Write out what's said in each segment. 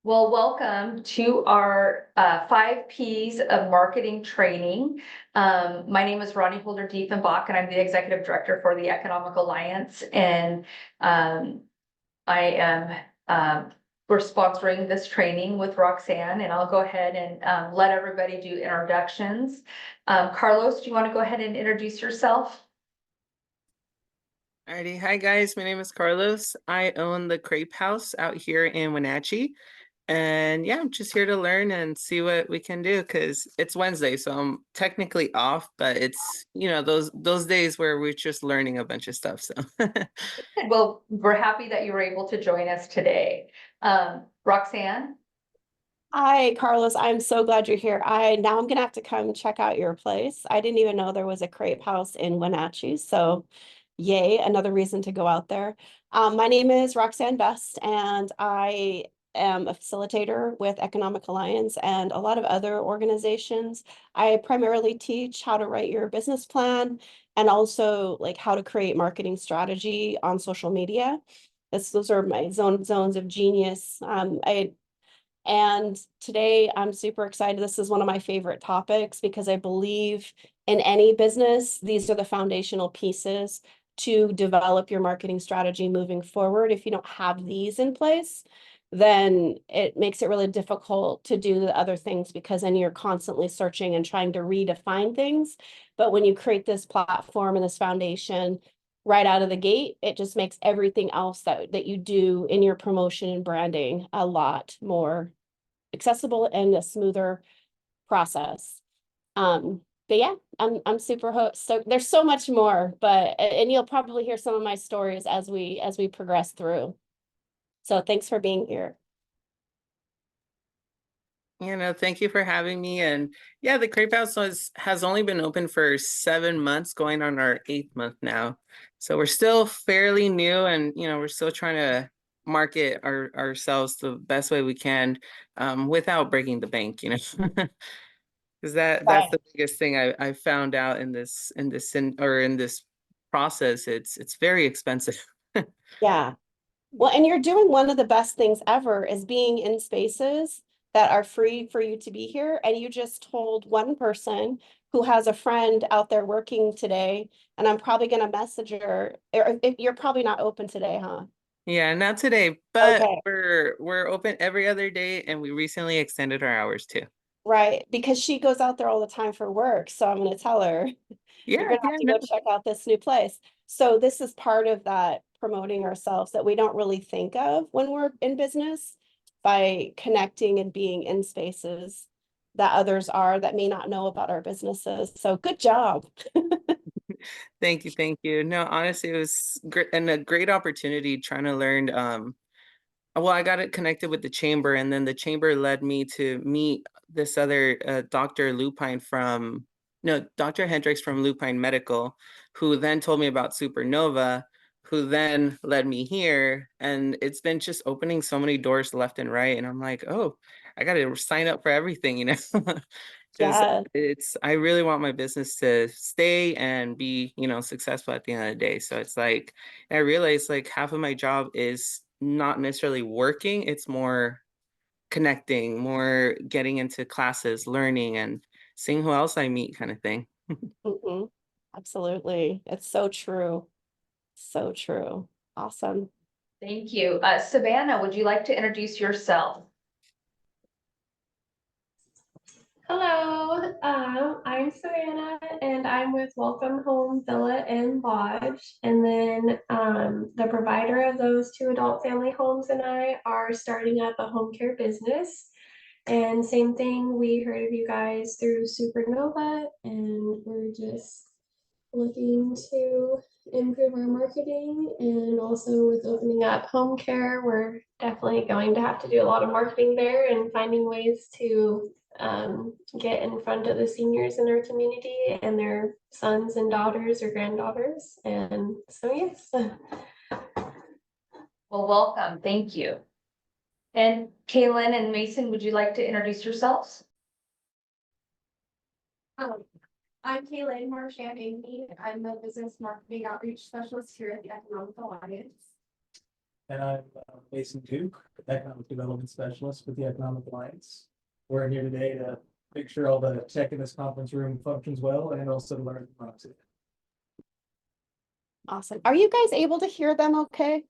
Well, welcome to our 5 Ps of marketing training. My name is Ronnie Holder Diefenbach, and I'm the executive director for the Economic Alliance. And I am we're sponsoring this training with Roxanne, and I'll go ahead and let everybody do introductions. Carlos, do you want to go ahead and introduce yourself? Alrighty, hi guys, my name is Carlos. I own the Crepe House out here in Wenatchee. And yeah, I'm just here to learn and see what we can do because it's Wednesday, so I'm technically off, but it's, those days where we're just learning a bunch of stuff. So Well, we're happy that you were able to join us today. Roxanne? Hi, Carlos. I'm so glad you're here. Now I'm gonna have to come check out your place. I didn't even know there was a crepe house in Wenatchee, so yay, another reason to go out there. My name is Roxanne Best, and I am a facilitator with Economic Alliance and a lot of other organizations. I primarily teach how to write your business plan and also like how to create marketing strategy on social media. Those are my zones of genius. And today I'm super excited. This is one of my favorite topics because I believe in any business, these are the foundational pieces to develop your marketing strategy moving forward. If you don't have these in place, then it makes it really difficult to do the other things because then you're constantly searching and trying to redefine things. But when you create this platform and this foundation right out of the gate, it just makes everything else that you do in your promotion and branding a lot more accessible and a smoother process. But yeah, I'm super hooked. So there's so much more, and you'll probably hear some of my stories as we progress through. So thanks for being here. thank you for having me. And yeah, the Crepe House has only been open for 7 months, going on our 8th month now. So we're still fairly new, and we're still trying to market ourselves the best way we can, without breaking the bank, because that's Right. the biggest thing I found out in this process. It's very expensive. Yeah. Well, and you're doing one of the best things ever is being in spaces that are free for you to be here. And you just told one person who has a friend out there working today, and I'm probably going to message her. Or if you're probably not open today, huh? Yeah, not today, but Okay. we're open every other day, and we recently extended our hours too. Right, because she goes out there all the time for work. So I'm going to tell her, you're Yeah, going to have yeah, to no. go check out this new place. So this is part of that promoting ourselves that we don't really think of when we're in business by connecting and being in spaces that others are that may not know about our businesses. So good job. Thank you, thank you. No, honestly, it was great and a great opportunity trying to learn. Well, I got it connected with the chamber, and then the chamber led me to meet this other Dr. Lupine from no, Dr. Hendricks from Lupine Medical, who then told me about Supernova, who then led me here, and it's been just opening so many doors left and right, and I'm like, oh, I got to sign up for everything, because Yeah. I really want my business to stay and be, successful at the end of the day. So it's like I realized like half of my job is not necessarily working, it's more connecting, more getting into classes, learning, and seeing who else I meet, kind of thing. Mhm. Absolutely. It's so true. So true. Awesome. Thank you. Savannah, would you like to introduce yourself? Hello, I'm Savannah and I'm with Welcome Home Villa and Lodge. And then the provider of those two adult family homes and I are starting up a home care business. And same thing, we heard of you guys through Supernova, and we're just looking to improve our marketing. And also with opening up home care, we're definitely going to have to do a lot of marketing there and finding ways to get in front of the seniors in our community and their sons and daughters or granddaughters. And so, yes. Well, welcome. Thank you. And Kaylin and Mason, would you like to introduce yourselves? I'm Kaylin Marchand-Amy. I'm the Business Marketing Outreach Specialist here at the Economic Alliance. And I'm Mason Duke, Economic Development Specialist with the Economic Alliance. We're here today to make sure all the tech in this conference room functions well and also to learn from Roxanne. Awesome. Are you guys able to hear them okay?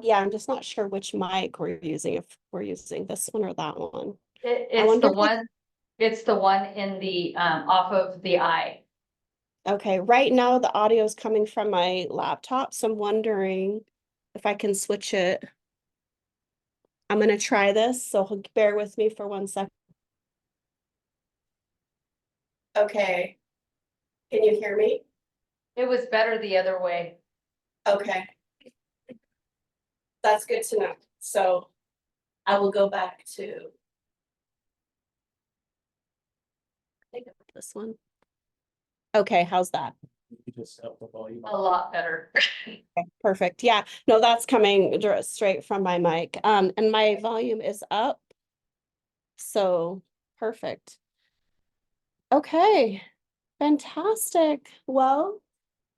Yeah, I'm just not sure which mic we're using, if we're using this one or that one. It's wonder the if one, it's the one in the, off of the eye. Okay, right now the audio is coming from my laptop, so I'm wondering if I can switch it. I'm gonna try this, so bear with me for 1 second. Okay. Can you hear me? It was better the other way. Okay. That's good to know. So I will go back to I think this one. Okay, how's that? You just help the volume. A lot better. Okay, perfect. Yeah, no, that's coming straight from my mic. And my volume is up. So perfect. Okay, fantastic. Well,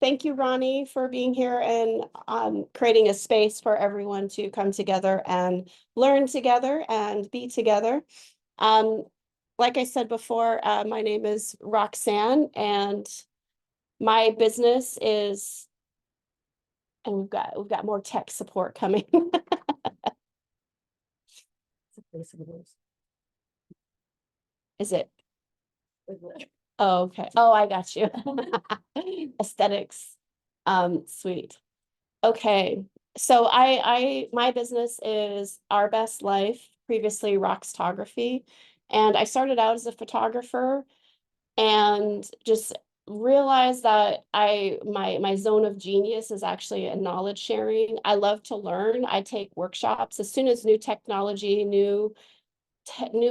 thank you, Ronnie, for being here and creating a space for everyone to come together and learn together and be together. Like I said before, my name is Roxanne, and my business is, and we've got more tech support coming. Is it? Oh, okay. Oh, I got you. Aesthetics. Sweet. Okay. So my business is Our Best Life, previously Roxtography. And I started out as a photographer and just realized that my zone of genius is actually in knowledge sharing. I love to learn. I take workshops. As soon as new technology, new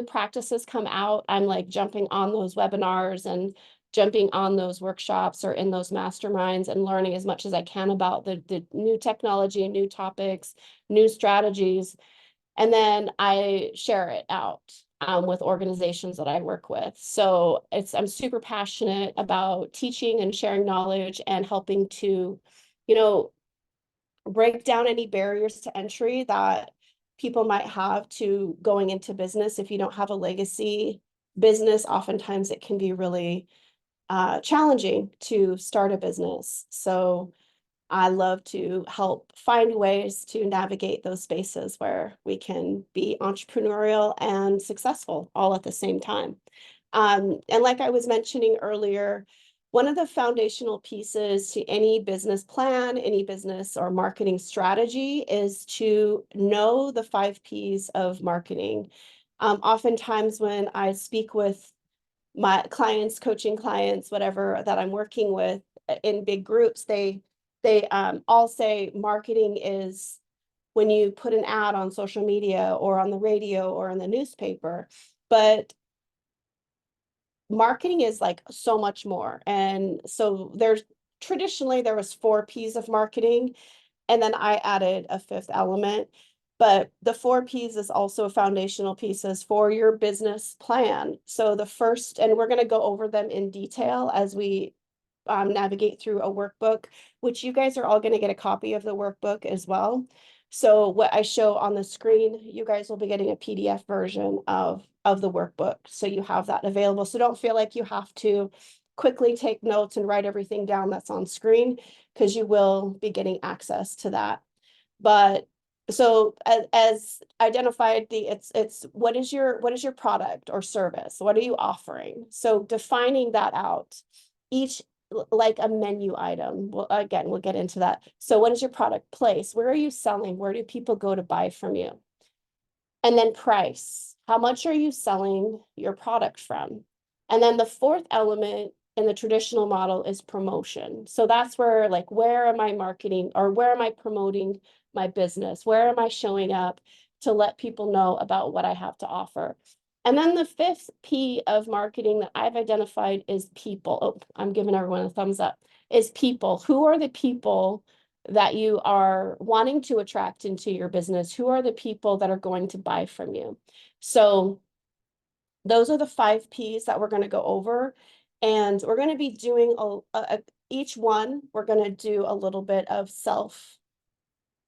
practices come out, I'm like jumping on those webinars and jumping on those workshops or in those masterminds and learning as much as I can about the new technology, new topics, new strategies. And then I share it out with organizations that I work with. So I'm super passionate about teaching and sharing knowledge and helping to, break down any barriers to entry that people might have to going into business. If you don't have a legacy business, oftentimes it can be really challenging to start a business. So I love to help find ways to navigate those spaces where we can be entrepreneurial and successful all at the same time. And like I was mentioning earlier, one of the foundational pieces to any business plan, any business or marketing strategy is to know the 5 Ps of marketing. Oftentimes when I speak with my clients, coaching clients, whatever that I'm working with in big groups, they all say marketing is when you put an ad on social media or on the radio or in the newspaper, but marketing is like so much more. And so traditionally there was 4 Ps of marketing, and then I added a 5th element. But the 4 Ps is also foundational pieces for your business plan. So the first, and we're going to go over them in detail as we navigate through a workbook, which you guys are all going to get a copy of the workbook as well. So what I show on the screen, you guys will be getting a PDF version of the workbook. So you have that available. So don't feel like you have to quickly take notes and write everything down that's on screen, because you will be getting access to that. But so as identified, it's what is your product or service? What are you offering? So defining that out, each like a menu item. Well, again, we'll get into that. So what is your product place? Where are you selling? Where do people go to buy from you? And then price. How much are you selling your product from? And then the 4th element in the traditional model is promotion. So that's where, like, where am I marketing or where am I promoting my business? Where am I showing up to let people know about what I have to offer? And then the 5th P of marketing that I've identified is people. Oh, I'm giving everyone a thumbs up. Is people. Who are the people that you are wanting to attract into your business? Who are the people that are going to buy from you? So those are the 5 Ps that we're going to go over. And we're going to be doing each one, we're going to do a little bit of self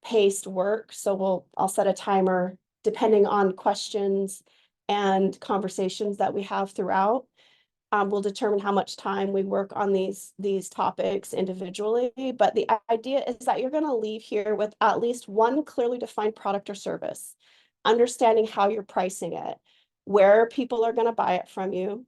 paced work. So I'll set a timer depending on questions and conversations that we have throughout. We'll determine how much time we work on these topics individually. But the idea is that you're going to leave here with at least one clearly defined product or service, understanding how you're pricing it, where people are going to buy it from you,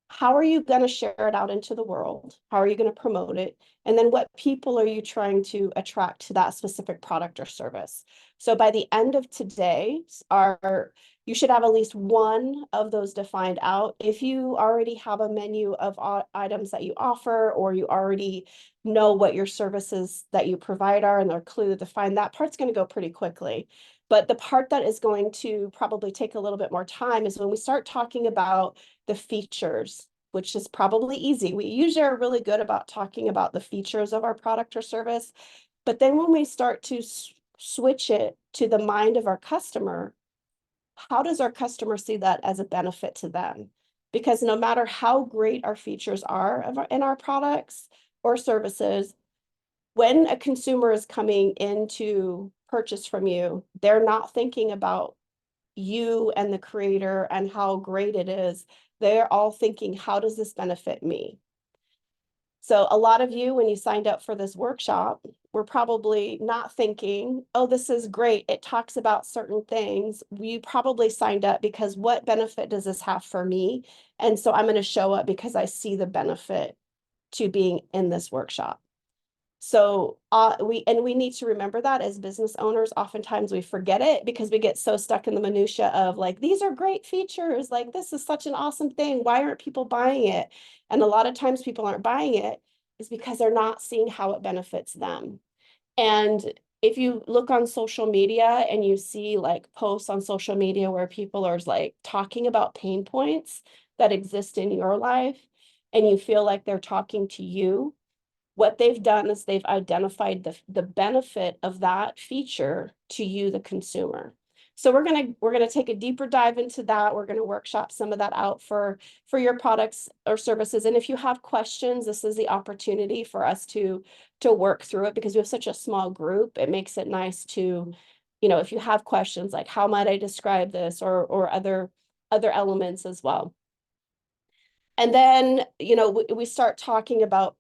how are you going to share it out into the world, how are you going to promote it, and then what people are you trying to attract to that specific product or service. So by the end of today, you should have at least one of those defined out. If you already have a menu of items that you offer, or you already know what your services that you provide are and they're clearly defined, that part's going to go pretty quickly. But the part that is going to probably take a little bit more time is when we start talking about the features, which is probably easy. We usually are really good about talking about the features of our product or service. But then when we start to switch it to the mind of our customer, how does our customer see that as a benefit to them? Because no matter how great our features are in our products or services, when a consumer is coming in to purchase from you, they're not thinking about you and the creator and how great it is. They're all thinking, how does this benefit me? So a lot of you, when you signed up for this workshop, were probably not thinking, oh, this is great. It talks about certain things. You probably signed up because what benefit does this have for me? And so I'm going to show up because I see the benefit to being in this workshop. So we need to remember that as business owners. Oftentimes we forget it because we get so stuck in the minutia of like, these are great features. Like, this is such an awesome thing. Why aren't people buying it? And a lot of times people aren't buying it is because they're not seeing how it benefits them. And if you look on social media and you see like posts on social media where people are like talking about pain points that exist in your life, and you feel like they're talking to you, what they've done is they've identified the benefit of that feature to you, the consumer. So we're gonna take a deeper dive into that. We're gonna workshop some of that out for your products or services. And if you have questions, this is the opportunity for us to work through it, because we have such a small group. It makes it nice to, if you have questions like how might I describe this, or other elements as well. And then we start talking about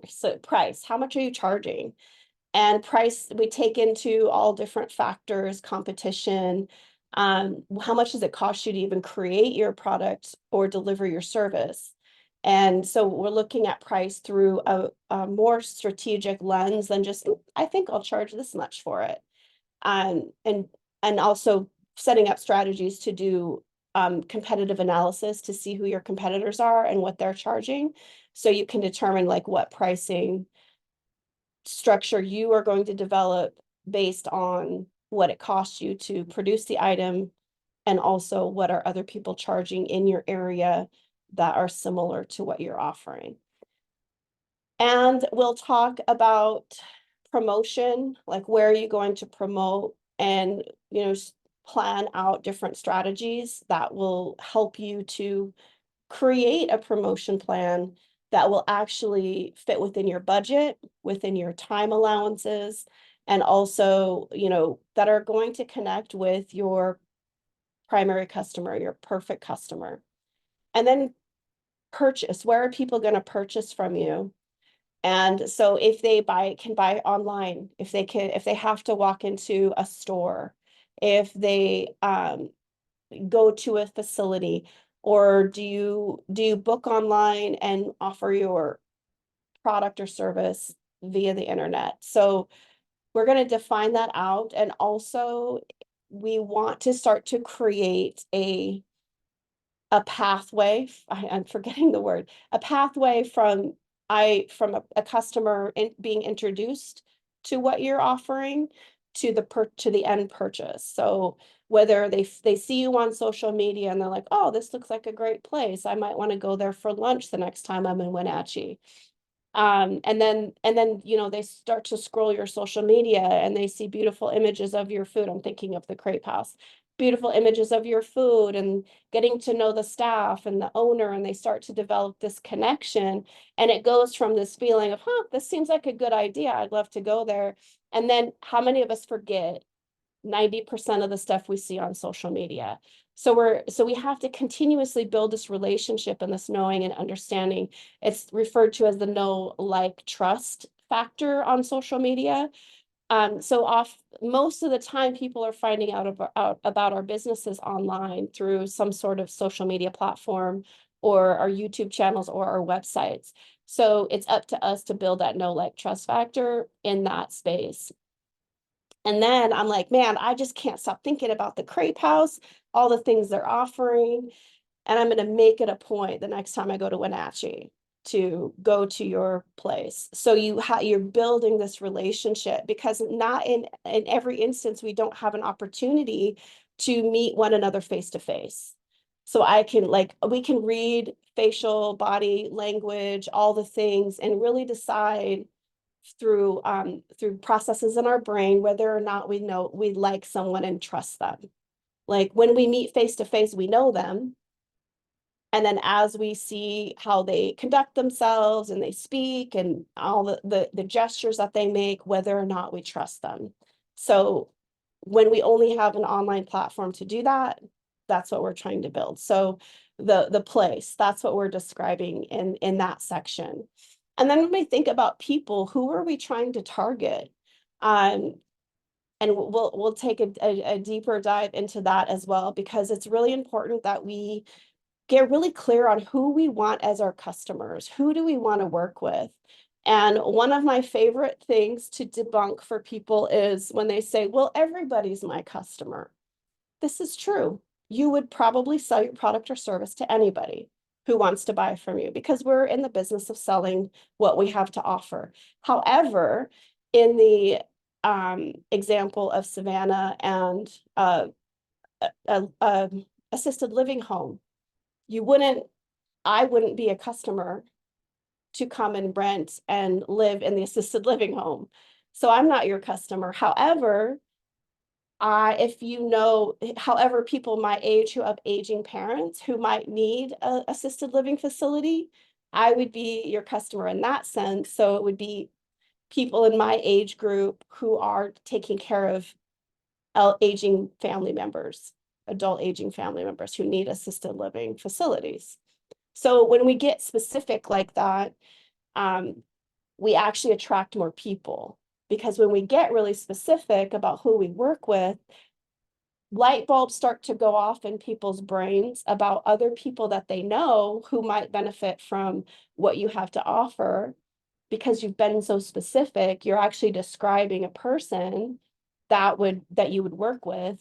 so price. How much are you charging? And price, we take into all different factors: competition, how much does it cost you to even create your product or deliver your service? And so we're looking at price through a more strategic lens than just, I think I'll charge this much for it. And also setting up strategies to do competitive analysis to see who your competitors are and what they're charging. So you can determine like what pricing structure you are going to develop based on what it costs you to produce the item, and also what are other people charging in your area that are similar to what you're offering. And we'll talk about promotion, like where are you going to promote, and plan out different strategies that will help you to create a promotion plan that will actually fit within your budget, within your time allowances, and also, that are going to connect with your primary customer, your perfect customer. And then purchase, where are people going to purchase from you? And so if they can buy online, if they have to walk into a store, if they go to a facility, or do you book online and offer your product or service via the internet? So we're going to define that out. And also we want to start to create a pathway. I'm forgetting the word, a pathway from a customer being introduced to what you're offering to the end purchase. So whether they see you on social media and they're like, oh, this looks like a great place, I might want to go there for lunch the next time I'm in Wenatchee. And then they start to scroll your social media and they see beautiful images of your food. I'm thinking of the Crepe House. beautiful images of your food and getting to know the staff and the owner, and they start to develop this connection. And it goes from this feeling of, this seems like a good idea, I'd love to go there. And then how many of us forget 90% of the stuff we see on social media? So we have to continuously build this relationship and this knowing and understanding. It's referred to as the know, like, trust factor on social media. So most of the time, people are finding out about our businesses online through some sort of social media platform or our YouTube channels or our websites. So it's up to us to build that know, like, trust factor in that space. And then I'm like, man, I just can't stop thinking about the Crepe House, all the things they're offering. And I'm going to make it a point the next time I go to Wenatchee to go to your place. So you're building this relationship, because not in every instance, we don't have an opportunity to meet one another face to face. So we can read facial, body language, all the things, and really decide through processes in our brain whether or not we like someone and trust them. Like when we meet face to face, we know them. And then as we see how they conduct themselves and they speak and all the gestures that they make, whether or not we trust them. So when we only have an online platform to do that, that's what we're trying to build. So the place, that's what we're describing in that section. And then when we think about people, who are we trying to target? And we'll take a deeper dive into that as well, because it's really important that we get really clear on who we want as our customers. Who do we want to work with? And one of my favorite things to debunk for people is when they say, well, everybody's my customer. This is true. You would probably sell your product or service to anybody who wants to buy from you, because we're in the business of selling what we have to offer. However, in the example of Savannah and assisted living home, I wouldn't be a customer to come and rent and live in the assisted living home. So I'm not your customer. However, however, people my age who have aging parents who might need an assisted living facility, I would be your customer in that sense. So it would be people in my age group who are taking care of aging family members, adult aging family members who need assisted living facilities. So when we get specific like that, we actually attract more people, because when we get really specific about who we work with, light bulbs start to go off in people's brains about other people that they know who might benefit from what you have to offer. Because you've been so specific, you're actually describing a person that you would work with.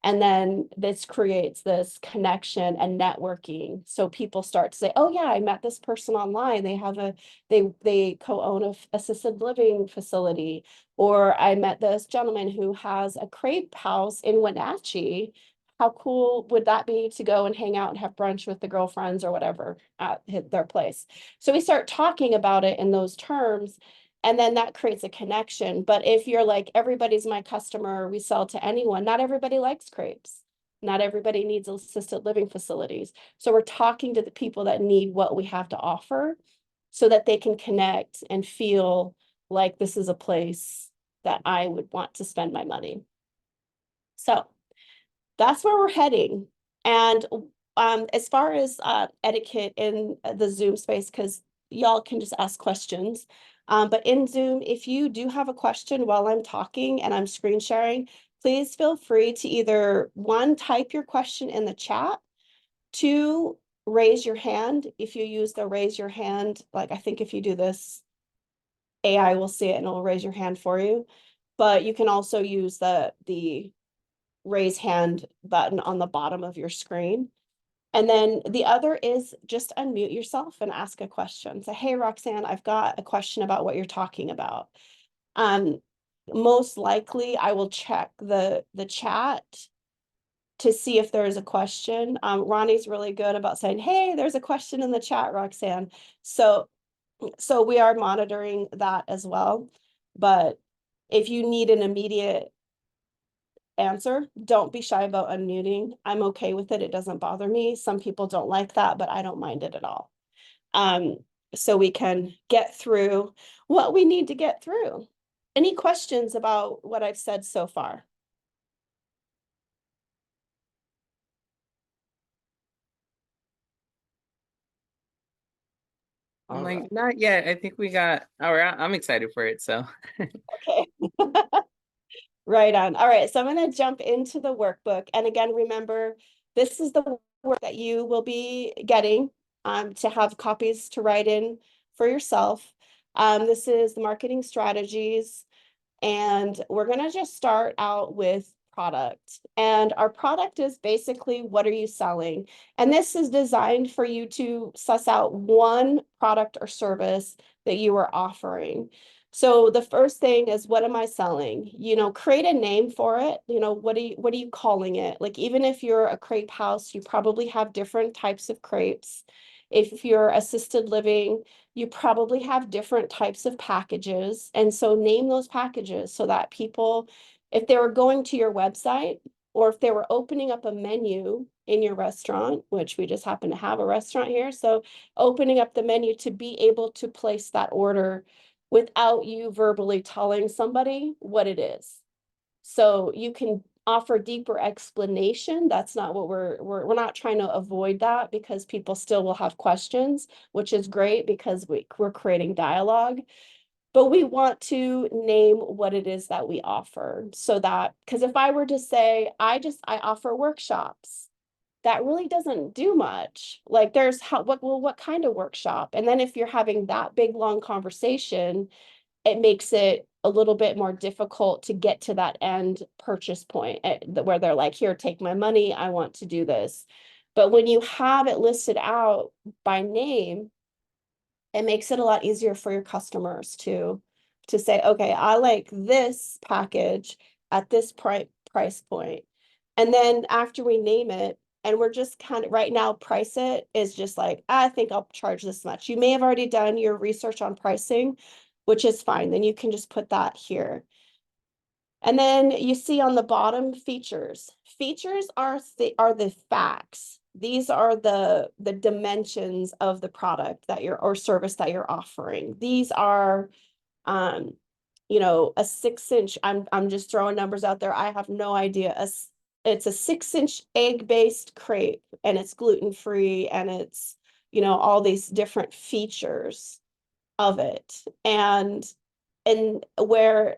And then this creates this connection and networking. So people start to say, oh yeah, I met this person online. They co-own a assisted living facility. Or I met this gentleman who has a Crepe House in Wenatchee. How cool would that be to go and hang out and have brunch with the girlfriends or whatever at their place? So we start talking about it in those terms, and then that creates a connection. But if you're like, everybody's my customer, we sell to anyone, not everybody likes crepes. Not everybody needs assisted living facilities. So we're talking to the people that need what we have to offer so that they can connect and feel like this is a place that I would want to spend my money. So that's where we're heading. And as far as etiquette in the Zoom space, because y'all can just ask questions. But in Zoom, if you do have a question while I'm talking and I'm screen sharing, please feel free to either type your question in the chat, 2, raise your hand. If you use the raise your hand, like I think if you do this, AI will see it and it will raise your hand for you. But you can also use the raise hand button on the bottom of your screen. And then the other is just unmute yourself and ask a question. Say, hey, Roxanne, I've got a question about what you're talking about. Most likely I will check the chat to see if there is a question. Ronnie's really good about saying, hey, there's a question in the chat, Roxanne. So we are monitoring that as well. But if you need an immediate answer. Don't be shy about unmuting. I'm okay with it. It doesn't bother me. Some people don't like that, but I don't mind it at all. So we can get through what we need to get through. Any questions about what I've said so far? I'm All like, right. not yet. I think we got, I'm excited for it. So Okay. Right on. All right, so I'm going to jump into the workbook. And again, remember, this is the work that you will be getting to have copies to write in for yourself. This is the marketing strategies. And we're going to just start out with product. And our product is basically, what are you selling? And this is designed for you to suss out one product or service that you are offering. So the first thing is, what am I selling? You know, create a name for it. You know, what are you calling it? Like, even if you're a crepe house, you probably have different types of crepes. If you're assisted living, you probably have different types of packages. And so name those packages so that people, if they were going to your website, or if they were opening up a menu in your restaurant, which we just happen to have a restaurant here, so opening up the menu to be able to place that order without you verbally telling somebody what it is. So you can offer deeper explanation. That's not what we're not trying to avoid that, because people still will have questions, which is great because we're creating dialogue. But we want to name what it is that we offer, so that, because if I were to say, I offer workshops, that really doesn't do much. Like, there's what kind of workshop? And then if you're having that big long conversation, it makes it a little bit more difficult to get to that end purchase point where they're like, here, take my money, I want to do this. But when you have it listed out by name, it makes it a lot easier for your customers to say, okay, I like this package at this price point. And then after we name it, and we're just kind of right now, price it is just like, I think I'll charge this much. You may have already done your research on pricing, which is fine. Then you can just put that here. And then you see on the bottom, features. Features are the facts. These are the dimensions of the product that you're, or service that you're offering. These are, you know, a 6-inch, I'm just throwing numbers out there. I have no idea. It's a 6-inch egg-based crepe, and it's gluten-free, and it's, you know, all these different features of it. And where,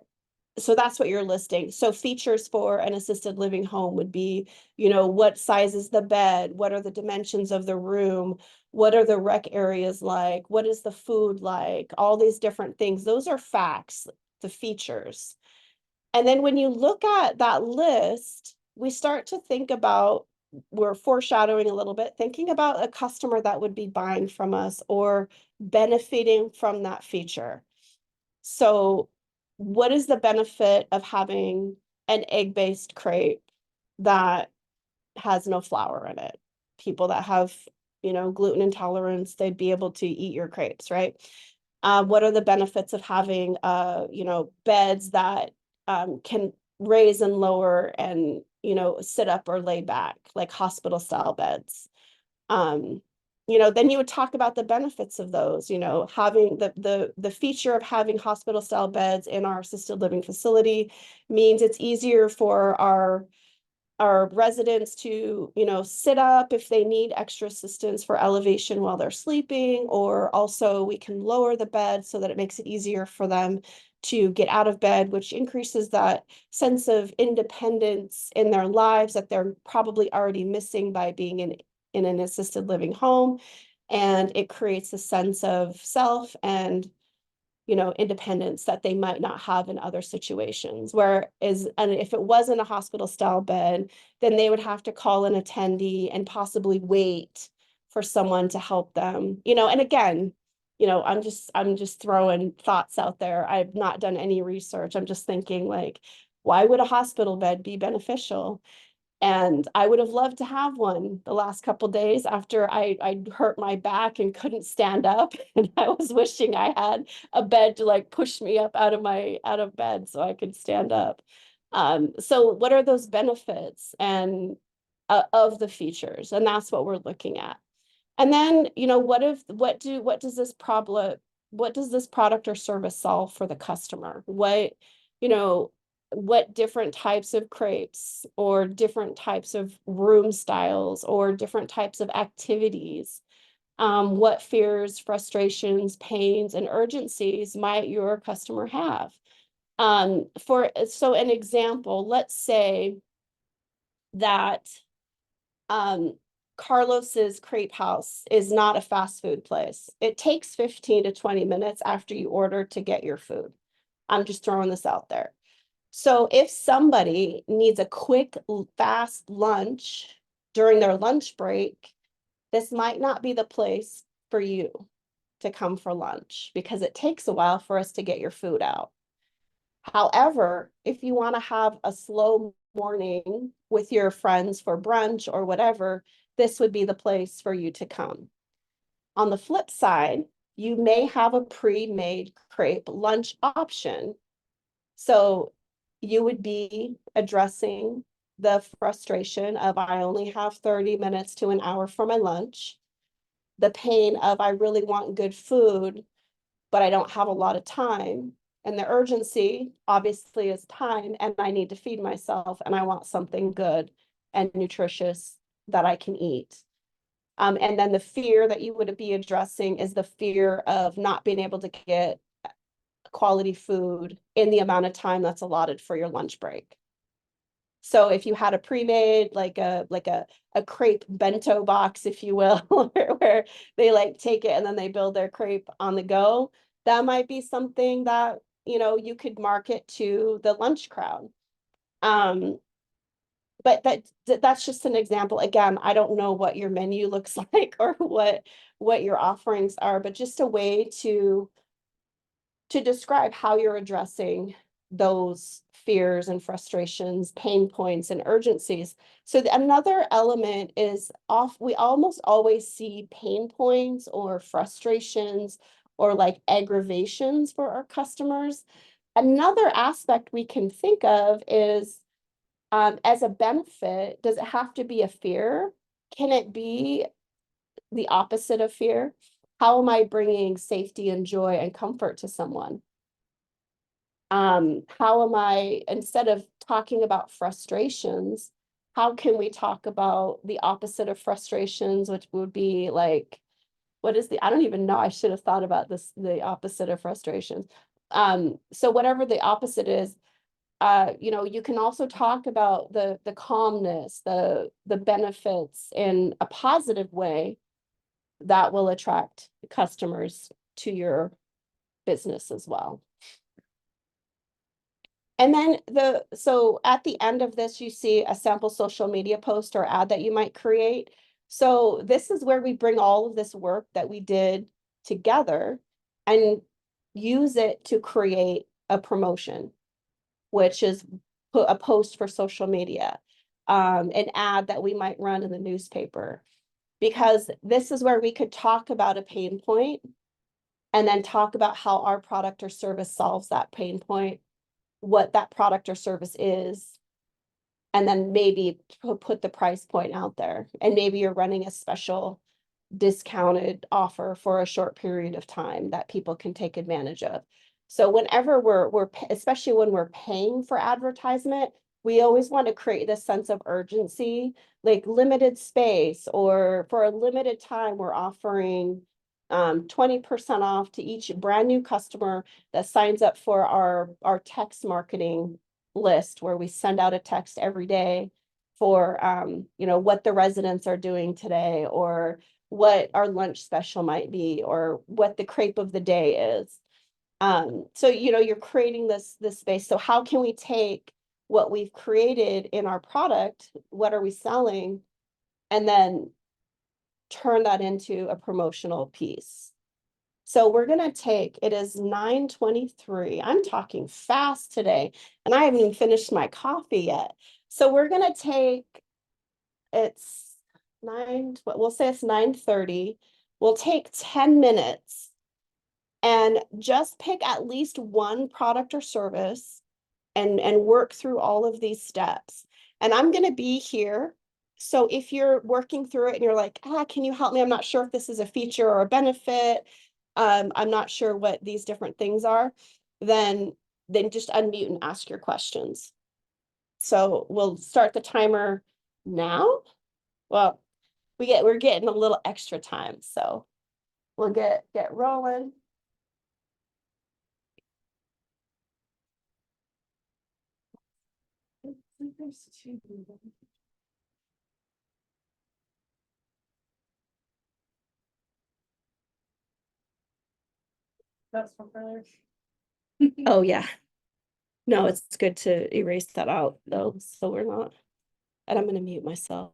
so that's what you're listing. So features for an assisted living home would be, you know, what size is the bed? What are the dimensions of the room? What are the rec areas like? What is the food like? All these different things. Those are facts, the features. And then when you look at that list, we start to think about, we're foreshadowing a little bit, thinking about a customer that would be buying from us or benefiting from that feature. So what is the benefit of having an egg-based crepe that has no flour in it? People that have, you know, gluten intolerance, they'd be able to eat your crepes, right? What are the benefits of having, you know, beds that can raise and lower and, you know, sit up or lay back, like hospital style beds? You know, then you would talk about the benefits of those, you know, having the feature of having hospital style beds in our assisted living facility means it's easier for our residents to, you know, sit up if they need extra assistance for elevation while they're sleeping, or also we can lower the bed so that it makes it easier for them to get out of bed, which increases that sense of independence in their lives that they're probably already missing by being in an assisted living home. And it creates a sense of self and, you know, independence that they might not have in other situations. Whereas, and if it wasn't a hospital style bed, then they would have to call an attendee and possibly wait for someone to help them, you know. And again, you know, I'm just throwing thoughts out there. I've not done any research. I'm just thinking, like, why would a hospital bed be beneficial? And I would have loved to have one the last couple days after I hurt my back and couldn't stand up. And I was wishing I had a bed to like push me up out of bed so I could stand up. So what are those benefits and of the features? And that's what we're looking at. And then, you know, what does this product or service solve for the customer? You know, what different types of crepes or different types of room styles or different types of activities, what fears, frustrations, pains, and urgencies might your customer have? So an example, let's say that Carlos's Crepe House is not a fast food place. It takes 15 to 20 minutes after you order to get your food. I'm just throwing this out there. So if somebody needs a quick, fast lunch during their lunch break, this might not be the place for you to come for lunch because it takes a while for us to get your food out. However, if you want to have a slow morning with your friends for brunch or whatever, this would be the place for you to come. On the flip side, you may have a pre-made crepe lunch option. So you would be addressing the frustration of I only have 30 minutes to an hour for my lunch, the pain of I really want good food, but I don't have a lot of time. And the urgency obviously is time, and I need to feed myself, and I want something good and nutritious that I can eat. And then the fear that you would be addressing is the fear of not being able to get quality food in the amount of time that's allotted for your lunch break. So if you had a pre-made, like a crepe bento box, if you will, where they like take it and then they build their crepe on the go, that might be something that, you know, you could market to the lunch crowd. But that's just an example. Again, I don't know what your menu looks like or what your offerings are, but just a way to describe how you're addressing those fears and frustrations, pain points, and urgencies. So another element is we almost always see pain points or frustrations or like aggravations for our customers. Another aspect we can think of is as a benefit, does it have to be a fear? Can it be the opposite of fear? How am I bringing safety and joy and comfort to someone? How am I, instead of talking about frustrations, how can we talk about the opposite of frustrations, which would be like, I don't even know, I should have thought about this, the opposite of frustrations. So whatever the opposite is, you know, you can also talk about the calmness, the benefits in a positive way that will attract customers to your business as well. And then so at the end of this, you see a sample social media post or ad that you might create. So this is where we bring all of this work that we did together and use it to create a promotion, which is put a post for social media, an ad that we might run in the newspaper, because this is where we could talk about a pain point and then talk about how our product or service solves that pain point, what that product or service is, and then maybe put the price point out there. And maybe you're running a special discounted offer for a short period of time that people can take advantage of. So whenever especially when we're paying for advertisement, we always want to create this sense of urgency, like limited space, or for a limited time, we're offering 20% off to each brand new customer that signs up for our text marketing list, where we send out a text every day for you know, what the residents are doing today, or what our lunch special might be, or what the crepe of the day is. So, you know, you're creating this space. So how can we take what we've created in our product, what are we selling, and then turn that into a promotional piece? So we're going to take, it is 9:23. I'm talking fast today, and I haven't even finished my coffee yet. So we're going to take, it's we'll say it's 9:30. We'll take 10 minutes and just pick at least one product or service and work through all of these steps. And I'm going to be here. So if you're working through it and you're like, can you help me? I'm not sure if this is a feature or a benefit. I'm not sure what these different things are. Then just unmute and ask your questions. So we'll start the timer now. Well, we're getting a little extra time, so we'll get rolling. That's for further. Oh yeah. No, it's good to erase that out though, so we're not. And I'm gonna mute myself.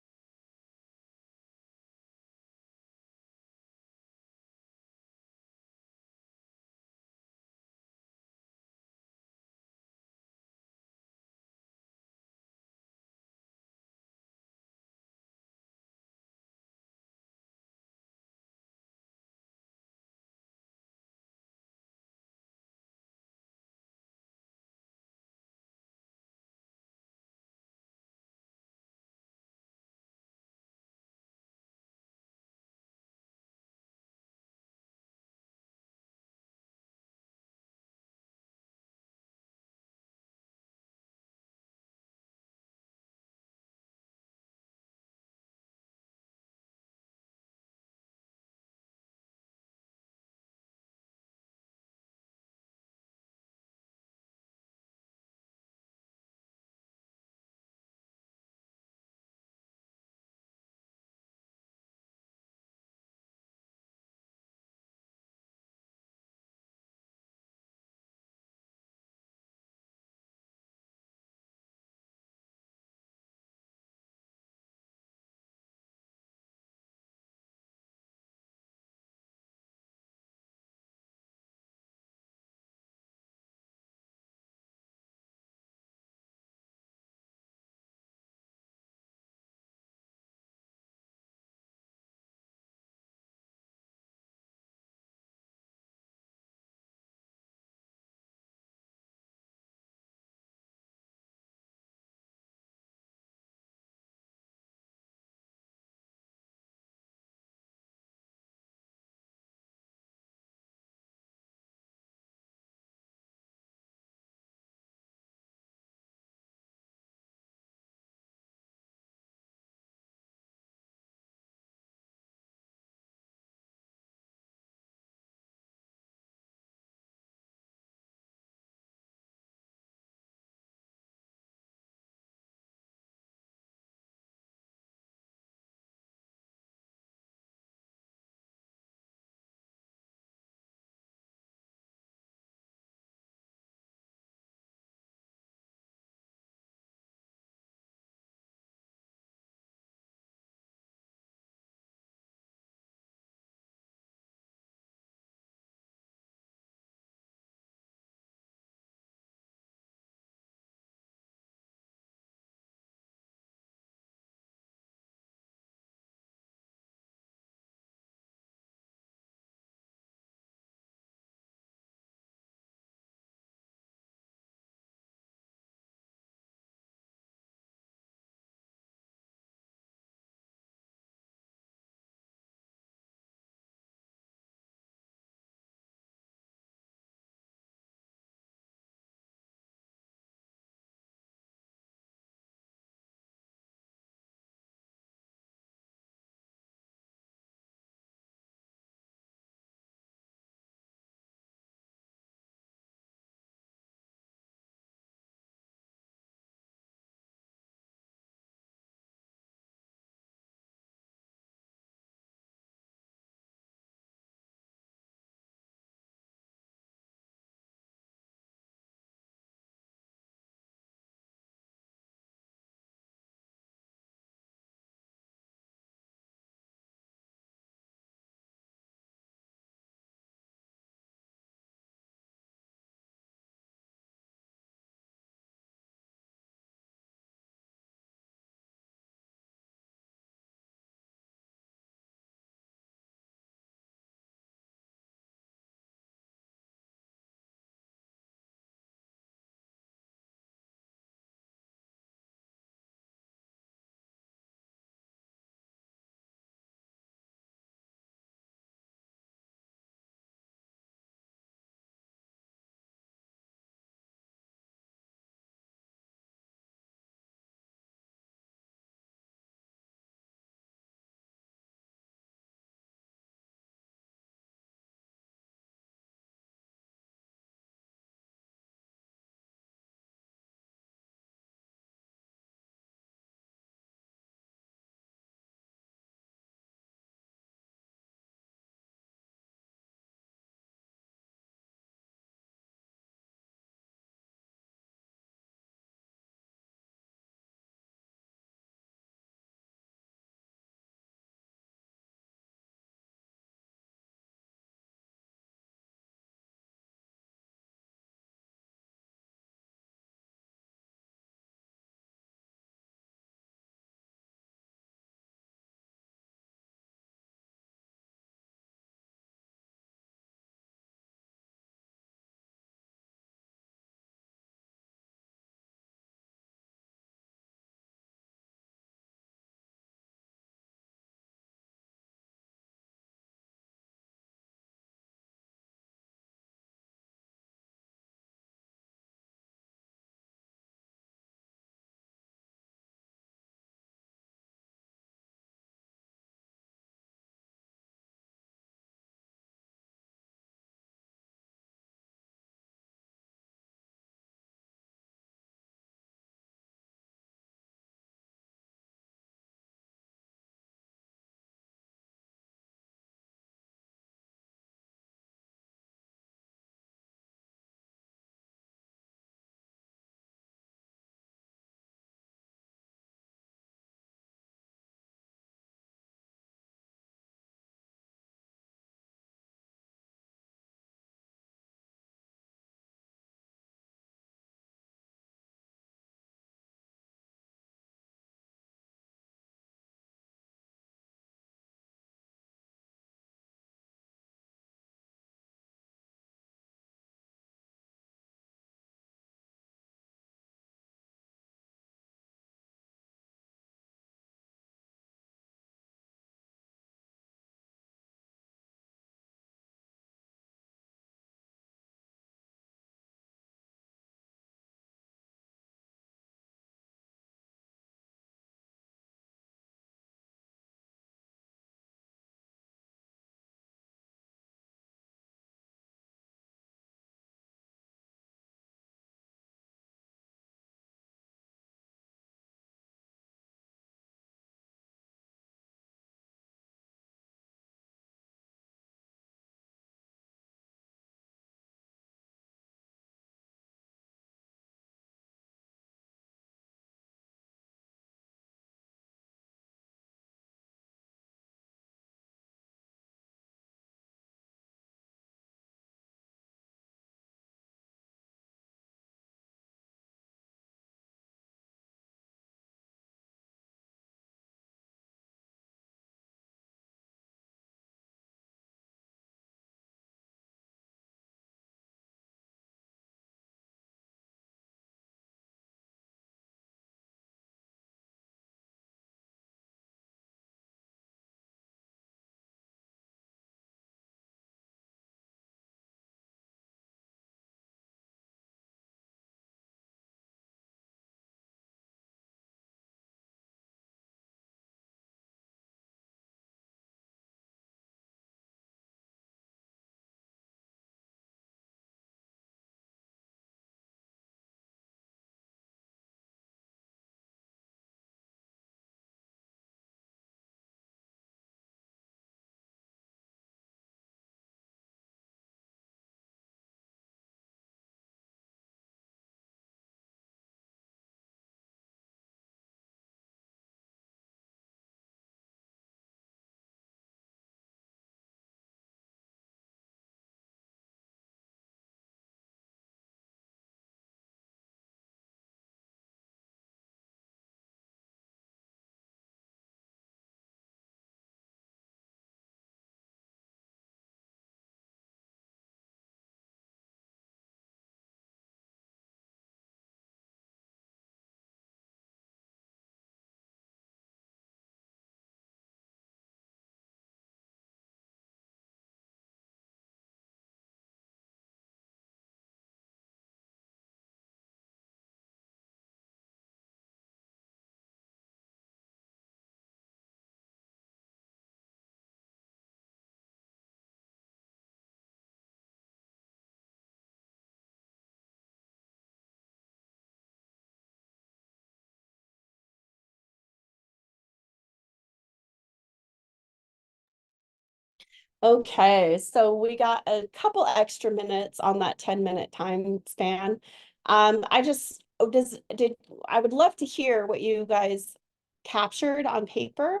Okay, so we got a couple extra minutes on that 10-minute time span. I just I would love to hear what you guys captured on paper.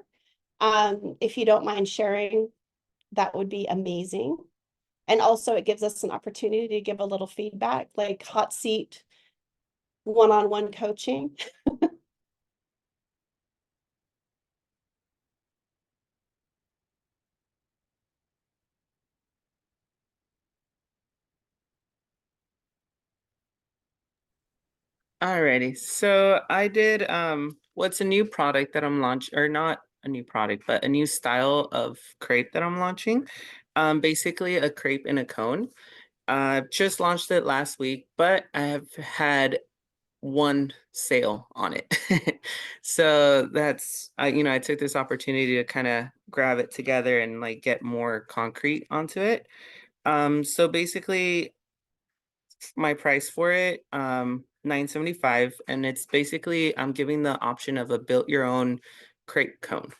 If you don't mind sharing, that would be amazing. And also it gives us an opportunity to give a little feedback, like hot seat one-on-one coaching. Alrighty, so I did what's a new product that I'm launching, or not a new product, but a new style of crepe that I'm launching. Basically a crepe in a cone. Just launched it last week, but I have had one sale on it. So that's I took this opportunity to kind of grab it together and like get more concrete onto it. So basically my price for it, $9.75, and it's basically I'm giving the option of a built your own crepe cone.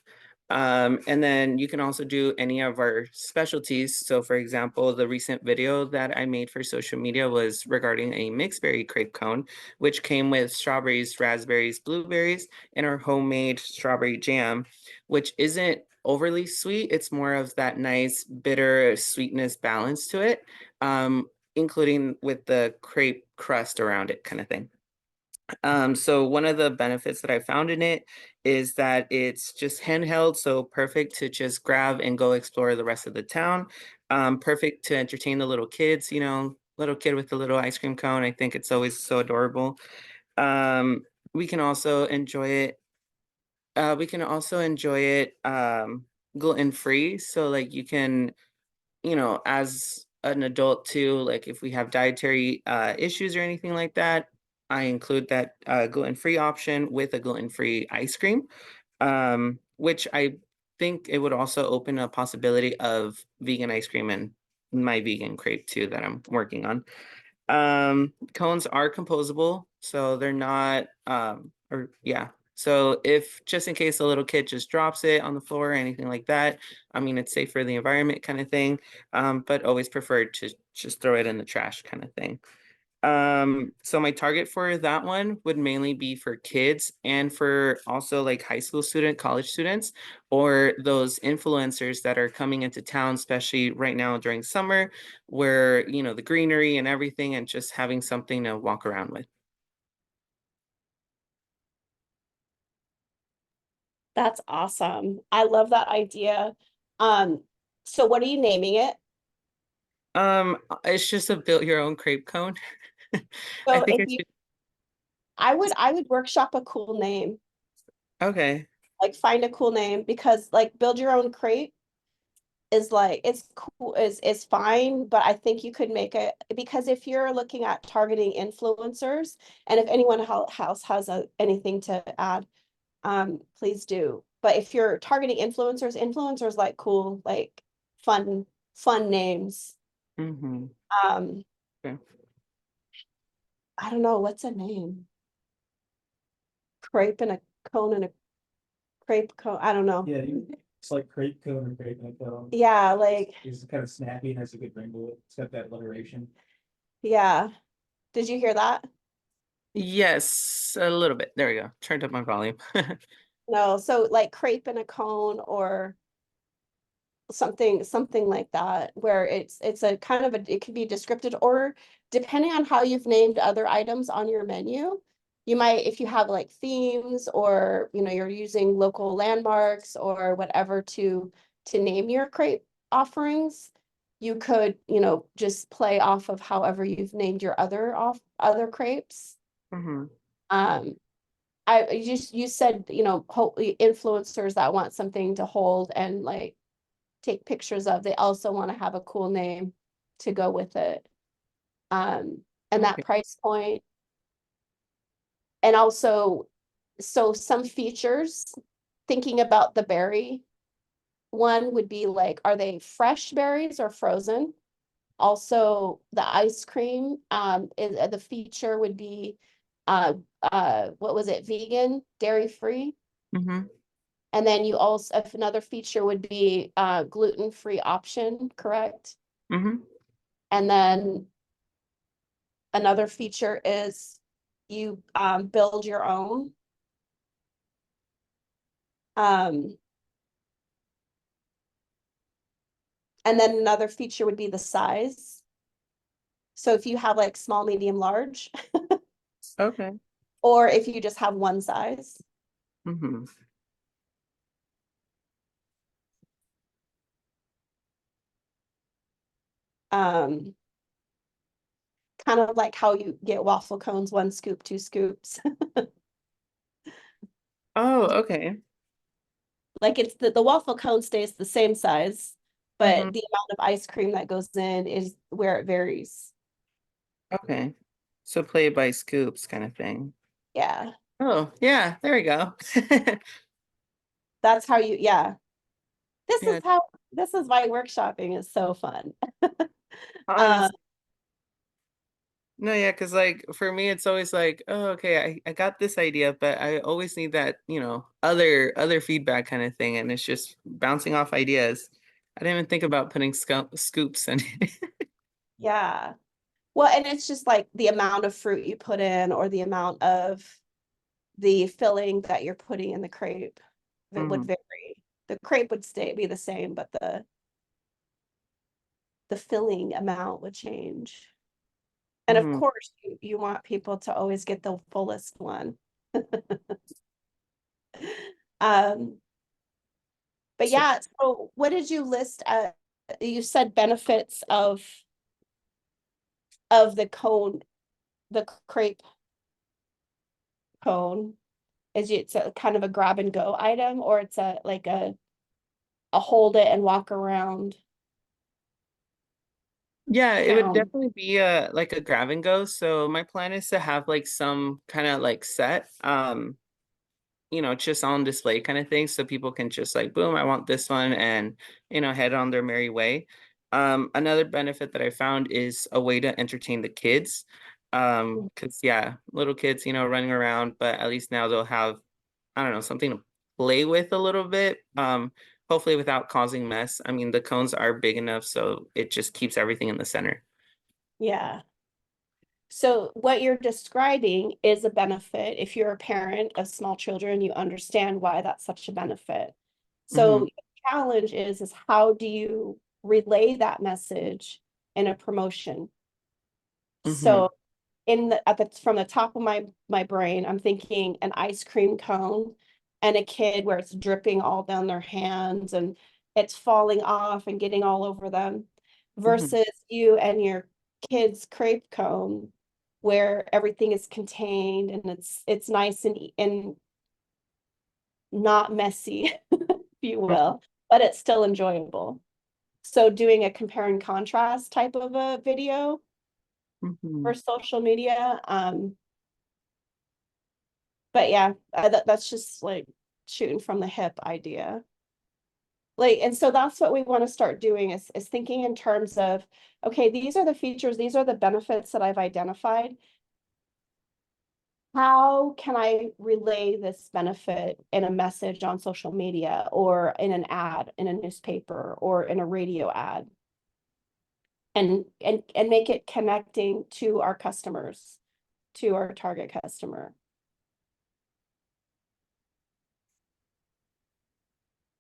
And then you can also do any of our specialties. So for example, the recent video that I made for social media was regarding a mixed berry crepe cone, which came with strawberries, raspberries, blueberries, and our homemade strawberry jam, which isn't overly sweet. It's more of that nice bitter sweetness balance to it, including with the crepe crust around it kind of thing. So one of the benefits that I found in it is that it's just handheld, so perfect to just grab and go explore the rest of the town. Perfect to entertain the little kids, little kid with the little ice cream cone. I think it's always so adorable. Um, we can also enjoy it. Gluten free. So like you can, as an adult too, like if we have dietary issues or anything like that, I include that gluten-free option with a gluten-free ice cream, which I think it would also open a possibility of vegan ice cream and my vegan crepe too that I'm working on. Cones are composable, so they're not, or yeah. So if just in case a little kid just drops it on the floor or anything like that, I mean, it's safe for the environment kind of thing. But always preferred to just throw it in the trash kind of thing. So my target for that one would mainly be for kids and for also like high school student, college students, or those influencers that are coming into town, especially right now during summer, where, the greenery and everything, and just having something to walk around with. That's awesome. I love that idea. Um, so what are you naming it? It's just a built your own crepe cone. I So think if I you, should, I would workshop a cool name, okay. like find a cool name because like build your own crate is like it's cool is fine, but I think you could make it because if you're looking at targeting influencers and if anyone else has anything to add, please do. But if you're targeting influencers like cool, like fun, fun names. Mm-hmm. Um, Okay. I don't know, what's a name? Crepe and a cone and a crepe cone. I don't know. Yeah, it's like crepe cone or crepe and a cone. Yeah, like, It's kind of snappy and has a good ring to it. It's got that alliteration. yeah. Did you hear that? Yes, a little bit. There we go. Turned up my volume. No, so like crepe and a cone or something like that, where it's a kind of it could be descriptive or depending on how you've named other items on your menu, you might, if you have like themes or you're using local landmarks or whatever to name your crepe offerings, you could, just play off of however you've named your other crepes. Mm-hmm. Um, you said, hopefully influencers that want something to hold and like take pictures of, they also want to have a cool name to go with it. And that Okay. price point. And also, so some features, thinking about the berry one would be like, are they fresh berries or frozen? Also, the ice cream, the feature would be, what was it, vegan, dairy free? Mm-hmm. And then you also, if another feature would be gluten-free option, correct? Mm-hmm. And then another feature is you build your own. And then another feature would be the size. So if you have like small, medium, large, Okay. or if you just have one size. Mm-hmm. Kind of like how you get waffle cones, 1 scoop, 2 scoops. Oh, okay. Like it's the waffle cone stays the same size, but Mm-hmm. the amount of ice cream that goes in is where it varies. Okay. So play it by scoops kind of thing. Yeah, Oh, yeah, there we go. that's how you, yeah. Yeah. This is why workshopping is so fun. Honest. No, yeah, because like for me, it's always like, oh, okay, I got this idea, but I always need that, other feedback kind of thing, and it's just bouncing off ideas. I didn't even think about putting scoops in it. Yeah. Well, and it's just like the amount of fruit you put in or the amount of the filling that you're putting in the crepe that would Mhm. vary. The crepe would be the same, but the filling amount would change. And of Mhm. course, you want people to always get the fullest one. Um, but So, yeah, so what did you list? You said benefits of the cone, the crepe cone. It's a kind of a grab and go item, or it's a hold it and walk around yeah, it would town. definitely be like a grab and go. So my plan is to have like some kind of like set, just on display kind of thing. So people can just like, boom, I want this one and, head on their merry way. Another benefit that I found is a way to entertain the kids. Because yeah, little kids, running around, but at least now they'll have, I don't know, something to play with a little bit. Hopefully without causing mess. I mean, the cones are big enough, so it just keeps everything in the center. Yeah. So what you're describing is a benefit. If you're a parent of small children, you understand why that's such a benefit. So Mm-hmm. the challenge is how do you relay that message in a promotion? Mm-hmm. So from the top of my brain, I'm thinking an ice cream cone and a kid where it's dripping all down their hands and it's falling off and getting all over them, Mm-hmm. versus you and your kid's crepe cone where everything is contained and it's nice and not messy, if you will, but it's still enjoyable. So doing a compare and contrast type of a video Mm-hmm. for social media, but yeah, that's just like shooting from the hip idea. Like, and so that's what we want to start doing is thinking in terms of, okay, these are the features, these are the benefits that I've identified. How can I relay this benefit in a message on social media or in an ad in a newspaper or in a radio ad? And make it connecting to our customers, to our target customer.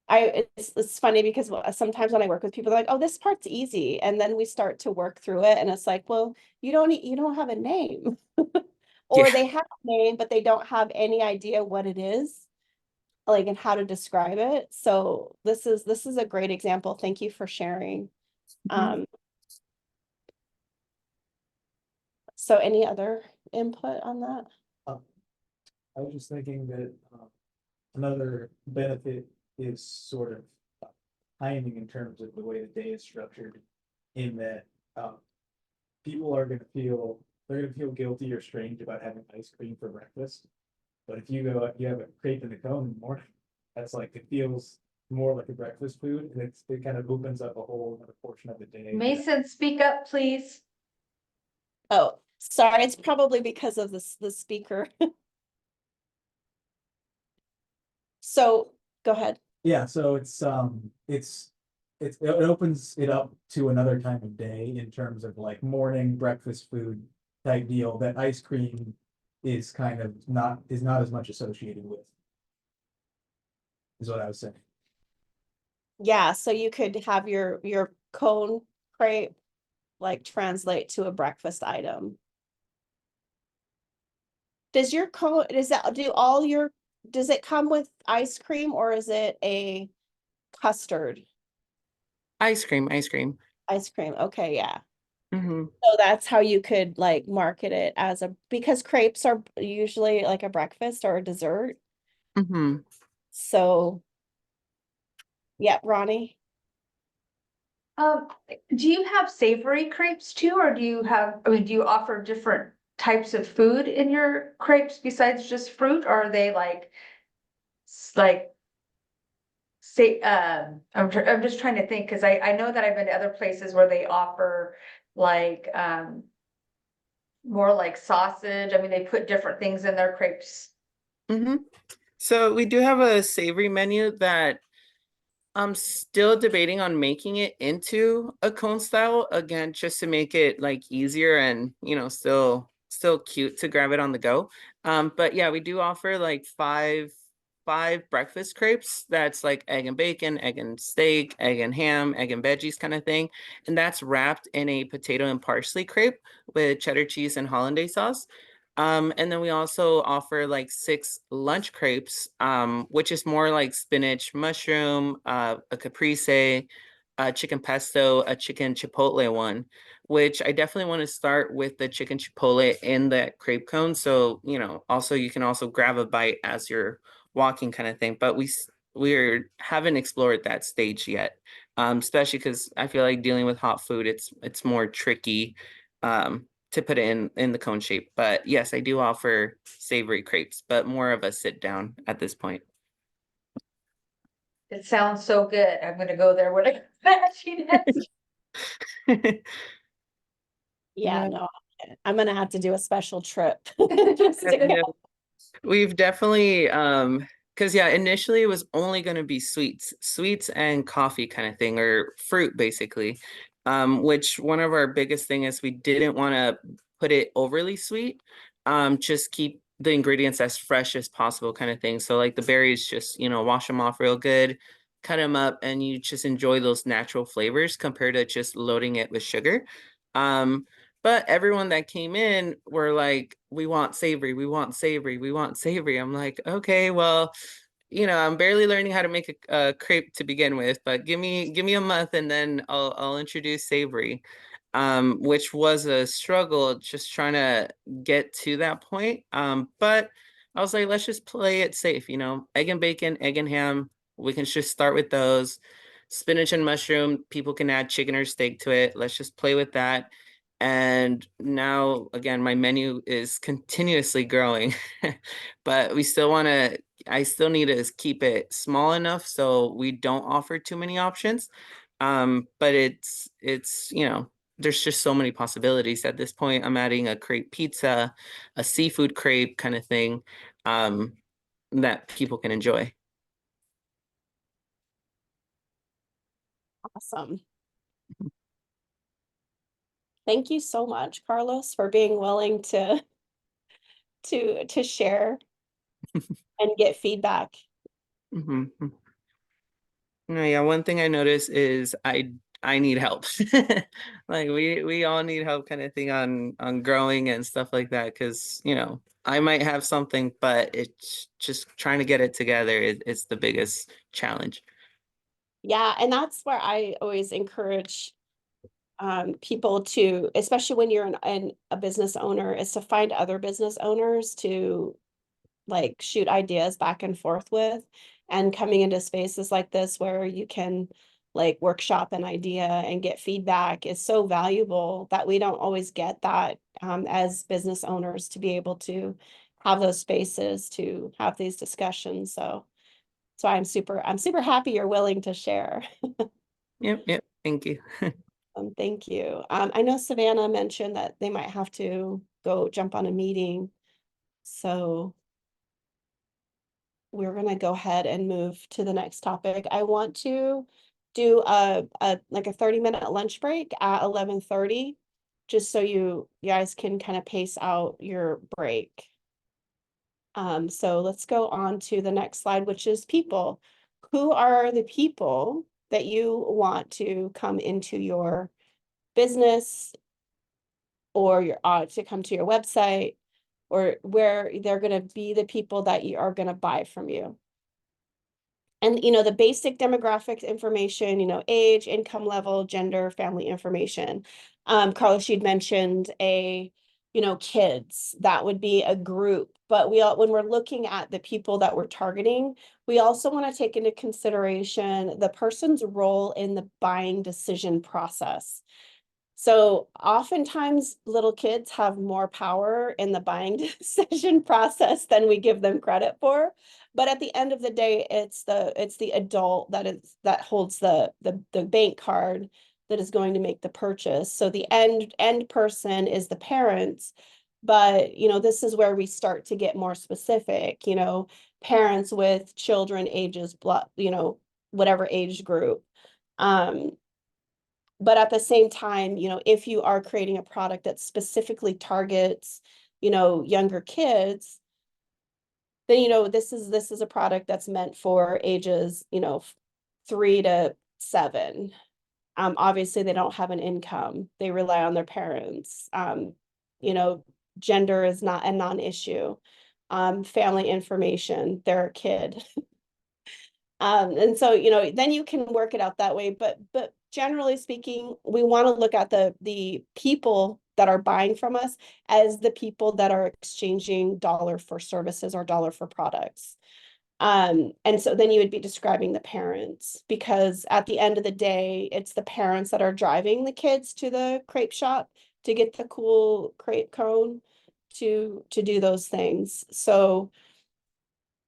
It's funny because sometimes when I work with people, they're like, oh, this part's easy. And then we start to work through it. And it's like, well, you don't have a name. Or Yeah. they have a name, but they don't have any idea what it is, like, and how to describe it. So this is a great example. Thank you for sharing. Mhm. So any other input on that? Um, I was just thinking that, another benefit is sort of timing in terms of the way the day is structured. In that, people are they're gonna feel guilty or strange about having ice cream for breakfast. But if you go, you have a crepe in the cone in the morning, that's like, it feels more like a breakfast food, and it kind of opens up a whole other portion of the day. Mason, speak up, please. Oh, sorry, it's probably because of the speaker. So Go ahead. Yeah, so it opens it up to another time of day in terms of like morning breakfast food type deal that ice cream is kind of not as much associated with. Is what I was saying. Yeah, so you could have your cone crepe like translate to a breakfast item. Does your cone, does it come with ice cream or is it a custard Ice cream, ice cream. ice cream? Okay, yeah. Hmm. So that's how you could like market it as because crepes are usually like a breakfast or a dessert. Hmm. So, yeah, Ronnie. Um, do you have savory crepes too, or do you offer different types of food in your crepes besides just fruit, or are they like, like, say, I'm just trying to think, cause I know that I've been to other places where they offer like, more like sausage. I mean, they put different things in their crepes. Hmm. So we do have a savory menu that I'm still debating on making it into a cone style again, just to make it like easier and still cute to grab it on the go. But yeah, we do offer like five breakfast crepes. That's like egg and bacon, egg and steak, egg and ham, egg and veggies kind of thing, and that's wrapped in a potato and parsley crepe with cheddar cheese and hollandaise sauce. And then we also offer like 6 lunch crepes, which is more like spinach, mushroom, a caprese, a chicken pesto, a chicken chipotle one, which I definitely want to start with the chicken chipotle in that crepe cone. So, also you can also grab a bite as you're walking kind of thing. But we haven't explored that stage yet, especially because I feel like dealing with hot food, it's more tricky. To put it in the cone shape. But yes, I do offer savory crepes, but more of a sit down at this point. It sounds so good. I'm gonna go there when she does. Yeah, Yeah. no, I'm gonna have to do a special trip. Just to Yeah. go. We've definitely because yeah, initially it was only going to be sweets and coffee kind of thing, or fruit basically. Which one of our biggest thing is we didn't want to put it overly sweet. Just keep the ingredients as fresh as possible kind of thing. So like the berries, just wash them off real good, cut them up, and you just enjoy those natural flavors compared to just loading it with sugar. Um, but everyone that came in were like, we want savory, we want savory, we want savory. I'm like, okay, well, I'm barely learning how to make a crepe to begin with, but give me a month and then I'll introduce savory. Which was a struggle just trying to get to that point. But I was like, let's just play it safe, egg and bacon, egg and ham. We can just start with those. Spinach and mushroom, people can add chicken or steak to it. Let's just play with that. And now, again, my menu is continuously growing, but I still need to keep it small enough so we don't offer too many options. But there's just so many possibilities at this point. I'm adding a crepe pizza, a seafood crepe kind of thing, um, that people can enjoy. Awesome. Thank you so much, Carlos, for being willing to share and get feedback. Mhm. No, yeah, one thing I notice is I need help. Like we all need help kind of thing on growing and stuff like that because, I might have something, but it's just trying to get it together is the biggest challenge. Yeah, and that's where I always encourage people to, especially when you're a business owner, is to find other business owners to like shoot ideas back and forth with, and coming into spaces like this where you can like workshop an idea and get feedback is so valuable that we don't always get that as business owners, to be able to have those spaces to have these discussions. So I'm super happy you're willing to share. Yep. Thank you. Thank you. I know Savannah mentioned that they might have to go jump on a meeting. So we're gonna go ahead and move to the next topic. I want to do like a 30-minute lunch break at 11:30, just so you guys can kind of pace out your break. So let's go on to the next slide, which is people. Who are the people that you want to come into your business or your to come to your website, or where they're going to be the people that you are going to buy from you? And, the basic demographics information, age, income level, gender, family information. Carlos, you'd mentioned kids, that would be a group. But when we're looking at the people that we're targeting, we also want to take into consideration the person's role in the buying decision process. So oftentimes little kids have more power in the buying decision process than we give them credit for. But at the end of the day, it's the adult that holds the bank card that is going to make the purchase. So the end person is the parents. But this is where we start to get more specific, parents with children ages, whatever age group. But at the same time, if you are creating a product that specifically targets, younger kids, then, this is a product that's meant for ages, 3 to 7. Obviously they don't have an income. They rely on their parents. Gender is not a non-issue. Family information, they're a kid. And so, then you can work it out that way. But generally speaking, we want to look at the people that are buying from us as the people that are exchanging dollar for services or dollar for products. And so then you would be describing the parents, because at the end of the day, it's the parents that are driving the kids to the crepe shop to get the cool crepe cone to do those things. So,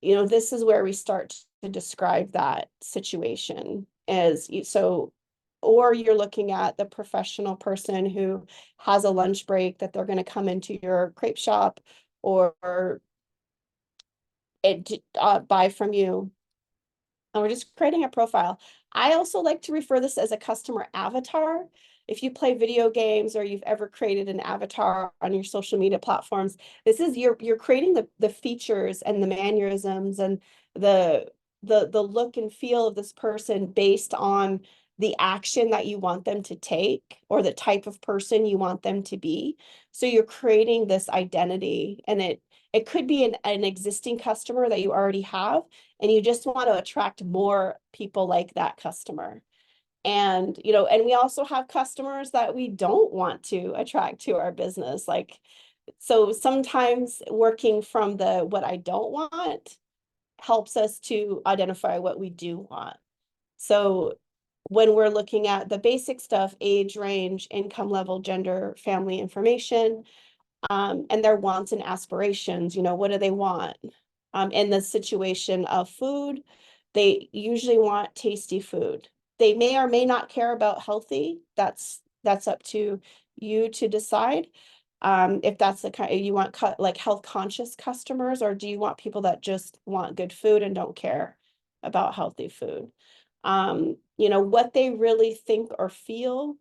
this is where we start to describe that situation or you're looking at the professional person who has a lunch break that they're going to come into your crepe shop or buy from you. And we're just creating a profile. I also like to refer this as a customer avatar. If you play video games or you've ever created an avatar on your social media platforms, this is you're creating the features and the mannerisms and the look and feel of this person based on the action that you want them to take or the type of person you want them to be. So you're creating this identity, and it could be an existing customer that you already have, and you just want to attract more people like that customer. And, and we also have customers that we don't want to attract to our business. So sometimes working from what I don't want helps us to identify what we do want. So when we're looking at the basic stuff, age range, income level, gender, family information, and their wants and aspirations, what do they want? In the situation of food, they usually want tasty food. They may or may not care about healthy. That's up to you to decide. If that's the kind you want like health conscious customers, or do you want people that just want good food and don't care about healthy food? What they really think or feel.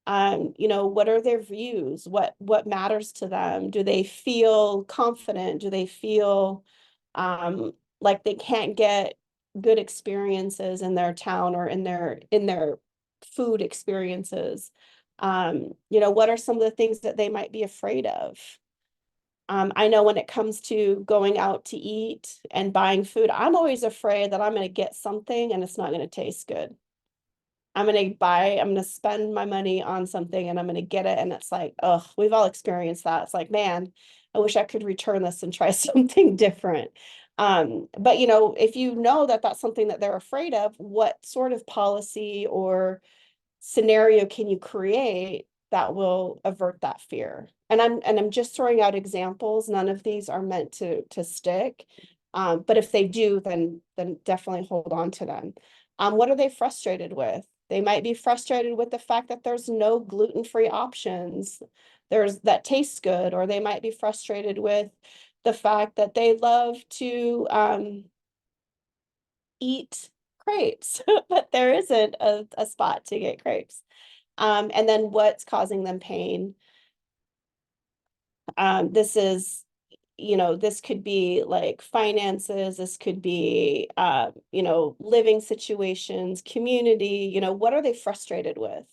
What are their views? What matters to them? Do they feel confident? Do they feel like they can't get good experiences in their town or in their food experiences? What are some of the things that they might be afraid of? I know when it comes to going out to eat and buying food, I'm always afraid that I'm going to get something and it's not going to taste good. I'm going to spend my money on something and I'm going to get it. And it's like, oh, we've all experienced that. It's like, man, I wish I could return this and try something different. But if you know that that's something that they're afraid of, what sort of policy or scenario can you create that will avert that fear? And I'm just throwing out examples. None of these are meant to stick. But if they do, then definitely hold on to them. What are they frustrated with? They might be frustrated with the fact that there's no gluten-free options that taste good, or they might be frustrated with the fact that they love to eat crepes, but there isn't a spot to get crepes. And then what's causing them pain? This is, this could be like finances, this could be, living situations, community, what are they frustrated with?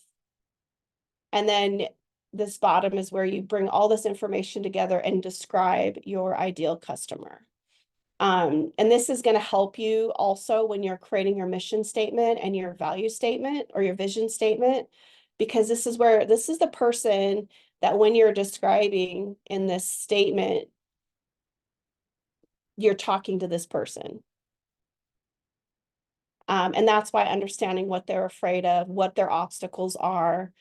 And then this bottom is where you bring all this information together and describe your ideal customer. And this is going to help you also when you're creating your mission statement and your value statement or your vision statement, because this is the person that when you're describing in this statement, you're talking to this person. And that's why understanding what they're afraid of, what their obstacles are,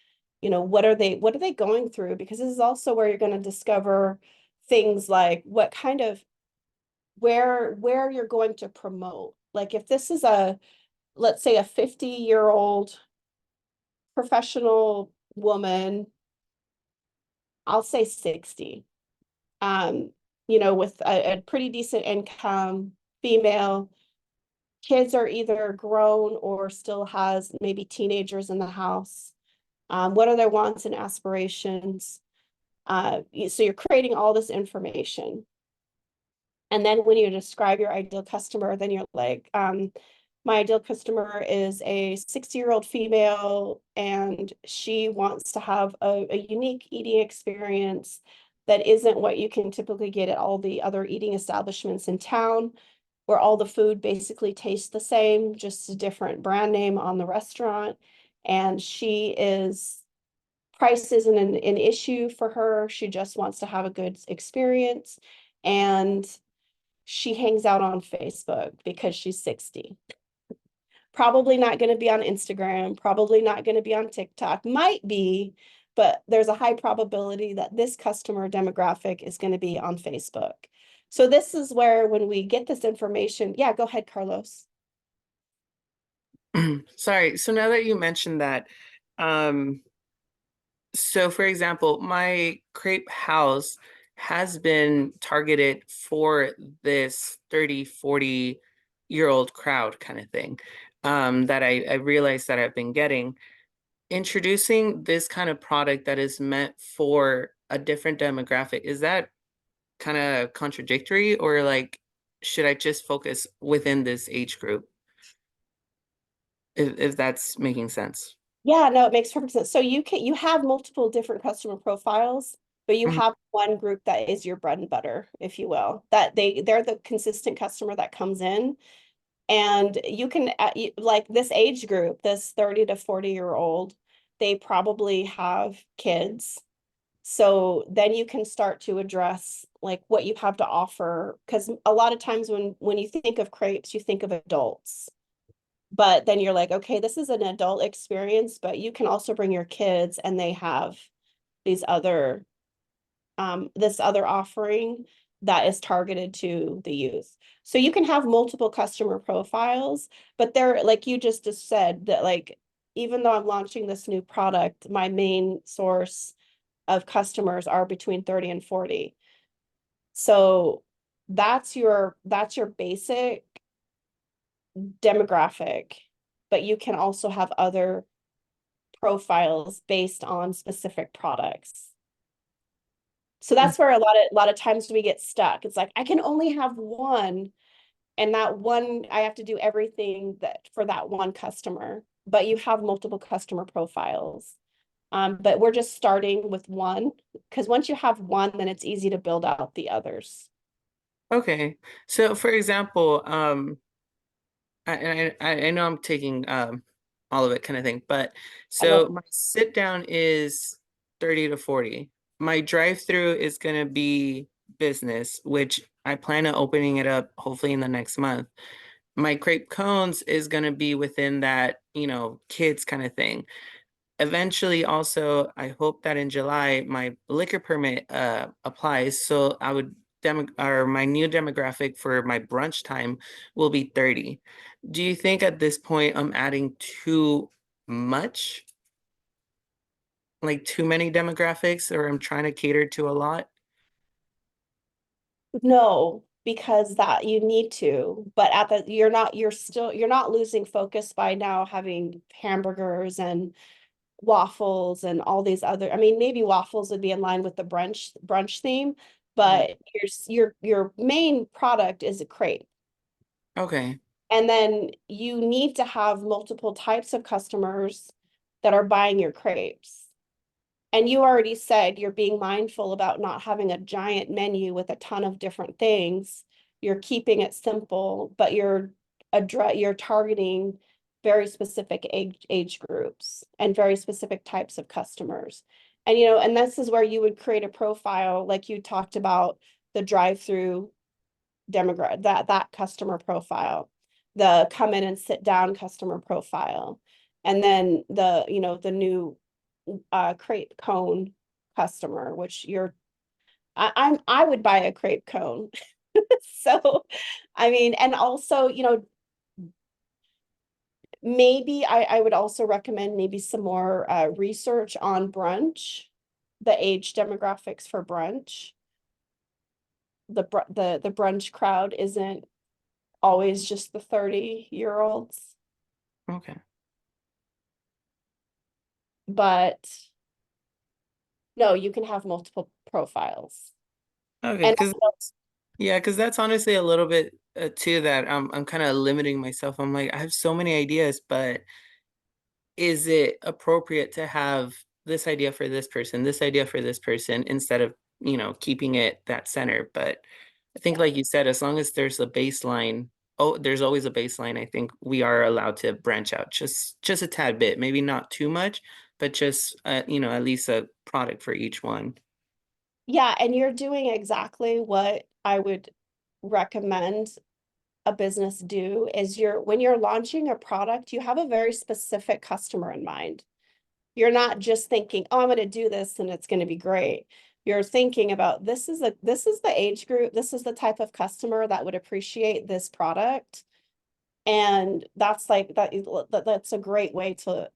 what are they going through? Because this is also where you're going to discover things like what kind of, where you're going to promote. Like if this is let's say a 50-year-old professional woman, I'll say 60, with a pretty decent income, female, kids are either grown or still has maybe teenagers in the house. What are their wants and aspirations? So you're creating all this information. And then when you describe your ideal customer, then you're like, my ideal customer is a 60-year-old female, and she wants to have a unique eating experience that isn't what you can typically get at all the other eating establishments in town, where all the food basically tastes the same, just a different brand name on the restaurant. And price isn't an issue for her. She just wants to have a good experience. And she hangs out on Facebook because she's 60. Probably not going to be on Instagram, probably not going to be on TikTok, might be, but there's a high probability that this customer demographic is going to be on Facebook. So this is where when we get this information, yeah, go ahead, Carlos. Sorry. So now that you mentioned that, so for example, my crepe house has been targeted for this 30, 40-year-old crowd kind of thing, that I realized that I've been getting. Introducing this kind of product that is meant for a different demographic, is that kind of contradictory, or like, should I just focus within this age group? If that's making sense. Yeah, no, it makes perfect sense. So you have multiple different customer profiles, but you Mhm. have one group that is your bread and butter, if you will, that they're the consistent customer that comes in. And you can, like this age group, this 30 to 40-year-old, they probably have kids. So then you can start to address like what you have to offer. Because a lot of times when you think of crepes, you think of adults. But then you're like, okay, this is an adult experience, but you can also bring your kids and they have these other, this other offering that is targeted to the youth. So you can have multiple customer profiles, but they're like you just said that like, even though I'm launching this new product, my main source of customers are between 30 and 40. So that's your basic demographic, but you can also have other profiles based on specific products. So that's where a lot of times we get stuck. It's like I can only have one, and that one I have to do everything that for that one customer, but you have multiple customer profiles. But we're just starting with one, because once you have one, then it's easy to build out the others. Okay. So for example, I know I'm taking all of it kind of thing, but so my sit down is 30 to 40. My drive-through is gonna be business, which I plan on opening it up hopefully in the next month. My crepe cones is gonna be within that, kids kind of thing. Eventually, also, I hope that in July my liquor permit applies, so I would my new demographic for my brunch time will be 30. Do you think at this point I'm adding too much? Like too many demographics, or I'm trying to cater to a lot? No, because that you need to, but you're not losing focus by now having hamburgers and waffles and all these other, I mean, maybe waffles would be in line with the brunch theme, but your main product is a crepe. Okay. And then you need to have multiple types of customers that are buying your crepes. And you already said you're being mindful about not having a giant menu with a ton of different things. You're keeping it simple, but you're targeting very specific age groups and very specific types of customers. And and this is where you would create a profile like you talked about the drive-through demographic, that customer profile, the come in and sit down customer profile, and then the new crepe cone customer, which I would buy a crepe cone. So, I mean, and also, maybe I would also recommend maybe some more research on brunch, the age demographics for brunch. The brunch crowd isn't always just the 30-year-olds, Okay. but no, you can have multiple profiles. Okay, And because that's honestly a little bit too that I'm kind of limiting myself. I'm like, I have so many ideas, but is it appropriate to have this idea for this person, this idea for this person, instead of, keeping it that center? But I think, like you said, as long as there's a baseline, there's always a baseline. I think we are allowed to branch out just a tad bit, maybe not too much, but just at least a product for each one. yeah, and you're doing exactly what I would recommend a business do is when you're launching a product, you have a very specific customer in mind. You're not just thinking, oh, I'm going to do this and it's going to be great. You're thinking about this is the age group, this is the type of customer that would appreciate this product. And that's like that's a great way to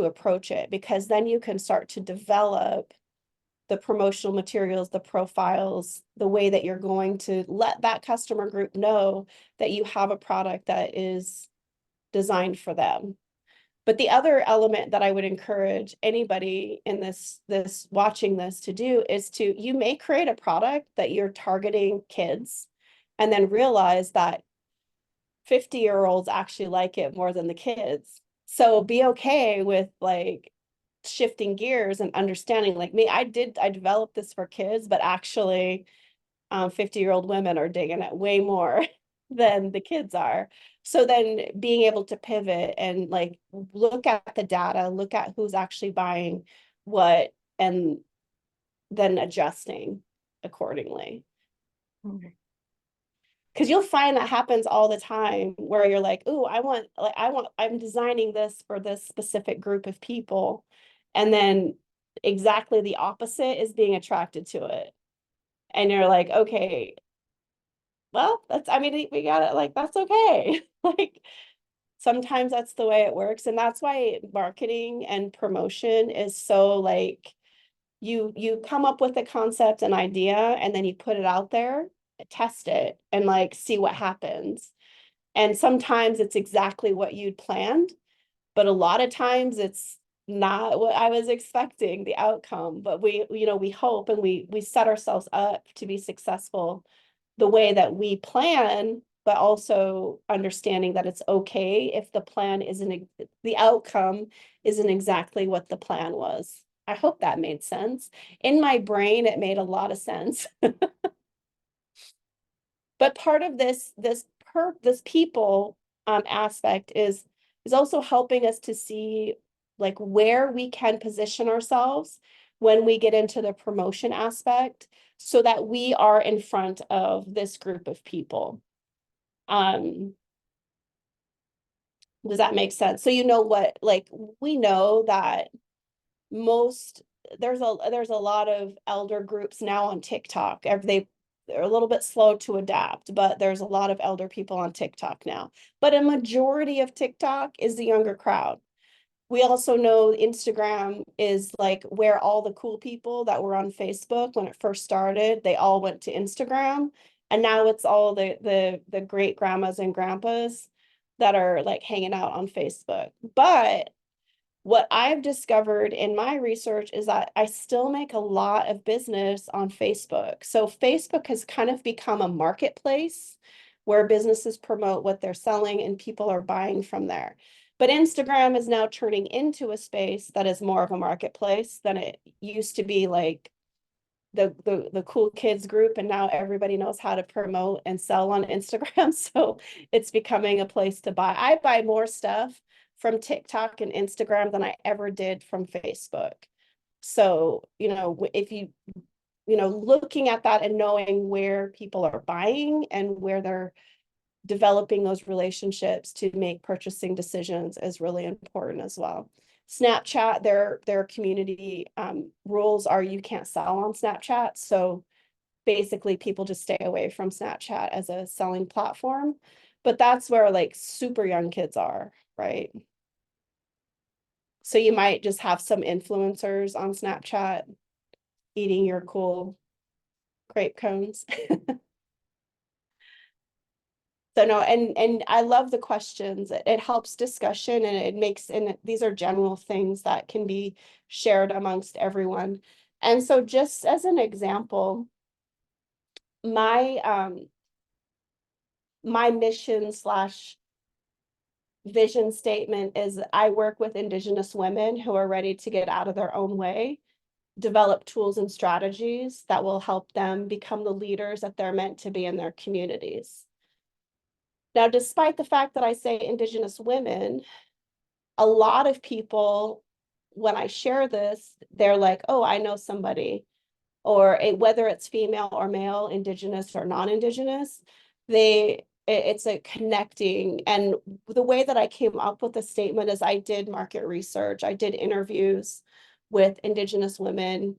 approach it, because then you can start to develop the promotional materials, the profiles, the way that you're going to let that customer group know that you have a product that is designed for them. But the other element that I would encourage anybody in this watching this to do is you may create a product that you're targeting kids, and then realize that 50-year-olds actually like it more than the kids. So be okay with like shifting gears and understanding, like me, I developed this for kids, but actually 50-year-old women are digging it way more than the kids are. So then being able to pivot and like look at the data, look at who's actually buying what, and then adjusting accordingly. Okay. Because you'll find that happens all the time where you're like, oh, I'm designing this for this specific group of people. And then exactly the opposite is being attracted to it. And you're like, okay, well, we got it. Like, that's okay. Like, sometimes that's the way it works. And that's why marketing and promotion is so like, you come up with a concept, an idea, and then you put it out there, test it, and like see what happens. And sometimes it's exactly what you'd planned, but a lot of times it's not what I was expecting, the outcome. But we hope and we set ourselves up to be successful the way that we plan, but also understanding that it's okay if the outcome isn't exactly what the plan was. I hope that made sense. In my brain, it made a lot of sense. But part of this people aspect is also helping us to see like where we can position ourselves when we get into the promotion aspect, so that we are in front of this group of people. Does that make sense? So what, like, we know that there's a lot of elder groups now on TikTok. They're a little bit slow to adapt, but there's a lot of elder people on TikTok now. But a majority of TikTok is the younger crowd. We also know Instagram is like where all the cool people that were on Facebook when it first started, they all went to Instagram. And now it's all the great grandmas and grandpas that are like hanging out on Facebook. But what I've discovered in my research is that I still make a lot of business on Facebook. So Facebook has kind of become a marketplace where businesses promote what they're selling and people are buying from there. But Instagram is now turning into a space that is more of a marketplace than it used to be, like the cool kids group, and now everybody knows how to promote and sell on Instagram. So it's becoming a place to buy. I buy more stuff from TikTok and Instagram than I ever did from Facebook. So, if looking at that and knowing where people are buying and where they're developing those relationships to make purchasing decisions is really important as well. Snapchat, their community rules are you can't sell on Snapchat. So basically people just stay away from Snapchat as a selling platform. But that's where like super young kids are, right? So you might just have some influencers on Snapchat eating your cool crepe cones. So no, and I love the questions. It helps discussion, and it makes, and these are general things that can be shared amongst everyone. And so just as an example, my my mission slash vision statement is I work with Indigenous women who are ready to get out of their own way, develop tools and strategies that will help them become the leaders that they're meant to be in their communities. Now, despite the fact that I say Indigenous women, a lot of people, when I share this, they're like, oh, I know somebody, or whether it's female or male, Indigenous or non-Indigenous, it's a connecting. And the way that I came up with the statement is I did market research. I did interviews with Indigenous women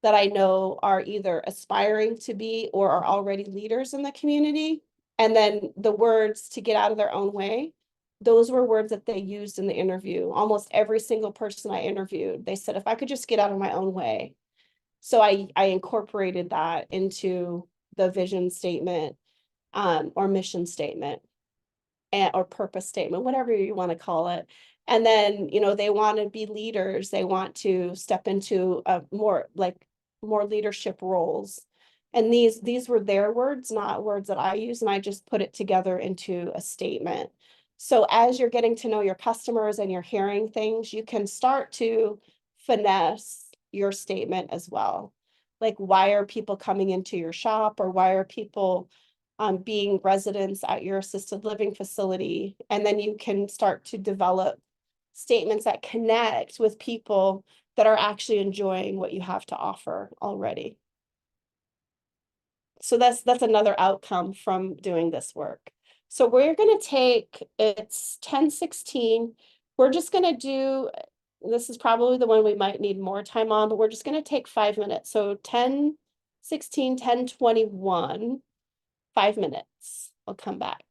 that I know are either aspiring to be or are already leaders in the community. And then the words to get out of their own way, those were words that they used in the interview. Almost every single person I interviewed, they said, if I could just get out of my own way. So I incorporated that into the vision statement or mission statement or purpose statement, whatever you want to call it. And then, they want to be leaders. They want to step into more leadership roles. And these were their words, not words that I use. And I just put it together into a statement. So as you're getting to know your customers and you're hearing things, you can start to finesse your statement as well. Like, why are people coming into your shop, or why are people being residents at your assisted living facility? And then you can start to develop statements that connect with people that are actually enjoying what you have to offer already. So that's another outcome from doing this work. So we're going to take, it's 10:16. We're just going to do, this is probably the one we might need more time on, but we're just going to take 5 minutes. So 10:16, 10:21, 5 minutes. I'll come back.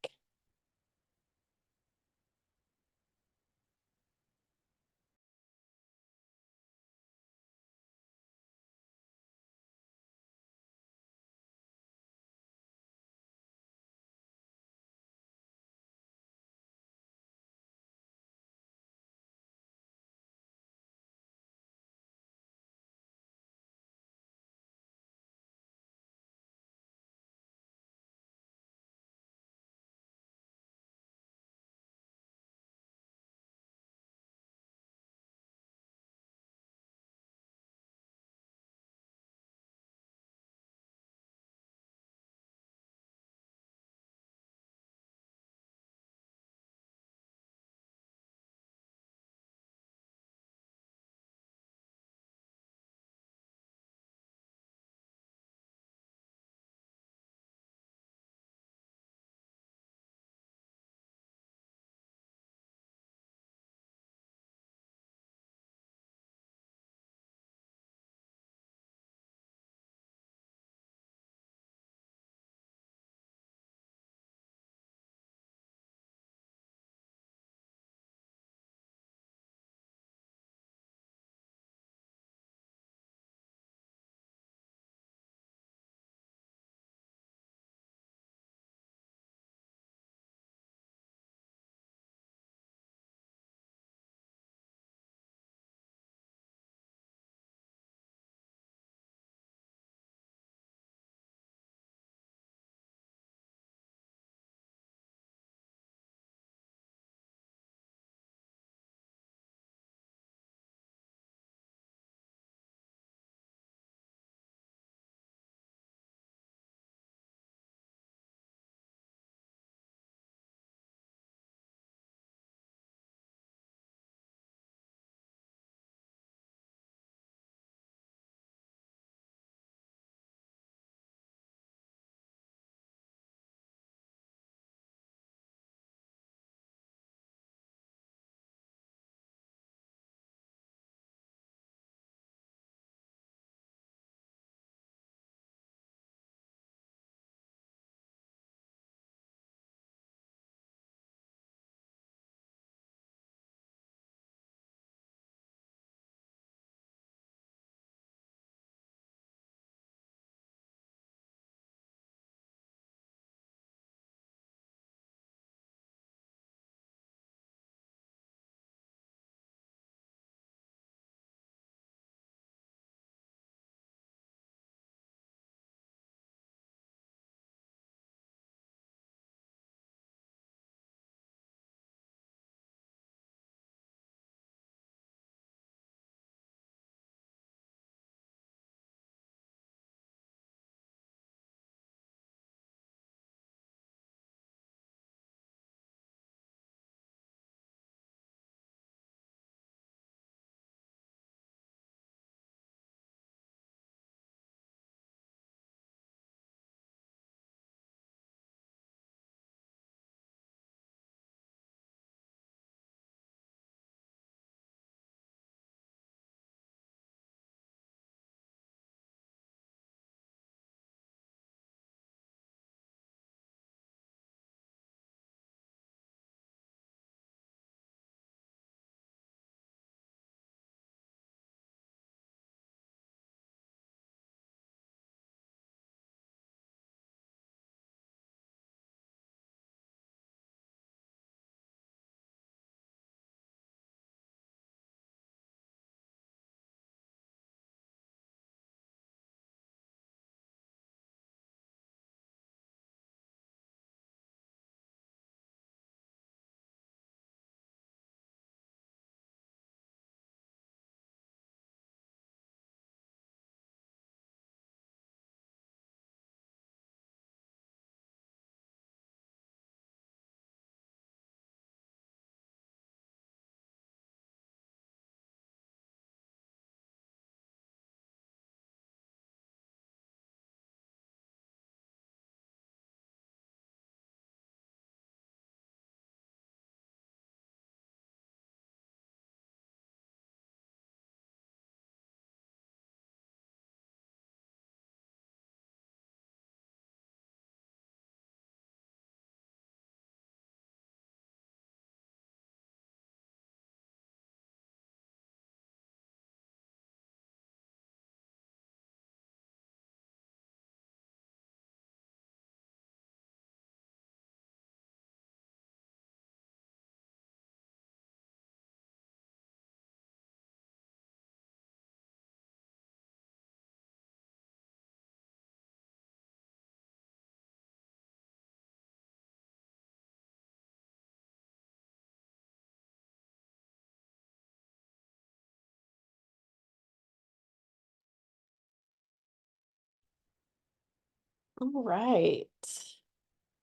All right.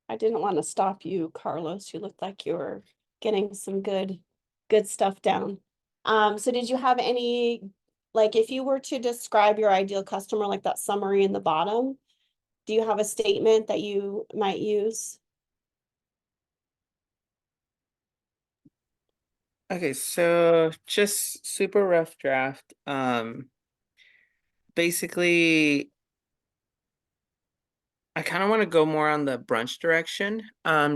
I didn't want to stop you, Carlos. You looked like you were getting some good stuff down. So did you have any, like if you were to describe your ideal customer, like that summary in the bottom, do you have a statement that you might use? Okay, so just super rough draft. Basically, I kind of want to go more on the brunch direction,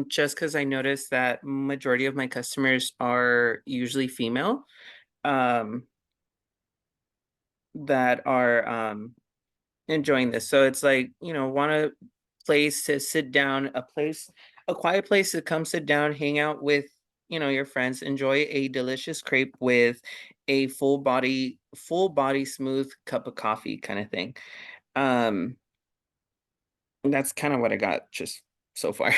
just because I noticed that majority of my customers are usually female, um, that are enjoying this. So it's like, want a place to sit down, a quiet place to come sit down, hang out with, your friends, enjoy a delicious crepe with a full body smooth cup of coffee kind of thing. Um, that's kind of what I got just so far.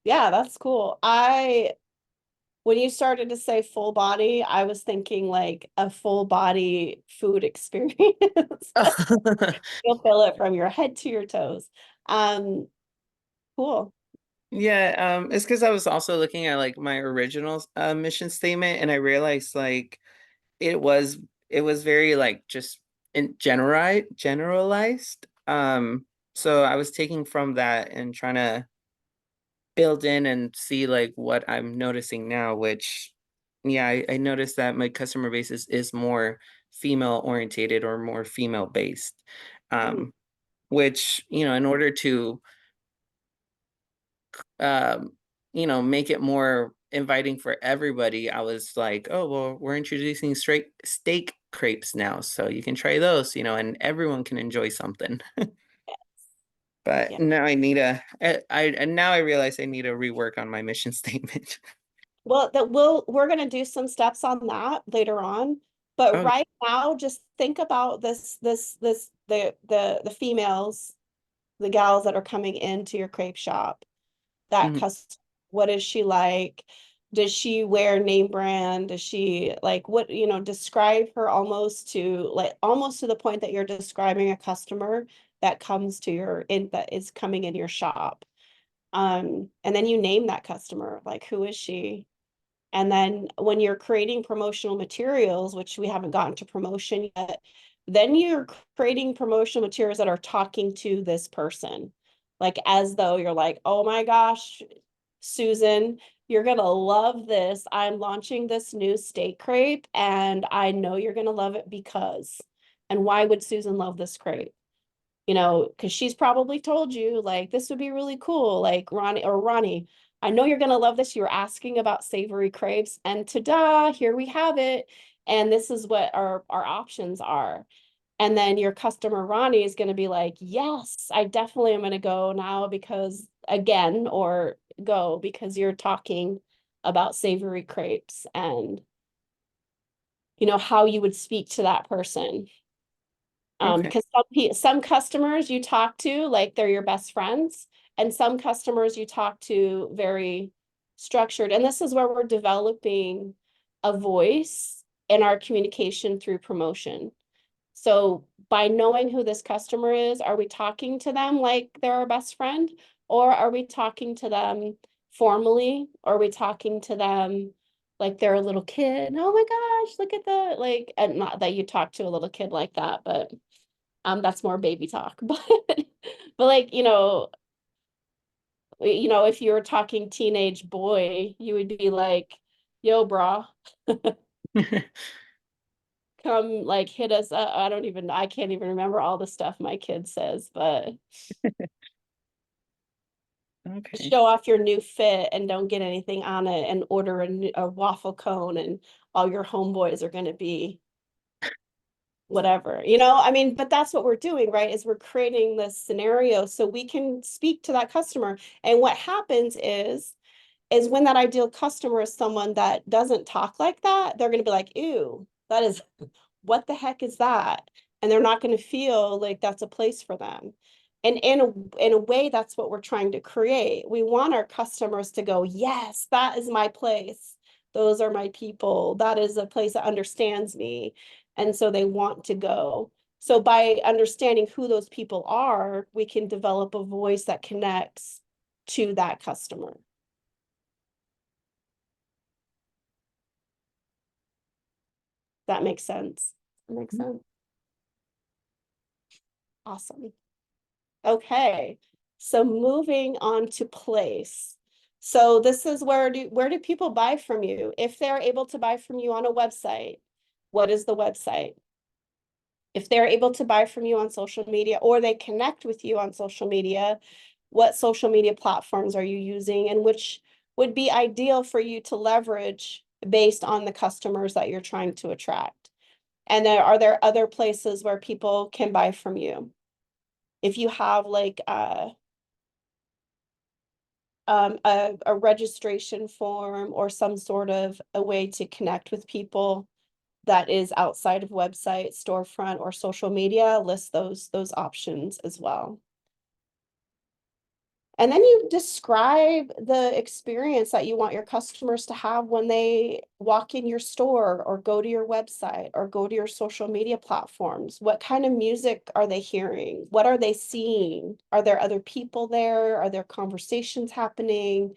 Yeah, that's cool. When you started to say full body, I was thinking like a full body food experience. You'll feel it from your head to your toes. Cool. Yeah, it's because I was also looking at like my original mission statement, and I realized like it was it was very like just in generalized. So I was taking from that and trying to build in and see like what I'm noticing now, which yeah, I noticed that my customer base is more female orientated or more female based. Mm. Which, in order to um, make it more inviting for everybody, I was like, oh, well, we're introducing straight steak crepes now. So you can try those, and everyone can enjoy something. But Yeah. now and now I realize I need to rework on my mission statement. Well, we're gonna do some steps on that later on. But Oh, right now, just think about the females, the gals that are coming into your crepe shop. That mhm. customer, what is she like? Does she wear name brand? Does she like what, describe her almost to the point that you're describing a customer that comes to that is coming in your shop. And then you name that customer, like who is she? And then when you're creating promotional materials, which we haven't gotten to promotion yet, then you're creating promotional materials that are talking to this person. Like as though you're like, oh my gosh, Susan, you're gonna love this. I'm launching this new steak crepe and I know you're gonna love it because. And why would Susan love this crepe? Because she's probably told you like this would be really cool, like Ronnie, I know you're gonna love this. You were asking about savory crepes, and ta-da, here we have it. And this is what our options are. And then your customer Ronnie is gonna be like, yes, I definitely am gonna go now because again, or go because you're talking about savory crepes and how you would speak to that person. Okay. Because some customers you talk to like they're your best friends, and some customers you talk to very structured. And this is where we're developing a voice in our communication through promotion. So by knowing who this customer is, are we talking to them like they're our best friend, or are we talking to them formally? Or are we talking to them like they're a little kid? Oh my gosh, look at the like, and not that you talk to a little kid like that, but that's more baby talk. But like, if you're talking teenage boy, you would be like, yo, brah, come like hit us up. I can't even remember all the stuff my kid says, but Okay. show off your new fit and don't get anything on it and order a waffle cone and all your homeboys are going to be whatever, I mean, but that's what we're doing, right? Is we're creating this scenario so we can speak to that customer. And what happens is when that ideal customer is someone that doesn't talk like that, they're going to be like, ew, that is, what the heck is that? And they're not going to feel like that's a place for them. And in a way, that's what we're trying to create. We want our customers to go, yes, that is my place. Those are my people. That is a place that understands me. And so they want to go. So by understanding who those people are, we can develop a voice that connects to that customer. That makes sense. That makes sense. Awesome. Okay, so moving on to place. So this is where do people buy from you? If they're able to buy from you on a website, what is the website? If they're able to buy from you on social media or they connect with you on social media, what social media platforms are you using and which would be ideal for you to leverage based on the customers that you're trying to attract? And are there other places where people can buy from you? If you have like a registration form or some sort of a way to connect with people that is outside of website, storefront, or social media, list those options as well. And then you describe the experience that you want your customers to have when they walk in your store or go to your website or go to your social media platforms. What kind of music are they hearing? What are they seeing? Are there other people there? Are there conversations happening?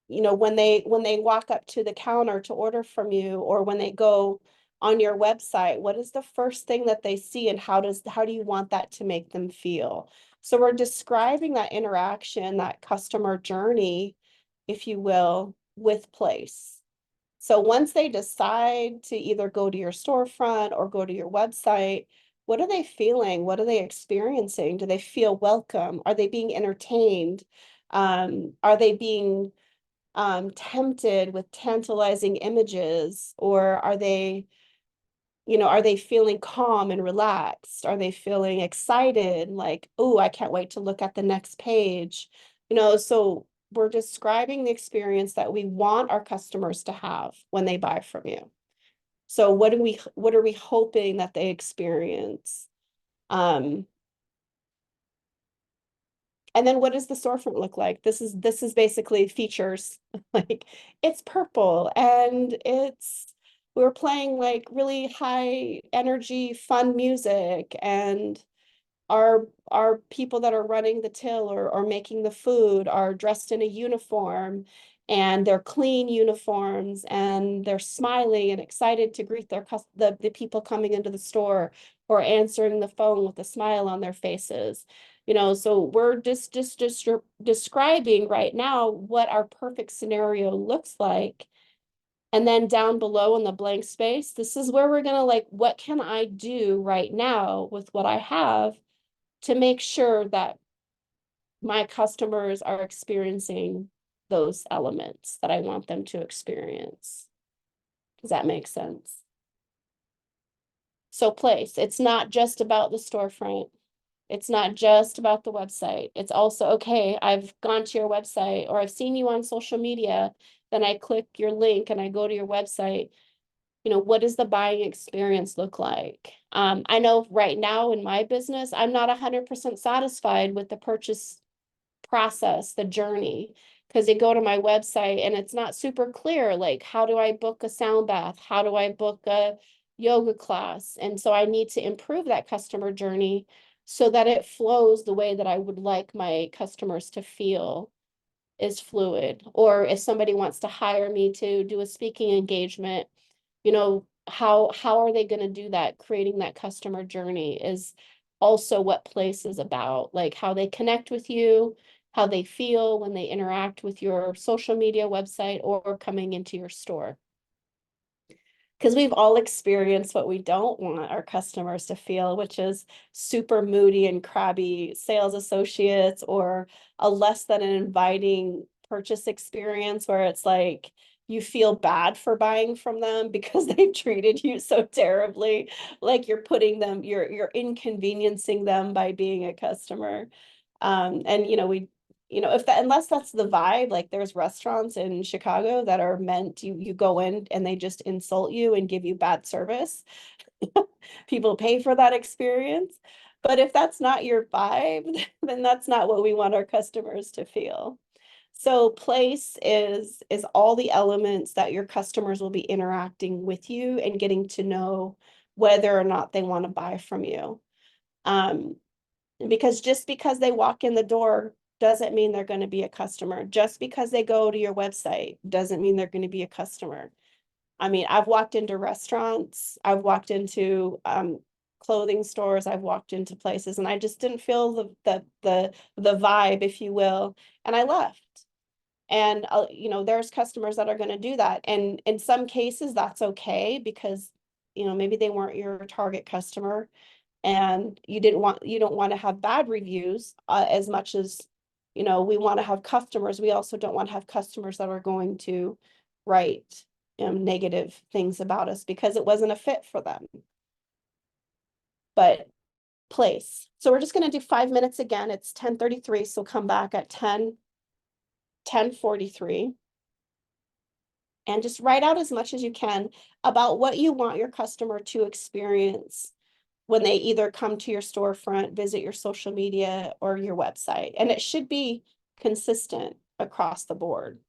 You know, when they walk up to the counter to order from you, or when they go on your website, what is the first thing that they see and how do you want that to make them feel? So we're describing that interaction, that customer journey, if you will, with place. So once they decide to either go to your storefront or go to your website, what are they feeling? What are they experiencing? Do they feel welcome? Are they being entertained? Are they being tempted with tantalizing images, or are they, you know, are they feeling calm and relaxed? Are they feeling excited? Like, oh, I can't wait to look at the next page. You know, so we're describing the experience that we want our customers to have when they buy from you. So what are we hoping that they experience? And then what does the storefront look like? This is basically features. Like it's purple and we're playing like really high energy, fun music, and our people that are running the till or making the food are dressed in a uniform, and they're clean uniforms, and they're smiling and excited to greet the people coming into the store or answering the phone with a smile on their faces. You know, so we're just describing right now what our perfect scenario looks like. And then down below in the blank space, this is where we're gonna like, what can I do right now with what I have to make sure that my customers are experiencing those elements that I want them to experience? Does that make sense? So place, it's not just about the storefront. It's not just about the website. It's also, okay, I've gone to your website or I've seen you on social media, then I click your link and I go to your website. You know, what does the buying experience look like? I know right now in my business, I'm not 100% satisfied with the purchase process, the journey, because they go to my website and it's not super clear, like how do I book a sound bath? How do I book a yoga class? And so I need to improve that customer journey so that it flows the way that I would like my customers to feel is fluid. Or if somebody wants to hire me to do a speaking engagement, you know, how are they going to do that? Creating that customer journey is also what place is about, like how they connect with you, how they feel when they interact with your social media website or coming into your store. Because we've all experienced what we don't want our customers to feel, which is super moody and crabby sales associates, or a less than an inviting purchase experience where it's like you feel bad for buying from them because they've treated you so terribly, like you're inconveniencing them by being a customer. And you know, unless that's the vibe, like there's restaurants in Chicago that are meant, you go in and they just insult you and give you bad service. People pay for that experience. But if that's not your vibe, then that's not what we want our customers to feel. So place is all the elements that your customers will be interacting with you and getting to know whether or not they want to buy from you. Because just because they walk in the door doesn't mean they're going to be a customer. Just because they go to your website doesn't mean they're going to be a customer. I mean, I've walked into restaurants, I've walked into clothing stores, I've walked into places, and I just didn't feel the vibe, if you will, and I left. And you know, there's customers that are going to do that, and in some cases that's okay because, you know, maybe they weren't your target customer, and you don't want to have bad reviews as much as, you know, we want to have customers. We also don't want to have customers that are going to write negative things about us because it wasn't a fit for them. But place. So we're just going to do 5 minutes again. It's 10:33, so come back at 10:43. And just write out as much as you can about what you want your customer to experience when they either come to your storefront, visit your social media, or your website. And it should be consistent across the board.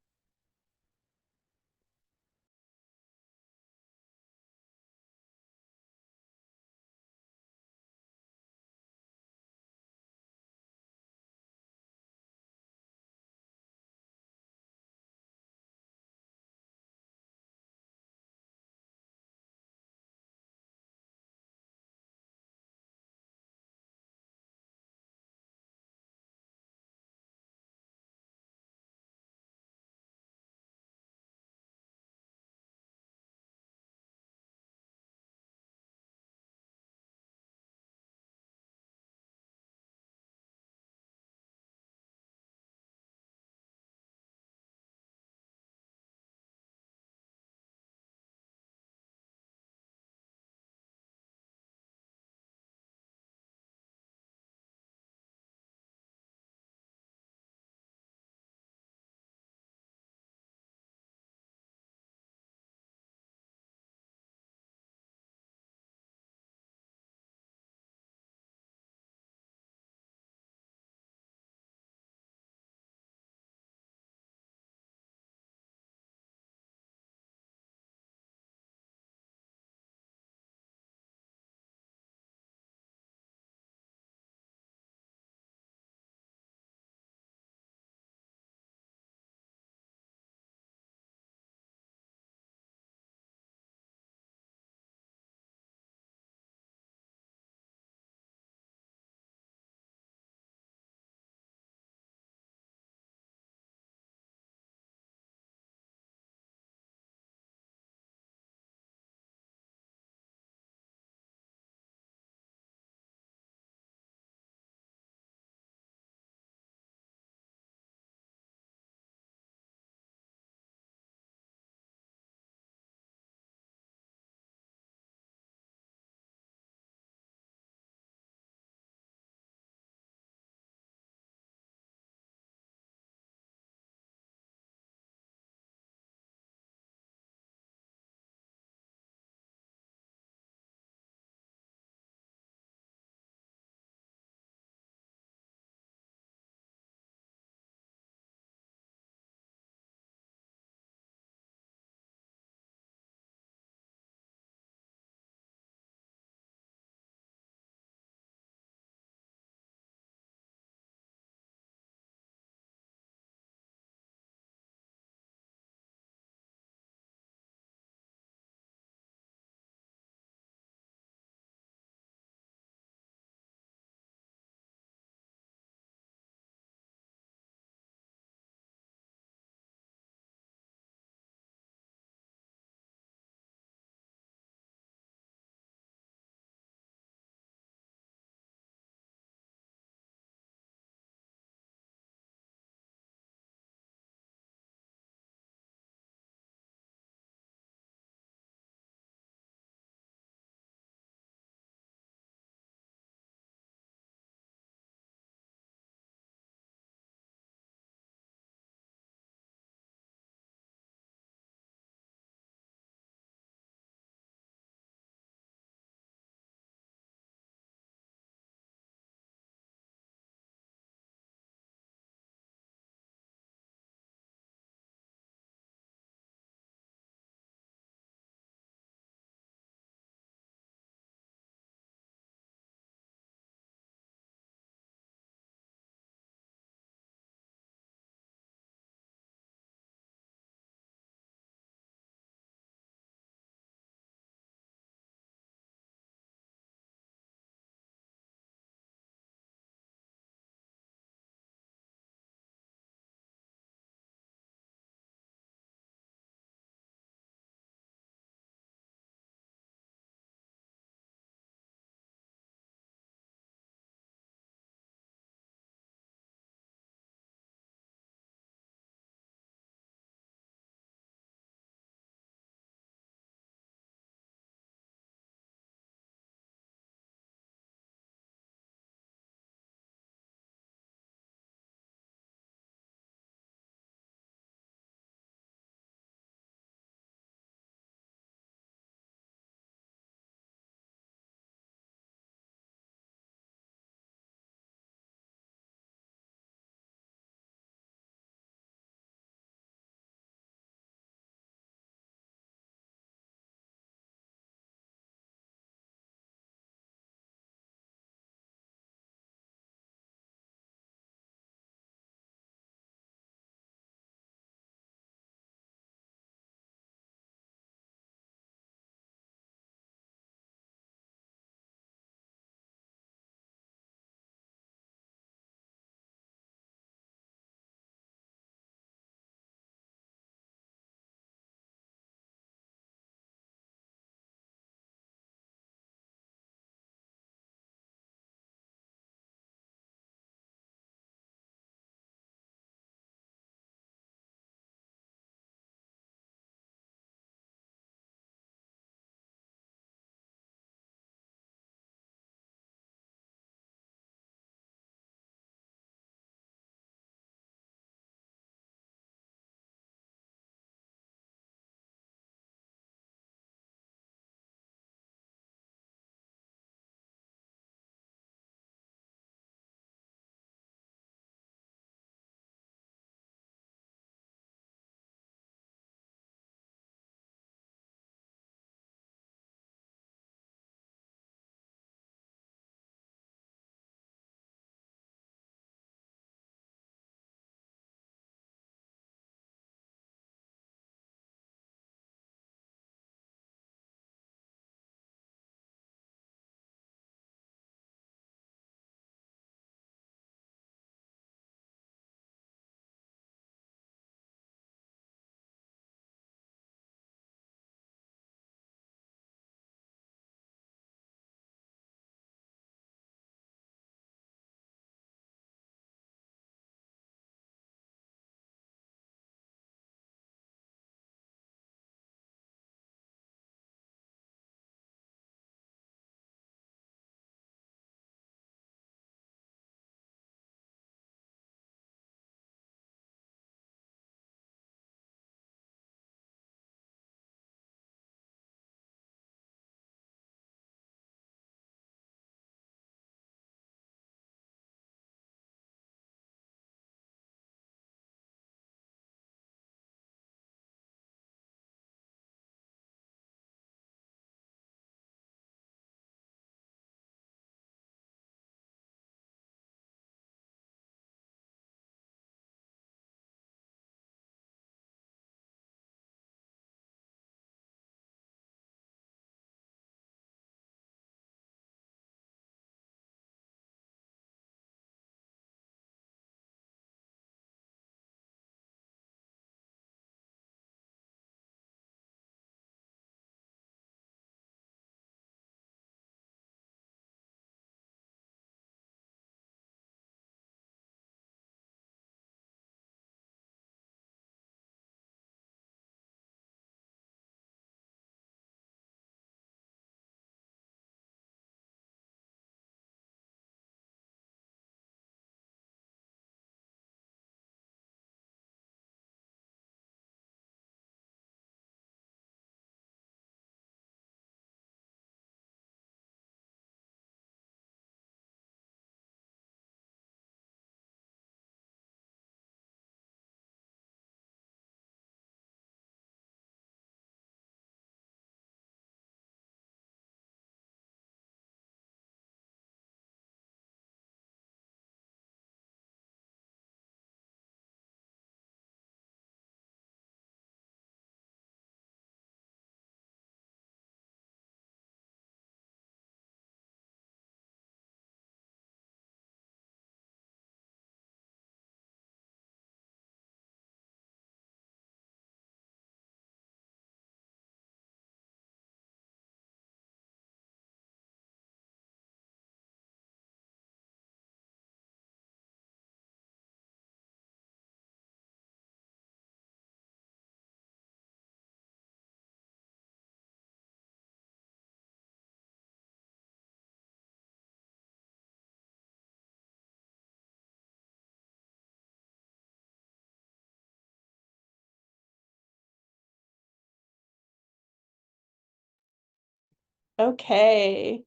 Okay.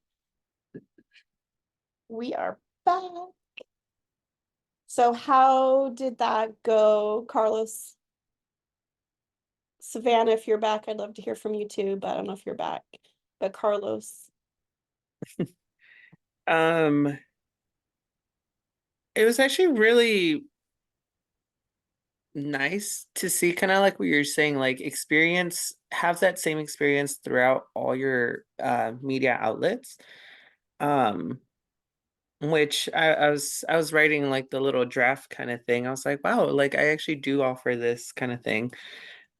We are back. So how did that go, Carlos? Savannah, if you're back, I'd love to hear from you too, but I don't know if you're back. But Carlos. Um, it was actually really nice to see, kind of like what you're saying, like have that same experience throughout all your media outlets. Um, which I was writing like the little draft kind of thing. I was like, wow, like I actually do offer this kind of thing.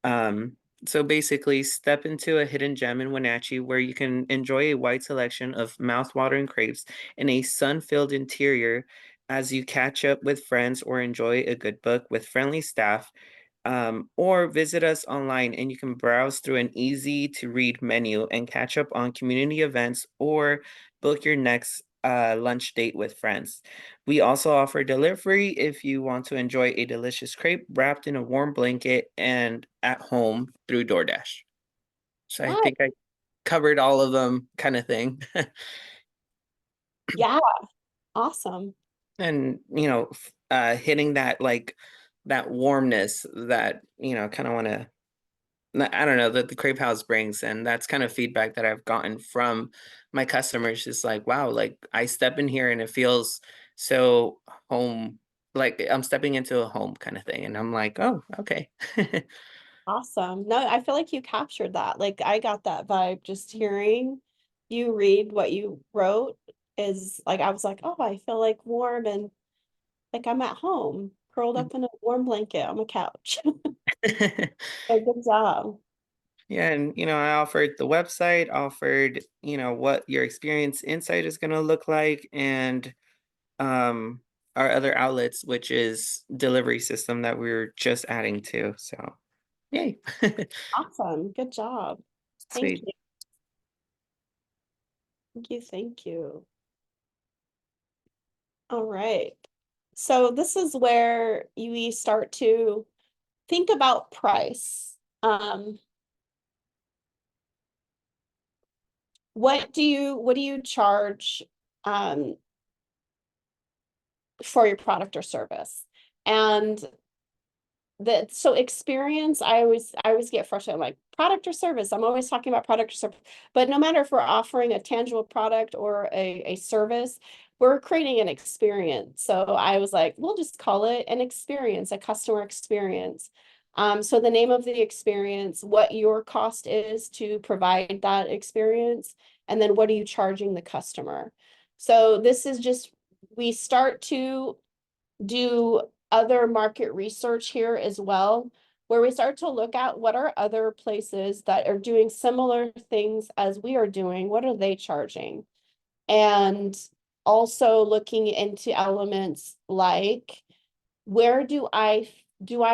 Um, so basically, step into a hidden gem in Wenatchee where you can enjoy a wide selection of mouth-watering crepes in a sun-filled interior as you catch up with friends or enjoy a good book with friendly staff. Or visit us online and you can browse through an easy to read menu and catch up on community events or book your next lunch date with friends. We also offer delivery if you want to enjoy a delicious crepe wrapped in a warm blanket and at home through DoorDash. So I Yeah, think I covered all of them, kind of thing. yeah, awesome. And hitting that, like, that warmness that kind of want to, I don't know, that the Crepe House brings. And that's kind of feedback that I've gotten from my customers, is like, wow, like I step in here and it feels so home, like I'm stepping into a home kind of thing. And I'm like, oh, okay. Awesome. No, I feel like you captured that. Like I got that vibe just hearing you read what you wrote is like I was like, oh, I feel like warm and like I'm at home, curled up in a warm blanket on the couch. So good job. Yeah, and I offered the website, offered, what your experience inside is going to look like, and um our other outlets, which is delivery system that we're just adding to. So yay. Awesome. Good job. Thank Sweet. you. Thank you. Thank you. All right. So this is where you start to think about price. What do you charge for your product or service? And so experience, I always get frustrated. I'm like, product or service. I'm always talking about product or service. But no matter if we're offering a tangible product or a service, we're creating an experience. So I was like, we'll just call it an experience, a customer experience. So the name of the experience, what your cost is to provide that experience, and then what are you charging the customer? So this is just, we start to do other market research here as well, where we start to look at what are other places that are doing similar things as we are doing, what are they charging? And also looking into elements like, where do I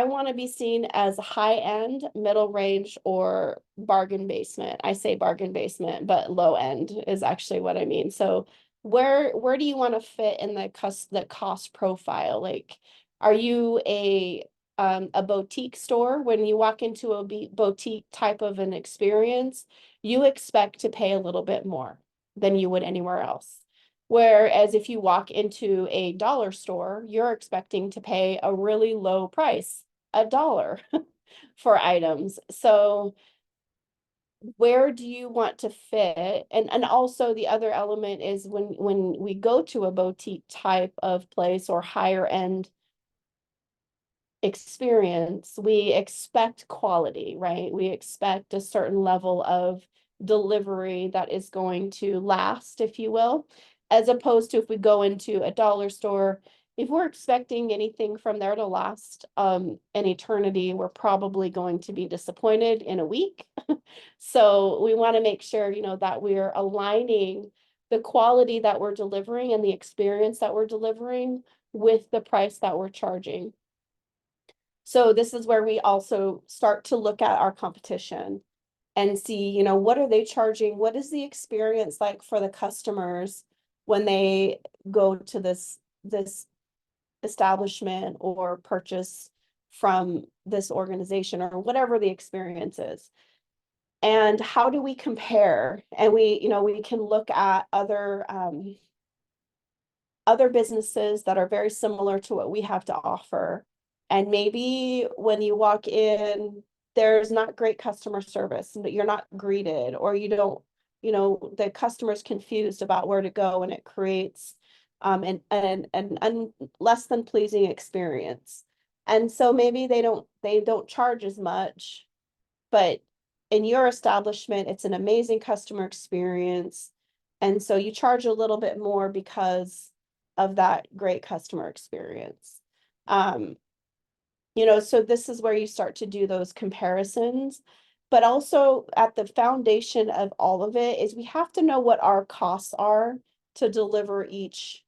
want to be seen as high end, middle range, or bargain basement? I say bargain basement, but low end is actually what I mean. So where do you want to fit in the cost profile? Like, are you a boutique store? When you walk into a boutique type of an experience, you expect to pay a little bit more than you would anywhere else. Whereas if you walk into a dollar store, you're expecting to pay a really low price, $1 for items. So where do you want to fit? And also the other element is when we go to a boutique type of place or higher end experience, we expect quality, right? We expect a certain level of delivery that is going to last, if you will, as opposed to if we go into a dollar store, if we're expecting anything from there to last an eternity, we're probably going to be disappointed in a week. So we want to make sure, that we're aligning the quality that we're delivering and the experience that we're delivering with the price that we're charging. So this is where we also start to look at our competition and see, what are they charging? What is the experience like for the customers when they go to this establishment or purchase from this organization or whatever the experience is? And how do we compare? And we can look at other businesses that are very similar to what we have to offer. And maybe when you walk in, there's not great customer service, but you're not greeted, or you don't, the customer's confused about where to go, and it creates an less than pleasing experience. And so maybe they don't charge as much, but in your establishment, it's an amazing customer experience. And so you charge a little bit more because of that great customer experience. So this is where you start to do those comparisons. But also at the foundation of all of it is we have to know what our costs are to deliver each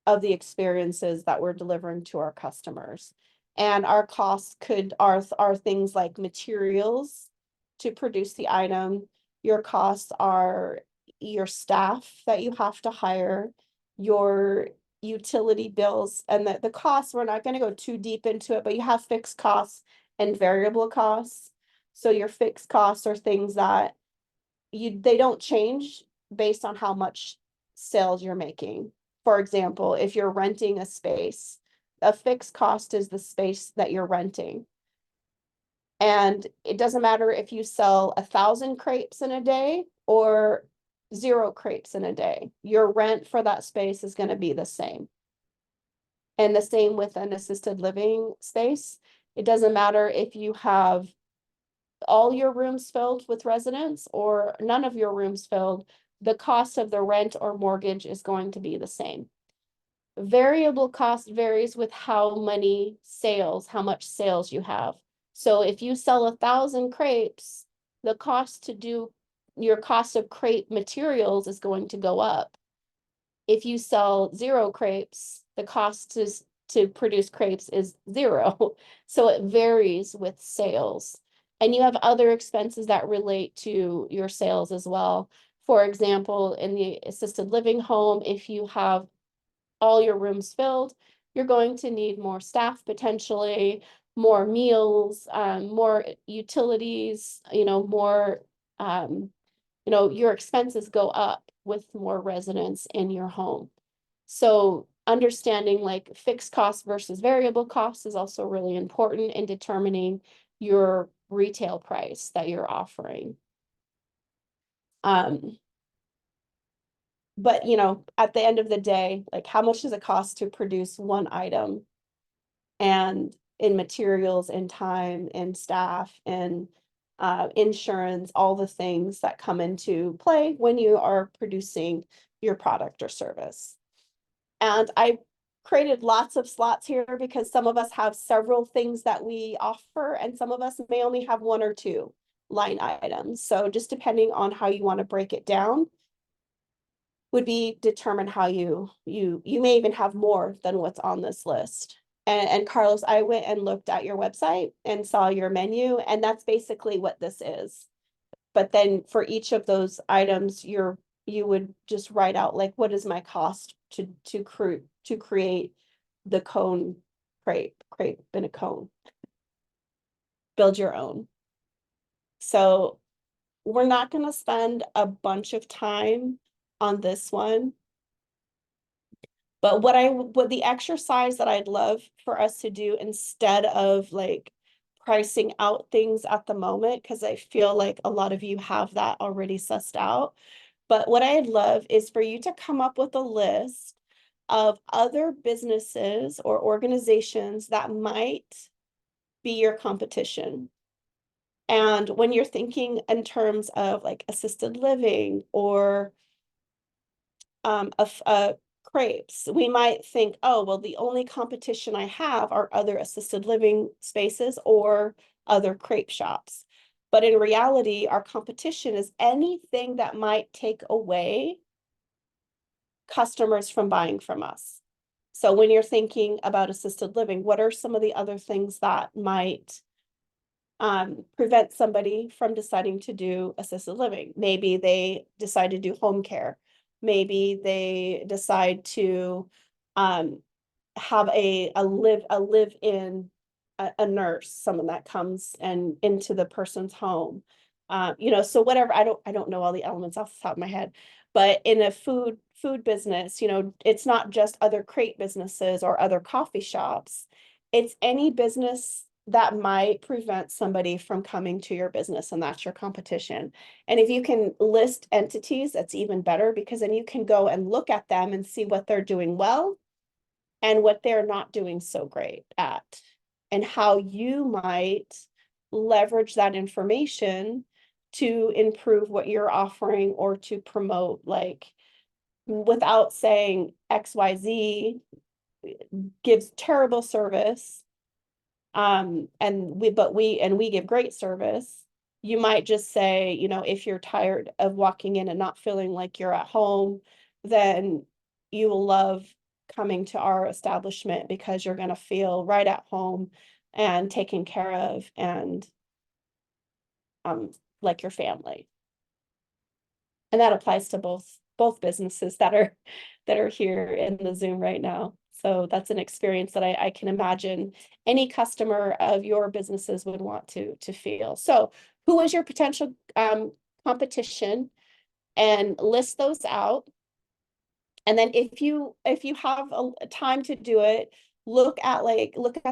of the experiences that we're delivering to our customers. And our costs are things like materials to produce the item. Your costs are your staff that you have to hire, your utility bills, and the costs, we're not going to go too deep into it, but you have fixed costs and variable costs. So your fixed costs are things that they don't change based on how much sales you're making. For example, if you're renting a space, a fixed cost is the space that you're renting. And it doesn't matter if you sell 1,000 crepes in a day or 0 crepes in a day, your rent for that space is going to be the same. And the same with an assisted living space. It doesn't matter if you have all your rooms filled with residents or none of your rooms filled, the cost of the rent or mortgage is going to be the same. Variable cost varies with how much sales you have. So if you sell 1,000 crepes, your cost of crepe materials is going to go up. If you sell 0 crepes, the cost to produce crepes is 0. So it varies with sales. And you have other expenses that relate to your sales as well. For example, in the assisted living home, if you have all your rooms filled, you're going to need more staff potentially, more meals, more utilities, more, your expenses go up with more residents in your home. So understanding like fixed costs versus variable costs is also really important in determining your retail price that you're offering. But at the end of the day, like how much does it cost to produce one item, and in materials and time and staff and insurance, all the things that come into play when you are producing your product or service. And I created lots of slots here because some of us have several things that we offer, and some of us may only have 1 or 2 line items. So just depending on how you want to break it down would be determine how you may even have more than what's on this list. And Carlos, I went and looked at your website and saw your menu, and that's basically what this is. But then for each of those items, you would just write out like, what is my cost to create the cone crepe in a cone. Build your own. So we're not going to spend a bunch of time on this one. But what the exercise that I'd love for us to do instead of like pricing out things at the moment, because I feel like a lot of you have that already sussed out. But what I'd love is for you to come up with a list of other businesses or organizations that might be your competition. And when you're thinking in terms of like assisted living or crepes, we might think, oh, well, the only competition I have are other assisted living spaces or other crepe shops. But in reality, our competition is anything that might take away customers from buying from us. So when you're thinking about assisted living, what are some of the other things that might prevent somebody from deciding to do assisted living? Maybe they decide to do home care. Maybe they decide to have a live-in a nurse, someone that comes and into the person's home. You know, so whatever, I don't know all the elements off the top of my head, but in a food business, you know, it's not just other crate businesses or other coffee shops. It's any business that might prevent somebody from coming to your business, and that's your competition. And if you can list entities, that's even better, because then you can go and look at them and see what they're doing well and what they're not doing so great at, and how you might leverage that information to improve what you're offering or to promote, like, without saying XYZ gives terrible service. And we give great service. You might just say, you know, if you're tired of walking in and not feeling like you're at home, then you will love coming to our establishment because you're going to feel right at home and taken care of, and like your family. And that applies to both businesses that are here in the Zoom right now. So that's an experience that I can imagine any customer of your businesses would want to feel. So who is your potential competition, and list those out. And then if you have a time to do it, look at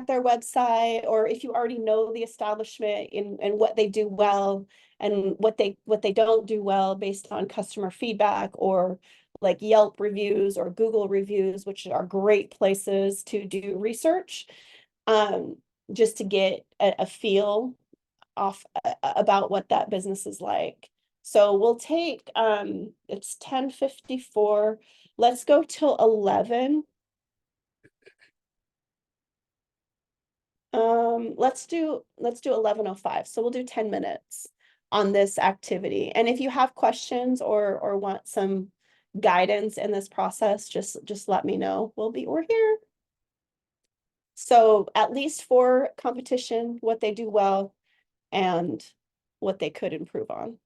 their website, or if you already know the establishment and what they do well and what they don't do well based on customer feedback, or like Yelp reviews or Google reviews, which are great places to do research, just to get a feel off about what that business is like. So we'll take it's 10:54. Let's go till 11. Let's do 11:05. So we'll do 10 minutes on this activity. And if you have questions or want some guidance in this process, just let me know. We're here. So at least for competition, what they do well and what they could improve on.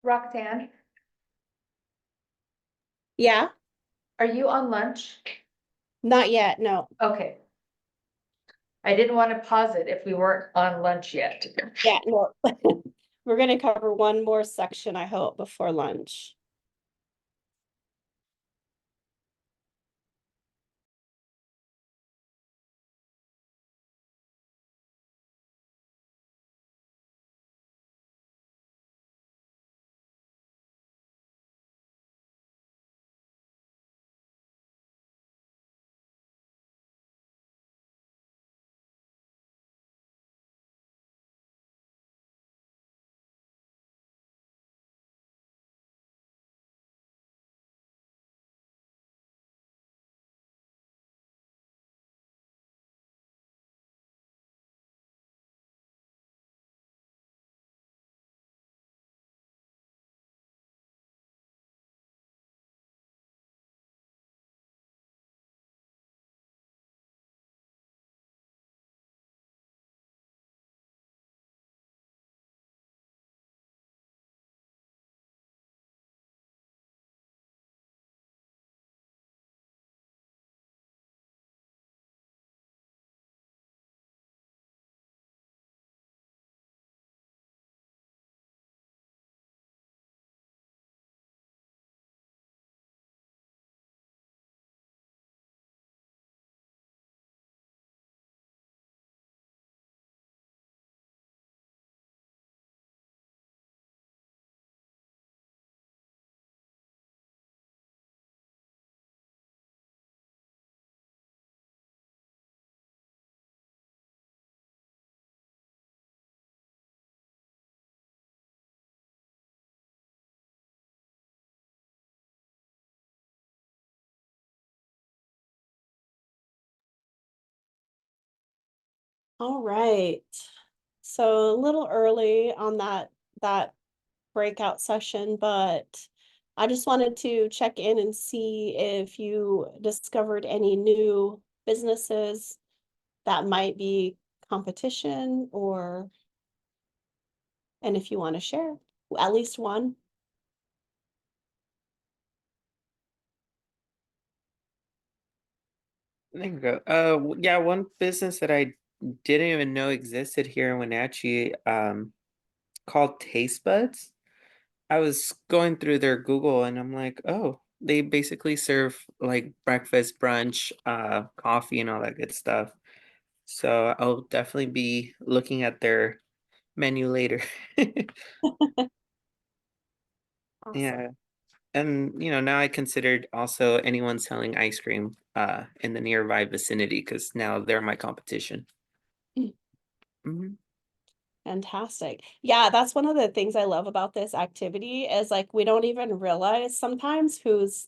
Roxanne, Yeah, are you on lunch? not yet, no. Okay. I didn't want to pause it if we weren't on lunch yet. Yeah, no. We're gonna cover one more section, I hope, before lunch. All right. So a little early on that breakout session, but I just wanted to check in and see if you discovered any new businesses that might be competition and if you want to share at least one. There you go. Yeah, one business that I didn't even know existed here in Wenatchee, called Taste Buds. I was going through their Google and I'm like, oh, they basically serve like breakfast, brunch, coffee and all that good stuff. So I'll definitely be looking at their menu later. Awesome. Yeah. And now I considered also anyone selling ice cream in the nearby vicinity because now they're my competition. Mm. Mhm. Fantastic. Yeah, that's one of the things I love about this activity is like we don't even realize sometimes who's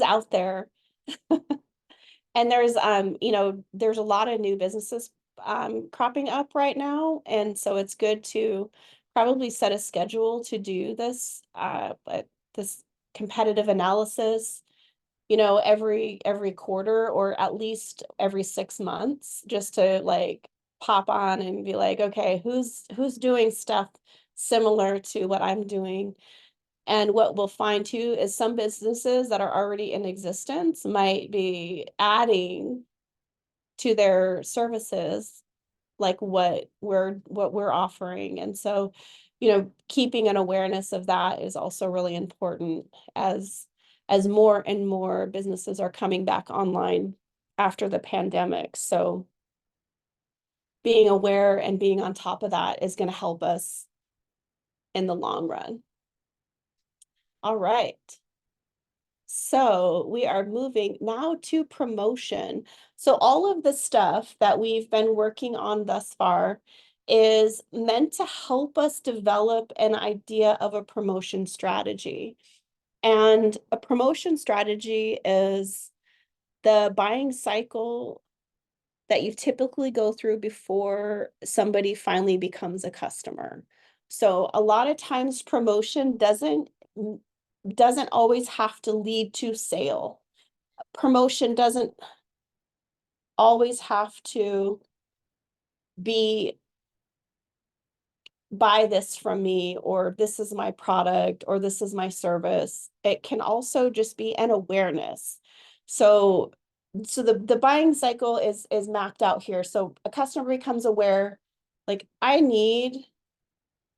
out there. And there's there's a lot of new businesses cropping up right now, and so it's good to probably set a schedule to do this competitive analysis, every quarter or at least every 6 months, just to like pop on and be like, okay, who's doing stuff similar to what I'm doing? And what we'll find too is some businesses that are already in existence might be adding to their services like what we're offering. And so, keeping an awareness of that is also really important as more and more businesses are coming back online after the pandemic. So being aware and being on top of that is going to help us in the long run. All right. So we are moving now to promotion. So all of the stuff that we've been working on thus far is meant to help us develop an idea of a promotion strategy. And a promotion strategy is the buying cycle that you typically go through before somebody finally becomes a customer. So a lot of times promotion doesn't always have to lead to sale. Promotion doesn't always have to be buy this from me, or this is my product, or this is my service. It can also just be an awareness. So the buying cycle is mapped out here. So a customer becomes aware, like, I need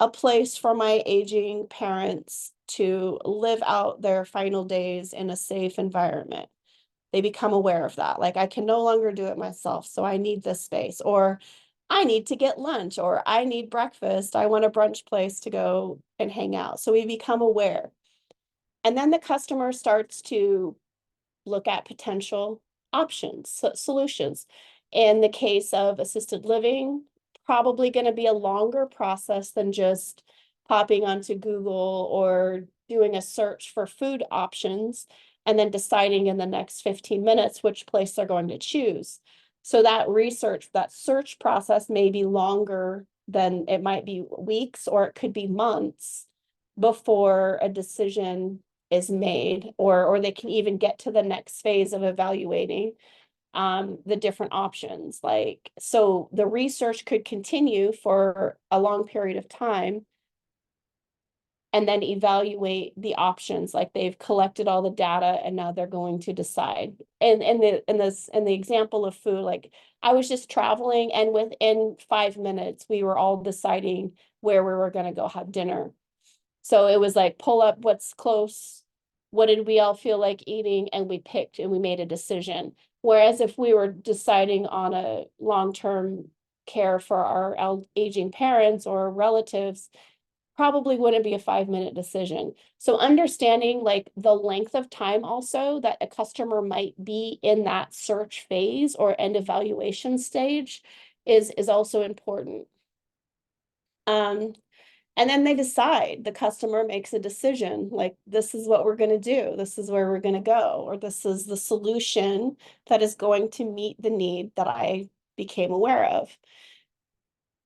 a place for my aging parents to live out their final days in a safe environment. They become aware of that. Like, I can no longer do it myself, so I need this space. Or I need to get lunch, or I need breakfast. I want a brunch place to go and hang out. So we become aware. And then the customer starts to look at potential options, solutions. In the case of assisted living, probably going to be a longer process than just popping onto Google or doing a search for food options and then deciding in the next 15 minutes which place they're going to choose. So that research, that search process may be longer than, it might be weeks, or it could be months before a decision is made, or they can even get to the next phase of evaluating the different options. Like, so the research could continue for a long period of time and then evaluate the options. Like, they've collected all the data and now they're going to decide. And in the example of food, like, I was just traveling, and within 5 minutes we were all deciding where we were going to go have dinner. So it was like, pull up what's close, what did we all feel like eating, and we picked and we made a decision. Whereas if we were deciding on a long-term care for our aging parents or relatives, probably wouldn't be a 5-minute decision. So understanding, like, the length of time also that a customer might be in that search phase or end evaluation stage is also important. And then they decide, the customer makes a decision, like, this is what we're going to do, this is where we're going to go, or this is the solution that is going to meet the need that I became aware of.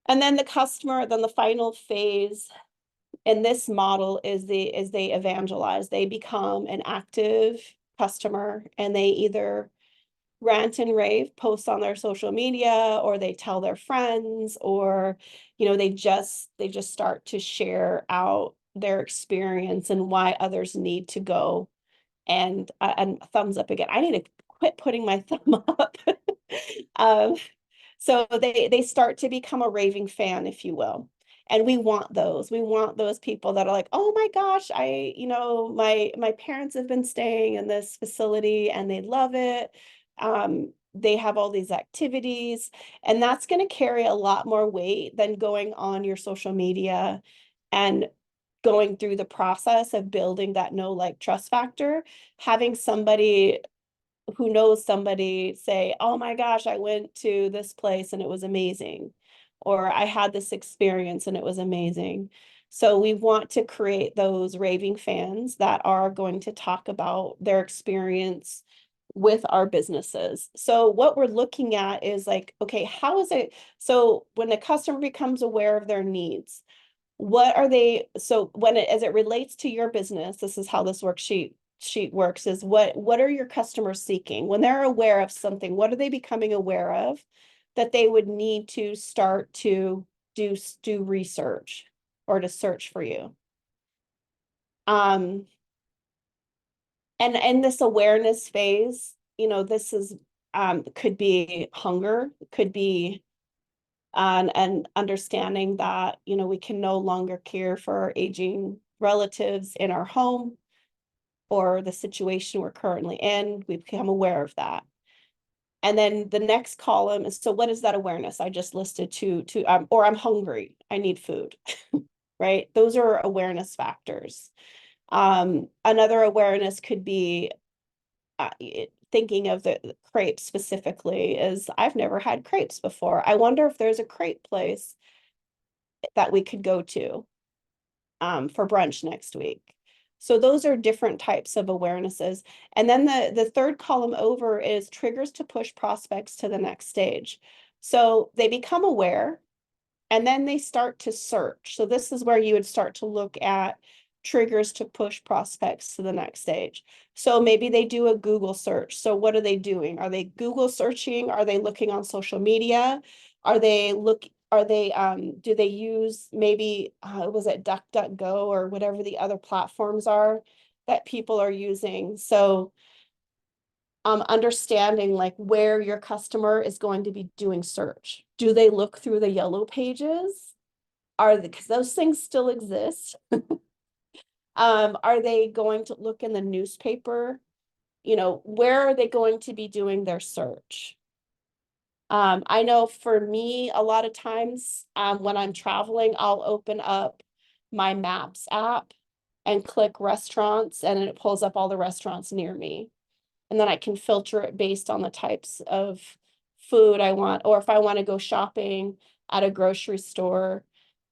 And then the final phase in this model is they evangelize. They become an active customer, and they either rant and rave, post on their social media, or they tell their friends, or, you know, they just start to share out their experience and why others need to go. And thumbs up again. I need to quit putting my thumb up. So they start to become a raving fan, if you will. And we want those. We want those people that are like, oh my gosh, my parents have been staying in this facility and they love it. They have all these activities, and that's going to carry a lot more weight than going on your social media and going through the process of building that know, like, trust factor. Having somebody who knows somebody say, oh my gosh, I went to this place and it was amazing, or I had this experience and it was amazing. So we want to create those raving fans that are going to talk about their experience with our businesses. So what we're looking at is like, okay, how is it? So when the customer becomes aware of their needs, what are they? So as it relates to your business, this is how this worksheet works, is what are your customers seeking? When they're aware of something, what are they becoming aware of that they would need to start to do research or to search for you? And in this awareness phase, you know, this is could be hunger, could be and understanding that, you know, we can no longer care for our aging relatives in our home or the situation we're currently in. We become aware of that. And then the next column is, so what is that awareness? I just listed or I'm hungry, I need food, right? Those are awareness factors. Another awareness could be thinking of the crepes specifically, is I've never had crepes before. I wonder if there's a crepe place that we could go to for brunch next week. So those are different types of awarenesses. And then the third column over is triggers to push prospects to the next stage. So they become aware and then they start to search. So this is where you would start to look at triggers to push prospects to the next stage. So maybe they do a Google search. So what are they doing? Are they Google searching? Are they looking on social media? Are are they, do they use maybe, was it DuckDuckGo or whatever the other platforms are that people are using? So understanding like where your customer is going to be doing search. Do they look through the yellow pages? Because those things still exist. Are they going to look in the newspaper? You know, where are they going to be doing their search? I know for me, a lot of times when I'm traveling, I'll open up my Maps app and click restaurants, and it pulls up all the restaurants near me. And then I can filter it based on the types of food I want, or if I want to go shopping at a grocery store,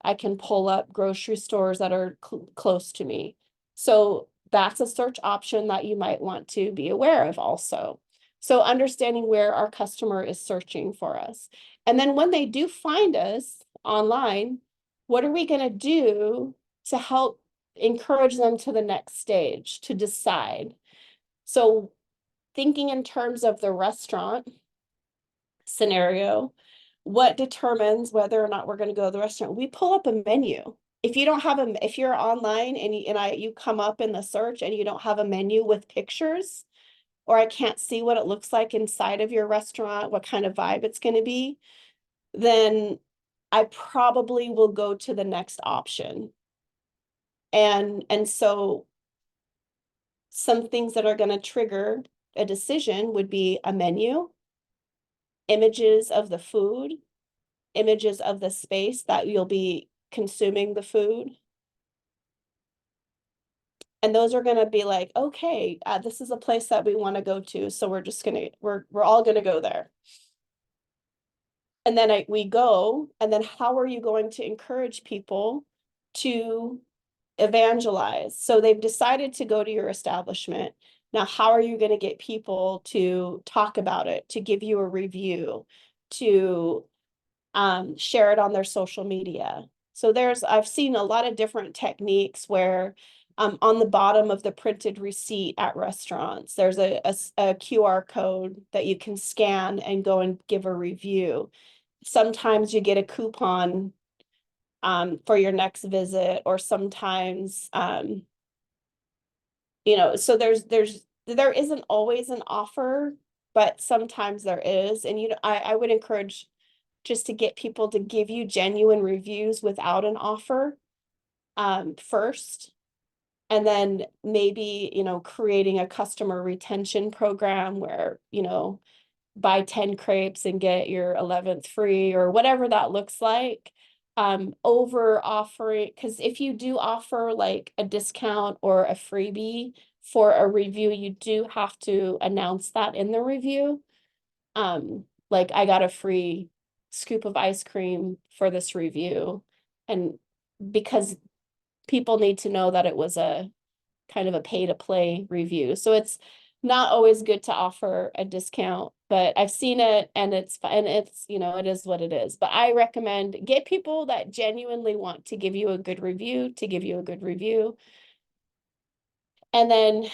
I can pull up grocery stores that are close to me. So that's a search option that you might want to be aware of also. So understanding where our customer is searching for us. And then when they do find us online, what are we going to do to help encourage them to the next stage to decide? So thinking in terms of the restaurant scenario, what determines whether or not we're going to go to the restaurant? We pull up a menu. If you don't have if you're online and you come up in the search and you don't have a menu with pictures, or I can't see what it looks like inside of your restaurant, what kind of vibe it's going to be, then I probably will go to the next option. And so some things that are going to trigger a decision would be a menu, images of the food, images of the space that you'll be consuming the food. And those are going to be like, okay, this is a place that we want to go to. So we're all going to go there. And then we go, and then how are you going to encourage people to evangelize? So they've decided to go to your establishment. Now, how are you going to get people to talk about it, to give you a review, to share it on their social media? So I've seen a lot of different techniques where on the bottom of the printed receipt at restaurants, there's a QR code that you can scan and go and give a review. Sometimes you get a coupon for your next visit, or sometimes, you know, so there isn't always an offer, but sometimes there is. And, you know, I would encourage just to get people to give you genuine reviews without an offer first. And then maybe, you know, creating a customer retention program where, you know, buy 10 crepes and get your 11th free, or whatever that looks like. Over offering, because if you do offer like a discount or a freebie for a review, you do have to announce that in the review. Like, I got a free scoop of ice cream for this review, and because people need to know that it was a kind of a pay to play review. So it's not always good to offer a discount, but I've seen it, and it's you know, it is what it is. But I recommend get people that genuinely want to give you a good review And then,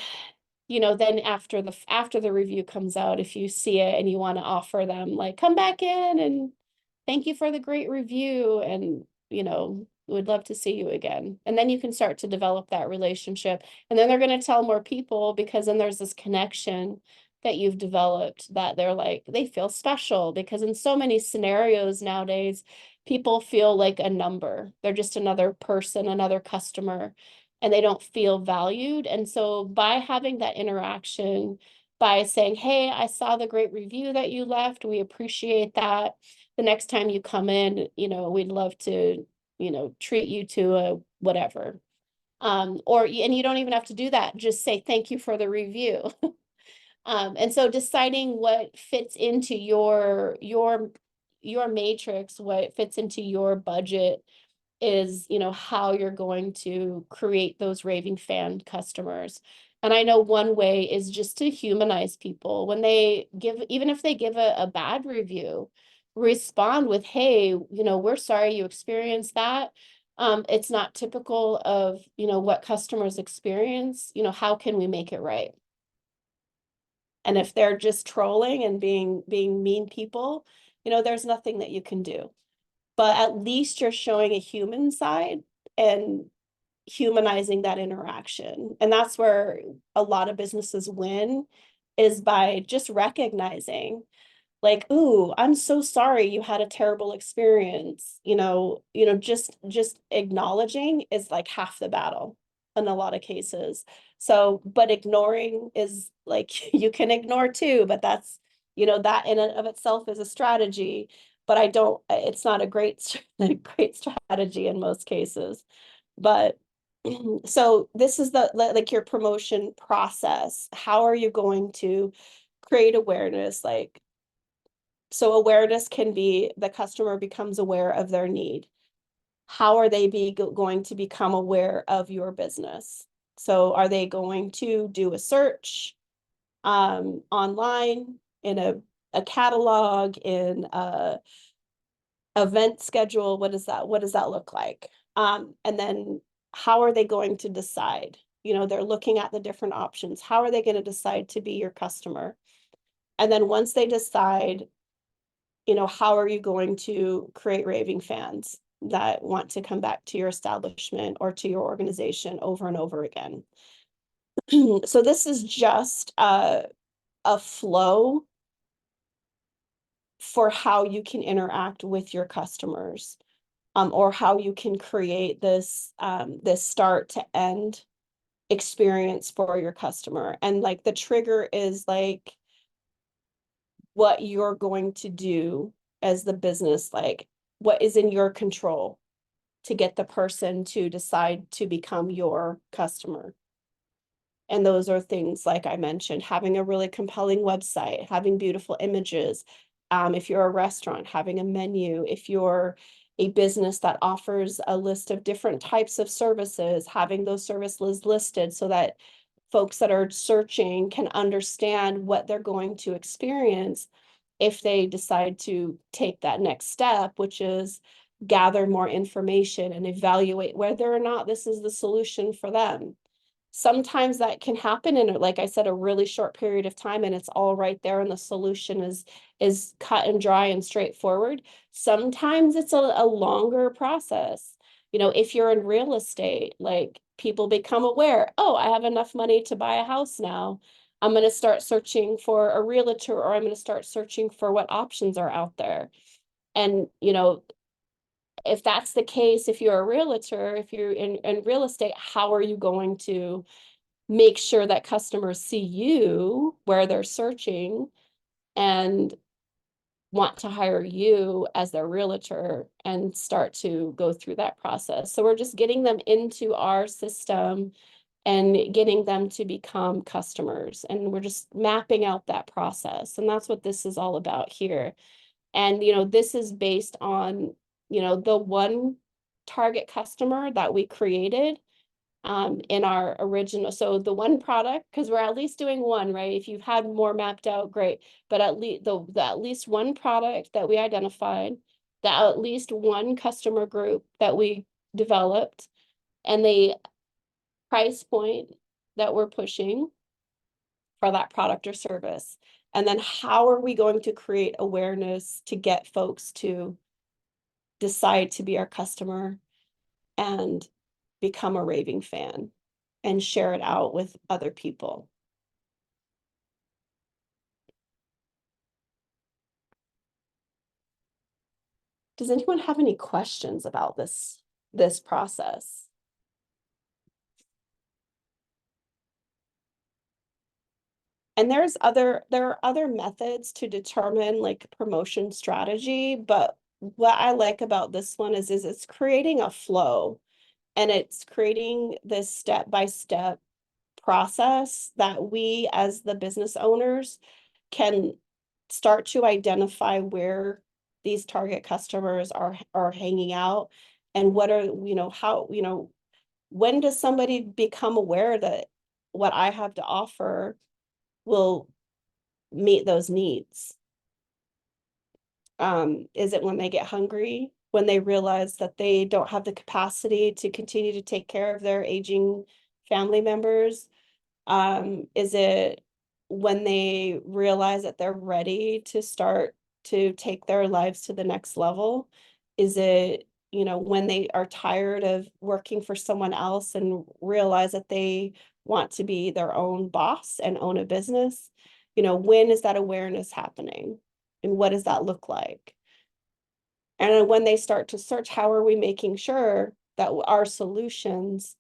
you know, then after the review comes out, if you see it and you want to offer them like, come back in and thank you for the great review, and, you know, would love to see you again. And then you can start to develop that relationship. And then they're going to tell more people, because then there's this connection that you've developed that they're like, they feel special, because in so many scenarios nowadays, people feel like a number. They're just another person, another customer, and they don't feel valued. And so by having that interaction, by saying, hey, I saw the great review that you left, we appreciate that. The next time you come in, you know, we'd love to, you know, treat you to a whatever. And you don't even have to do that. Just say, thank you for the review. And so deciding what fits into your matrix, what fits into your budget, is, you know, how you're going to create those raving fan customers. And I know one way is just to humanize people. When they give, even if they give a bad review, respond with, hey, you know, we're sorry you experienced that. It's not typical of, you know, what customers experience. You know, how can we make it right? And if they're just trolling and being mean people, you know, there's nothing that you can do. but at least you're showing a human side and humanizing that interaction. And that's where a lot of businesses win, is by just recognizing, like, ooh, I'm so sorry you had a terrible experience. Just acknowledging is like half the battle in a lot of cases. So, but ignoring is like, you can ignore too, but that's, that in and of itself is a strategy. But it's not a great, a great strategy in most cases. But so this is like your promotion process. How are you going to create awareness? Like, so awareness can be the customer becomes aware of their need. How are they going to become aware of your business? So are they going to do a search online, in a catalog, in a event schedule? What does that look like? And then how are they going to decide? They're looking at the different options. How are they going to decide to be your customer? And then once they decide, how are you going to create raving fans that want to come back to your establishment or to your organization over and over again? So this is just a flow for how you can interact with your customers, or how you can create this start to end experience for your customer. And like the trigger is like what you're going to do as the business, like what is in your control to get the person to decide to become your customer. And those are things, like I mentioned, having a really compelling website, having beautiful images. If you're a restaurant, having a menu. If you're a business that offers a list of different types of services, having those services listed so that folks that are searching can understand what they're going to experience if they decide to take that next step, which is gather more information and evaluate whether or not this is the solution for them. Sometimes that can happen in, like I said, a really short period of time, and it's all right there and the solution is cut and dry and straightforward. Sometimes it's a longer process. If you're in real estate, like people become aware, oh, I have enough money to buy a house now. I'm going to start searching for a realtor, or I'm going to start searching for what options are out there. And, if that's the case, if you're a realtor, if you're in real estate, how are you going to make sure that customers see you where they're searching and want to hire you as their realtor and start to go through that process? So we're just getting them into our system and getting them to become customers. And we're just mapping out that process. And that's what this is all about here. And, this is based on, the one target customer that we created in our original. So the one product, because we're at least doing one, right? If you've had more mapped out, great. But at least the at least one product that we identified, that at least one customer group that we developed, and the price point that we're pushing for that product or service. And then how are we going to create awareness to get folks to decide to be our customer and become a raving fan and share it out with other people? Does anyone have any questions about this process? And there are other methods to determine like promotion strategy, but what I like about this one is it's creating a flow, and it's creating this step-by-step process that we as the business owners can start to identify where these target customers are hanging out, and what are, how, when does somebody become aware that what I have to offer will meet those needs? Is it when they get hungry, when they realize that they don't have the capacity to continue to take care of their aging family members? Is it when they realize that they're ready to start to take their lives to the next level? Is it, you know, when they are tired of working for someone else and realize that they want to be their own boss and own a business? You know, when is that awareness happening? And what does that look like? And then when they start to search, how are we making sure that our solutions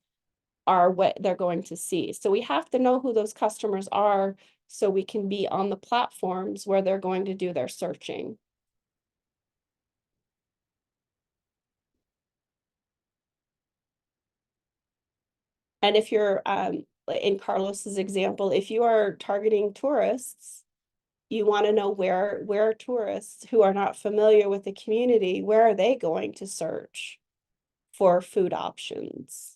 are what they're going to see? So we have to know who those customers are so we can be on the platforms where they're going to do their searching. And if you're in Carlos's example, if you are targeting tourists, you want to know where tourists who are not familiar with the community, where are they going to search for food options?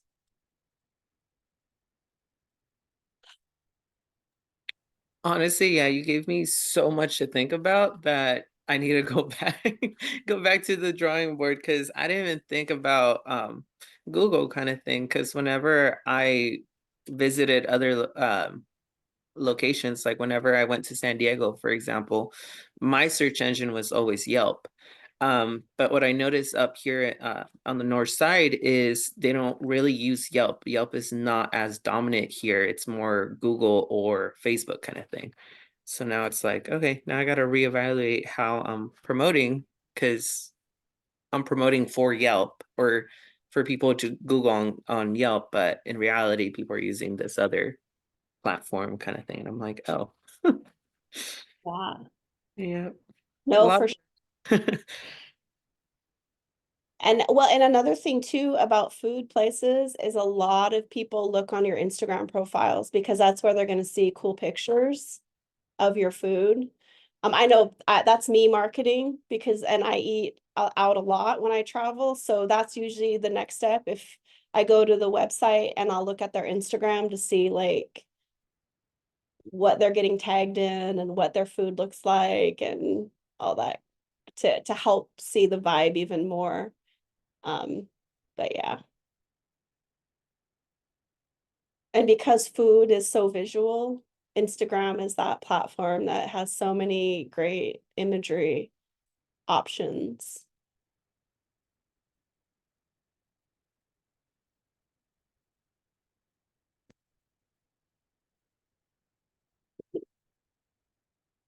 Honestly, yeah, you gave me so much to think about that I need to go back go back to the drawing board because I didn't even think about Google kind of thing. Because whenever I visited other locations, like whenever I went to San Diego, for example, my search engine was always Yelp. But what I noticed up here on the north side is they don't really use Yelp. Yelp is not as dominant here. It's more Google or Facebook kind of thing. So now it's like, okay, now I got to reevaluate how I'm promoting because I'm promoting for Yelp or for people to Google on Yelp, but in reality, people are using this other platform kind of thing. And I'm like, oh, Yeah. yeah, a No, lot. for sure. And well, and another thing too about food places is a lot of people look on your Instagram profiles because that's where they're going to see cool pictures of your food. I know that's me marketing because, and I eat out a lot when I travel. So that's usually the next step. If I go to the website and I'll look at their Instagram to see like what they're getting tagged in and what their food looks like and all that to help see the vibe even more. But yeah. And because food is so visual, Instagram is that platform that has so many great imagery options.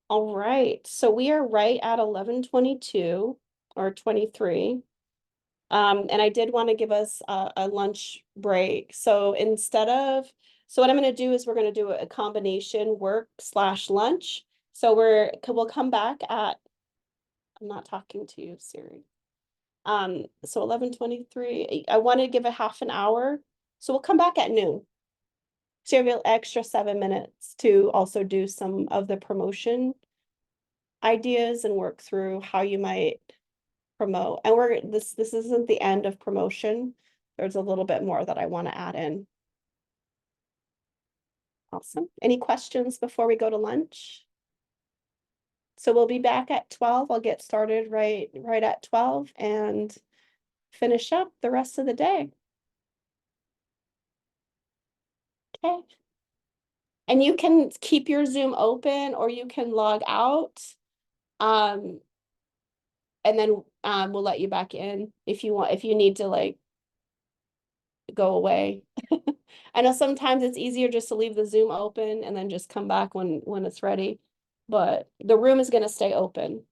All right, so we are right at 11:22 or 23. And I did want to give us a lunch break. So so what I'm going to do is we're going to do a combination work/lunch. So we'll come back at, I'm not talking to you, Siri. So 11:23, I want to give a half an hour. So we'll come back at noon. So you have an extra 7 minutes to also do some of the promotion ideas and work through how you might promote. And this isn't the end of promotion. There's a little bit more that I want to add in. Awesome. Any questions before we go to lunch? So we'll be back at 12. I'll get started right at 12 and finish up the rest of the day. Okay. And you can keep your Zoom open or you can log out. And then we'll let you back in if you need to like go away. I know sometimes it's easier just to leave the Zoom open and then just come back when it's ready, but the room is going to stay open.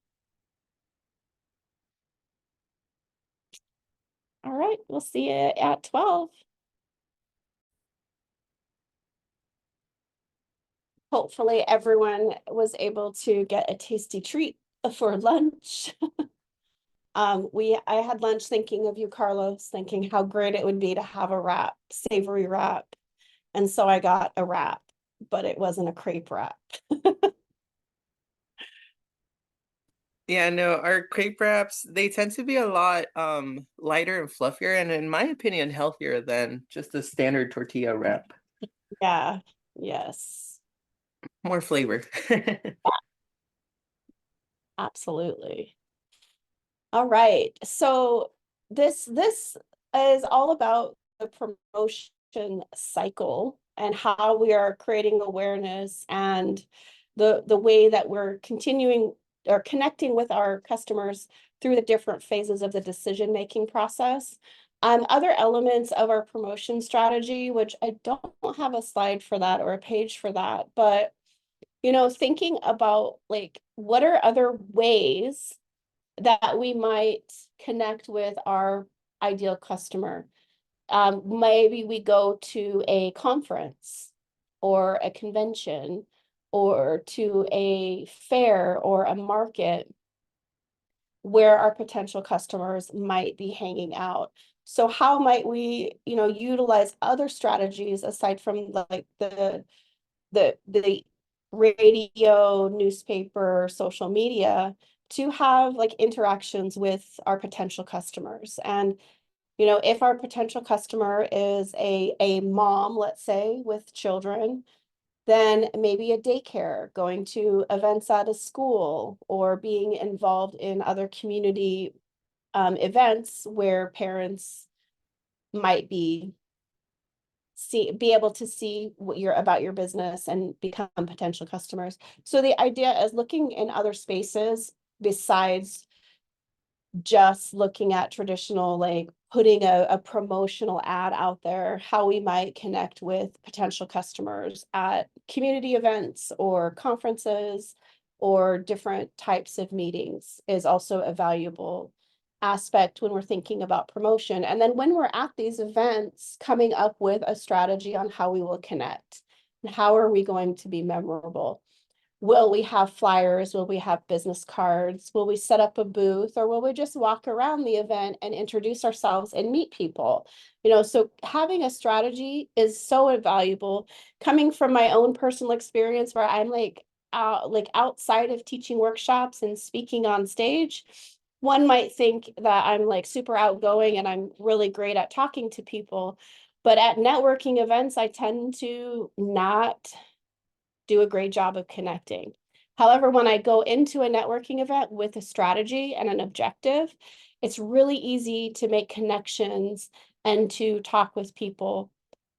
All right, we'll see you at 12. Hopefully everyone was able to get a tasty treat for lunch. I had lunch thinking of you, Carlos, thinking how great it would be to have a wrap, savory wrap. And so I got a wrap, but it wasn't a crepe wrap. Yeah, no, our crepe wraps, they tend to be a lot lighter and fluffier, and in my opinion, healthier than just a standard tortilla wrap. Yeah, yes. More flavor. Absolutely. All right. So this is all about the promotion cycle and how we are creating awareness and the way that we're continuing or connecting with our customers through the different phases of the decision-making process. Other elements of our promotion strategy, which I don't have a slide for that or a page for that, but thinking about like, what are other ways that we might connect with our ideal customer? Maybe we go to a conference or a convention or to a fair or a market where our potential customers might be hanging out. So how might we, utilize other strategies aside from like the radio, newspaper, social media to have like interactions with our potential customers? And if our potential customer is a mom, let's say, with children, then maybe a daycare, going to events at a school, or being involved in other community events where parents might be able to see what you're about your business and become potential customers. So the idea is looking in other spaces besides just looking at traditional, like putting a promotional ad out there, how we might connect with potential customers at community events or conferences or different types of meetings is also a valuable aspect when we're thinking about promotion. And then when we're at these events, coming up with a strategy on how we will connect and how are we going to be memorable. Will we have flyers? Will we have business cards? Will we set up a booth, or will we just walk around the event and introduce ourselves and meet people? So having a strategy is so invaluable. Coming from my own personal experience where I'm like outside of teaching workshops and speaking on stage, one might think that I'm like super outgoing and I'm really great at talking to people. But at networking events, I tend to not do a great job of connecting. However, when I go into a networking event with a strategy and an objective, it's really easy to make connections and to talk with people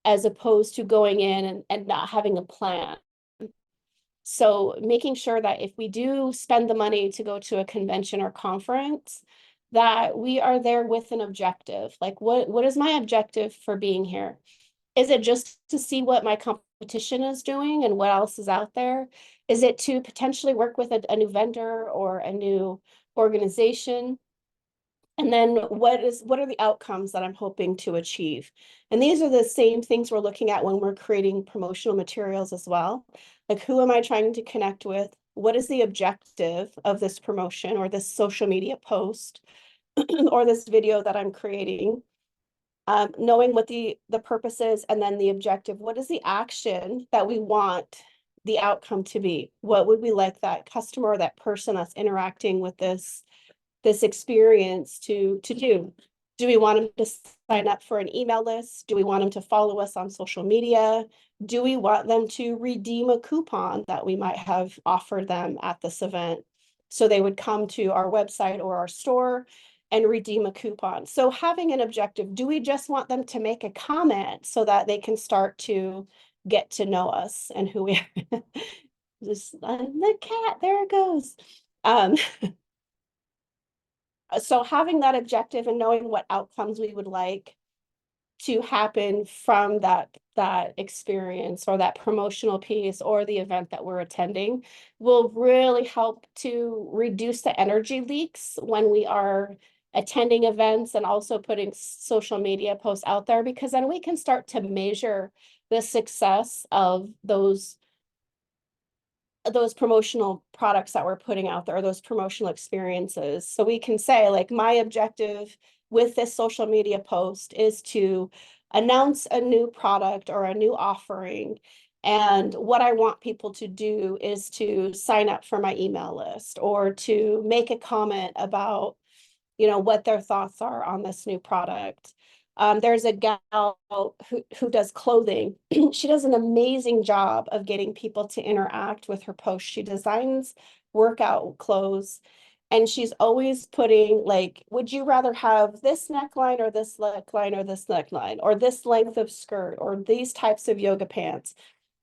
as opposed to going in and not having a plan. So making sure that if we do spend the money to go to a convention or conference, that we are there with an objective. Like, what is my objective for being here? Is it just to see what my competition is doing and what else is out there? Is it to potentially work with a new vendor or a new organization? And then what are the outcomes that I'm hoping to achieve? And these are the same things we're looking at when we're creating promotional materials as well. Like, who am I trying to connect with? What is the objective of this promotion or this social media post or this video that I'm creating? Knowing what the purpose is and then the objective. What is the action that we want the outcome to be? What would we like that customer or that person that's interacting with this experience to do? Do we want them to sign up for an email list? Do we want them to follow us on social media? Do we want them to redeem a coupon that we might have offered them at this event? So they would come to our website or our store and redeem a coupon. So having an objective, do we just want them to make a comment so that they can start to get to know us and who we are? Just the cat, there it goes. So having that objective and knowing what outcomes we would like to happen from that experience or that promotional piece or the event that we're attending will really help to reduce the energy leaks when we are attending events and also putting social media posts out there, because then we can start to measure the success of those promotional products that we're putting out there, those promotional experiences. So we can say, like, my objective with this social media post is to announce a new product or a new offering. And what I want people to do is to sign up for my email list or to make a comment about, what their thoughts are on this new product. There's a gal who does clothing. She does an amazing job of getting people to interact with her posts. She designs workout clothes, and she's always putting, like, would you rather have this neckline or this neckline or this neckline or this length of skirt or these types of yoga pants?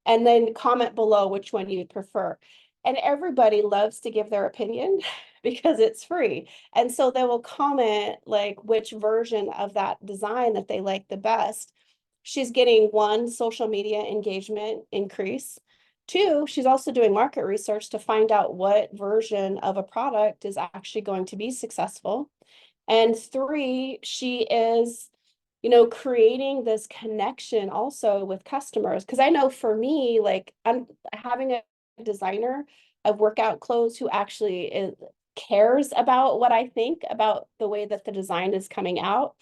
And then comment below which one you'd prefer. And everybody loves to give their opinion because it's free. And so they will comment like which version of that design that they like the best. She's getting one, social media engagement increase. Two, she's also doing market research to find out what version of a product is actually going to be successful. And three, she is, creating this connection also with customers. Because I know for me, like I'm having a designer of workout clothes who actually cares about what I think about the way that the design is coming out.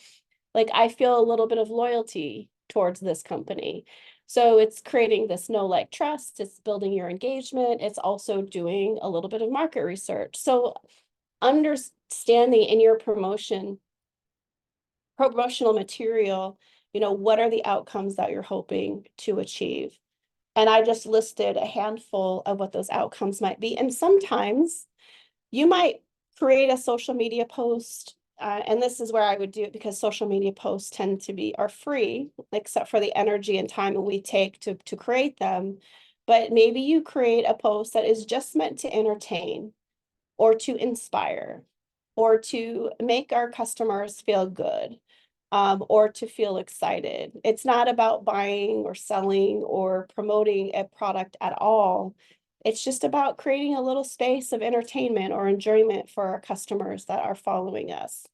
Like I feel a little bit of loyalty towards this company. So it's creating this like trust, it's building your engagement, it's also doing a little bit of market research. So understanding in your promotional material, what are the outcomes that you're hoping to achieve? And I just listed a handful of what those outcomes might be. And sometimes you might create a social media post, and this is where I would do it because social media posts are free, except for the energy and time we take to create them. But maybe you create a post that is just meant to entertain or to inspire or to make our customers feel good. Or to feel excited. It's not about buying or selling or promoting a product at all. It's just about creating a little space of entertainment or enjoyment for our customers that are following us.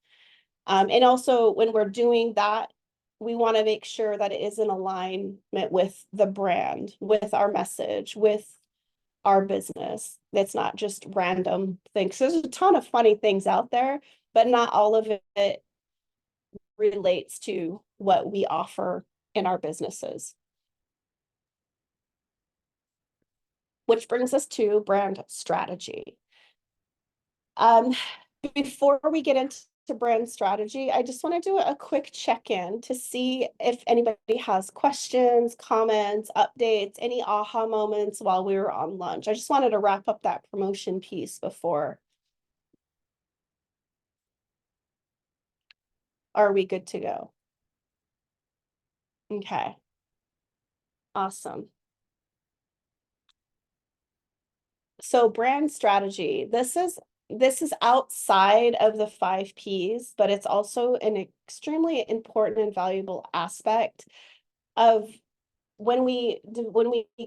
And also when we're doing that, we want to make sure that it is in alignment with the brand, with our message, with our business. It's not just random things. There's a ton of funny things out there, but not all of it relates to what we offer in our businesses. Which brings us to brand strategy. Before we get into brand strategy, I just want to do a quick check-in to see if anybody has questions, comments, updates, any aha moments while we were on lunch. I just wanted to wrap up that promotion piece before. Are we good to go? Okay. Awesome. So brand strategy, this is outside of the 5 Ps, but it's also an extremely important and valuable aspect of when we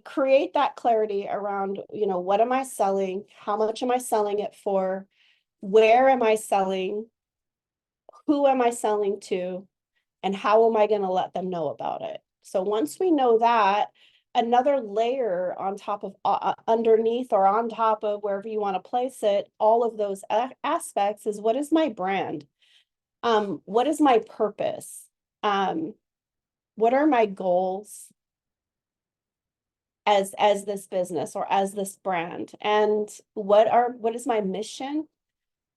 create that clarity around, what am I selling? How much am I selling it for? Where am I selling? Who am I selling to? And how am I going to let them know about it? So once we know that, another layer on top of underneath or on top of wherever you want to place it, all of those aspects is, what is my brand? What is my purpose? What are my goals as this business or as this brand? And what is my mission?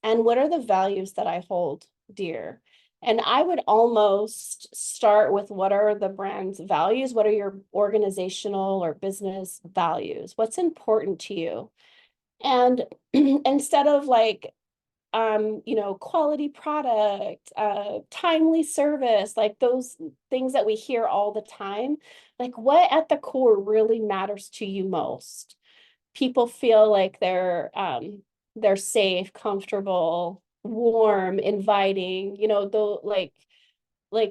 And what are the values that I hold dear? And I would almost start with, what are the brand's values? What are your organizational or business values? What's important to you? And instead of like, quality product, timely service, like those things that we hear all the time, like what at the core really matters to you most? People feel like they're safe, comfortable, warm, inviting, though like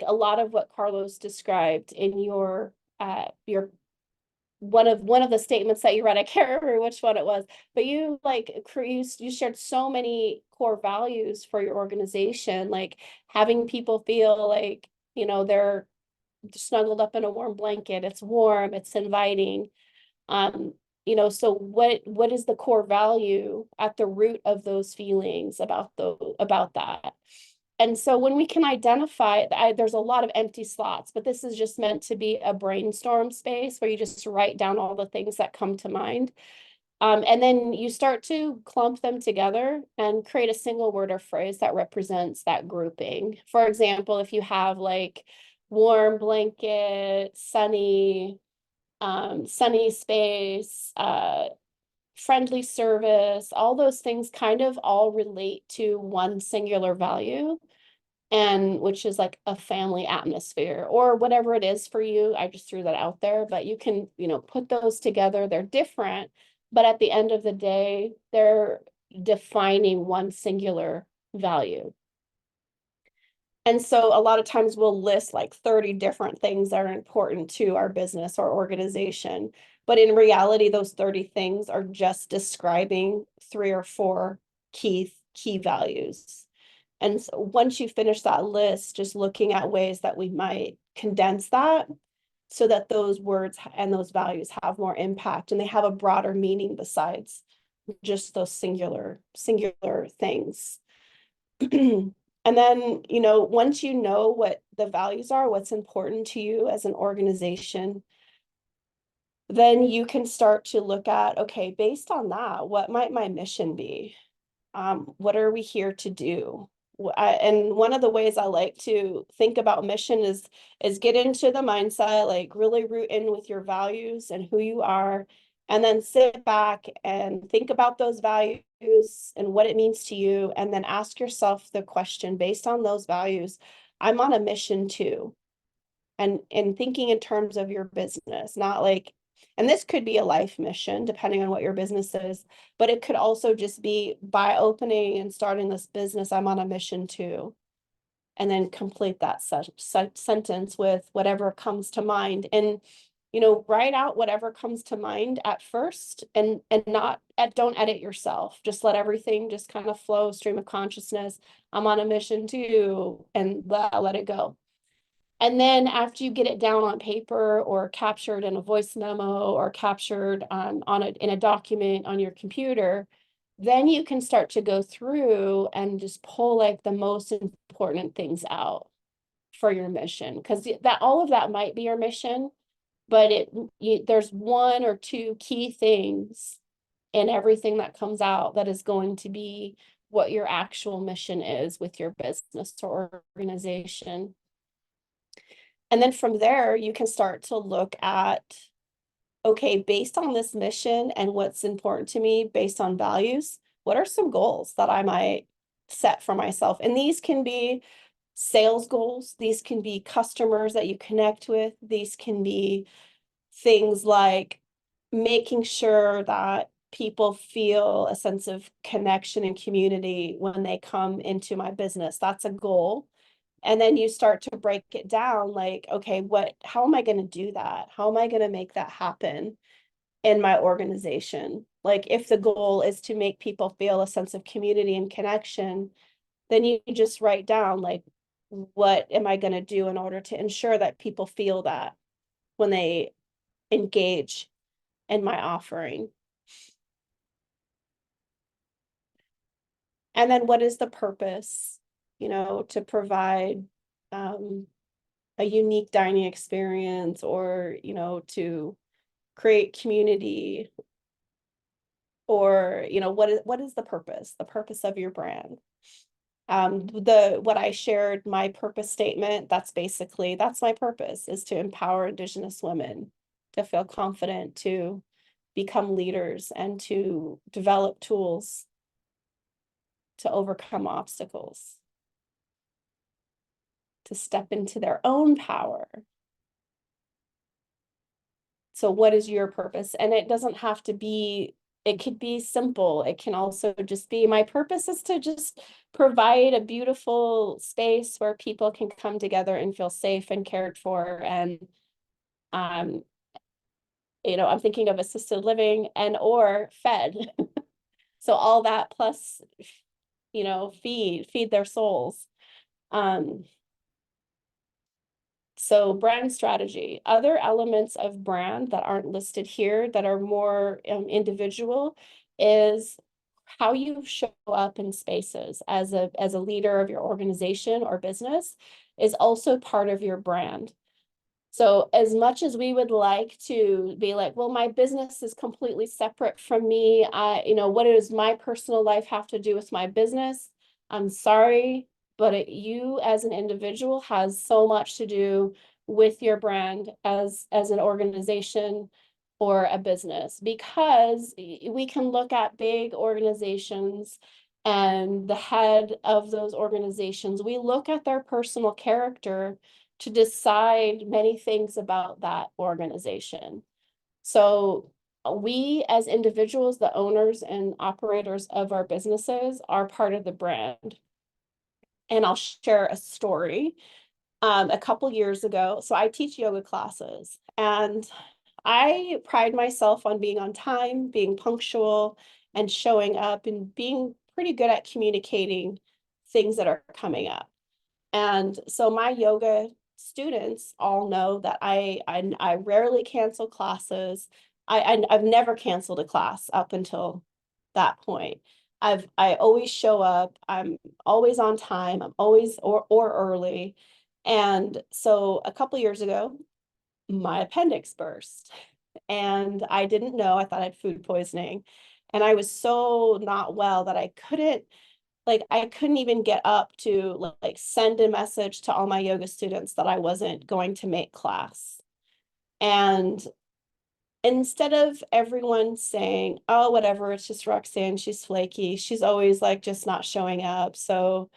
a lot of what Carlos described in your one of the statements that you read, I can't remember which one it was, but you shared so many core values for your organization, like having people feel like, they're snuggled up in a warm blanket, it's warm, it's inviting. So what is the core value at the root of those feelings about that? And so when we can identify, there's a lot of empty slots, but this is just meant to be a brainstorm space where you just write down all the things that come to mind. And then you start to clump them together and create a single word or phrase that represents that grouping. For example, if you have like warm blanket, sunny space, friendly service, all those things kind of all relate to one singular value, and which is like a family atmosphere or whatever it is for you. I just threw that out there, but you can, put those together. They're different, but at the end of the day, they're defining one singular value. And so a lot of times we'll list like 30 different things that are important to our business or organization. But in reality, those 30 things are just describing 3 or 4 key values. And so once you finish that list, just looking at ways that we might condense that so that those words and those values have more impact and they have a broader meaning besides just those singular things. And then, you know, once you know what the values are, what's important to you as an organization, then you can start to look at, okay, based on that, what might my mission be? What are we here to do? And one of the ways I like to think about mission is get into the mindset, like really root in with your values and who you are, and then sit back and think about those values and what it means to you, and then ask yourself the question based on those values, I'm on a mission too. And thinking in terms of your business, not like, and this could be a life mission depending on what your business is, but it could also just be by opening and starting this business, I'm on a mission too. And then complete that sentence with whatever comes to mind. And, you know, write out whatever comes to mind at first, and not don't edit yourself. Just let everything just kind of flow, stream of consciousness. I'm on a mission too, and let it go. And then after you get it down on paper or captured in a voice memo or captured in a document on your computer, then you can start to go through and just pull like the most important things out for your mission. Because that all of that might be your mission, but there's 1 or 2 key things in everything that comes out that is going to be what your actual mission is with your business or organization. And then from there, you can start to look at, okay, based on this mission and what's important to me, based on values, what are some goals that I might set for myself? And these can be sales goals. These can be customers that you connect with. These can be things like making sure that people feel a sense of connection and community when they come into my business. That's a goal. And then you start to break it down like, okay, how am I going to do that? How am I going to make that happen in my organization? Like if the goal is to make people feel a sense of community and connection, then you just write down like, what am I going to do in order to ensure that people feel that when they engage in my offering? And then what is the purpose, you know, to provide a unique dining experience, or, you know, to create community, or, you know, what is the purpose of your brand? What I shared, my purpose statement, that's my purpose, is to empower Indigenous women to feel confident, to become leaders, and to develop tools to overcome obstacles, to step into their own power. So what is your purpose? And it doesn't have to be, it could be simple. It can also just be, my purpose is to just provide a beautiful space where people can come together and feel safe and cared for. And, you know, I'm thinking of assisted living or fed. So all that plus, you know, feed their souls. So brand strategy, other elements of brand that aren't listed here that are more individual is how you show up in spaces as a leader of your organization or business is also part of your brand. So as much as we would like to be like, well, my business is completely separate from me, you know, what does my personal life have to do with my business? I'm sorry, but you as an individual has so much to do with your brand as an organization or a business, because we can look at big organizations and the head of those organizations, we look at their personal character to decide many things about that organization. So we as individuals, the owners and operators of our businesses, are part of the brand. And I'll share a story. A couple years ago, so I teach yoga classes, and I pride myself on being on time, being punctual, and showing up and being pretty good at communicating things that are coming up. And so my yoga students all know that I rarely cancel classes. I've never canceled a class up until that point. I always show up. I'm always on time. I'm always or early. And so a couple years ago, my appendix burst, and I didn't know. I thought I had food poisoning, and I was so not well that I couldn't even get up to like send a message to all my yoga students that I wasn't going to make class. And instead of everyone saying, oh, whatever, it's just Roxanne, she's flaky, she's always like just not showing up, so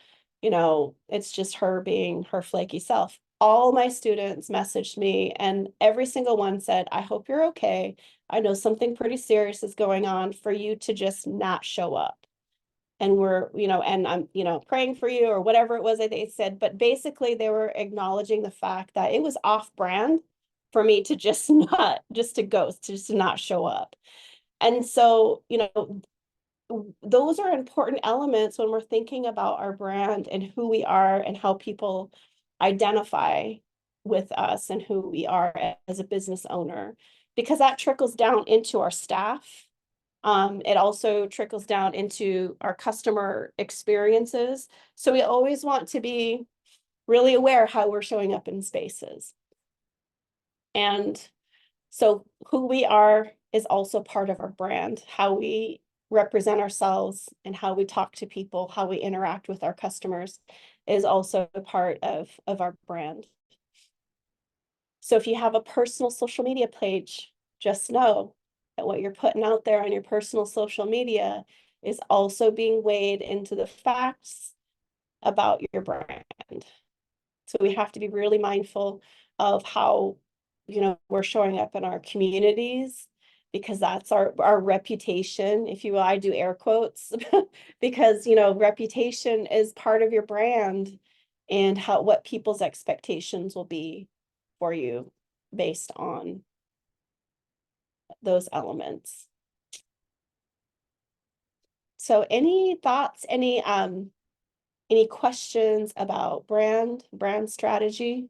it's just her being her flaky self, all my students messaged me, and every single one said, I hope you're okay. I know something pretty serious is going on for you to just not show up. And and I'm, praying for you, or whatever it was that they said. But basically they were acknowledging the fact that it was off brand for me to just to ghost, just to not show up. And so, those are important elements when we're thinking about our brand and who we are and how people identify with us and who we are as a business owner, because that trickles down into our staff. It also trickles down into our customer experiences. So we always want to be really aware how we're showing up in spaces. And so who we are is also part of our brand. How we represent ourselves and how we talk to people, how we interact with our customers is also a part of our brand. So if you have a personal social media page, just know that what you're putting out there on your personal social media is also being weighed into the facts about your brand. So we have to be really mindful of how, we're showing up in our communities, because that's our reputation, if you will. I do air quotes because, reputation is part of your brand, and what people's expectations will be for you based on those elements. So any thoughts, any questions about brand strategy?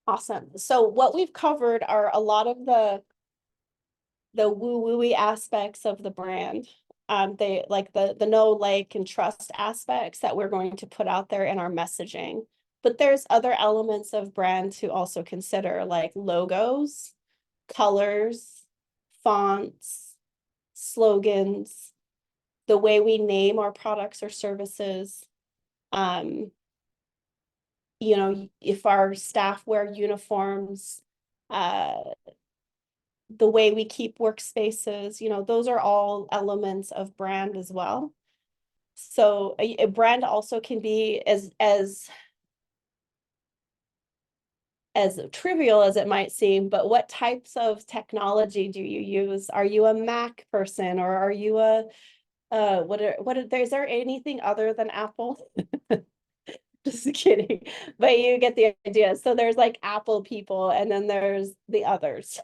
Awesome. So what we've covered are a lot of the woo-woo-y aspects of the brand. They like the know, like, and trust aspects that we're going to put out there in our messaging. But there's other elements of brand to also consider, like logos, colors, fonts, slogans, the way we name our products or services. If our staff wear uniforms, the way we keep workspaces, those are all elements of brand as well. So a brand also can be as trivial as it might seem, but what types of technology do you use? Are you a Mac person, or are you a is there anything other than Apple? Just kidding, but you get the idea. So there's like Apple people, and then there's the others.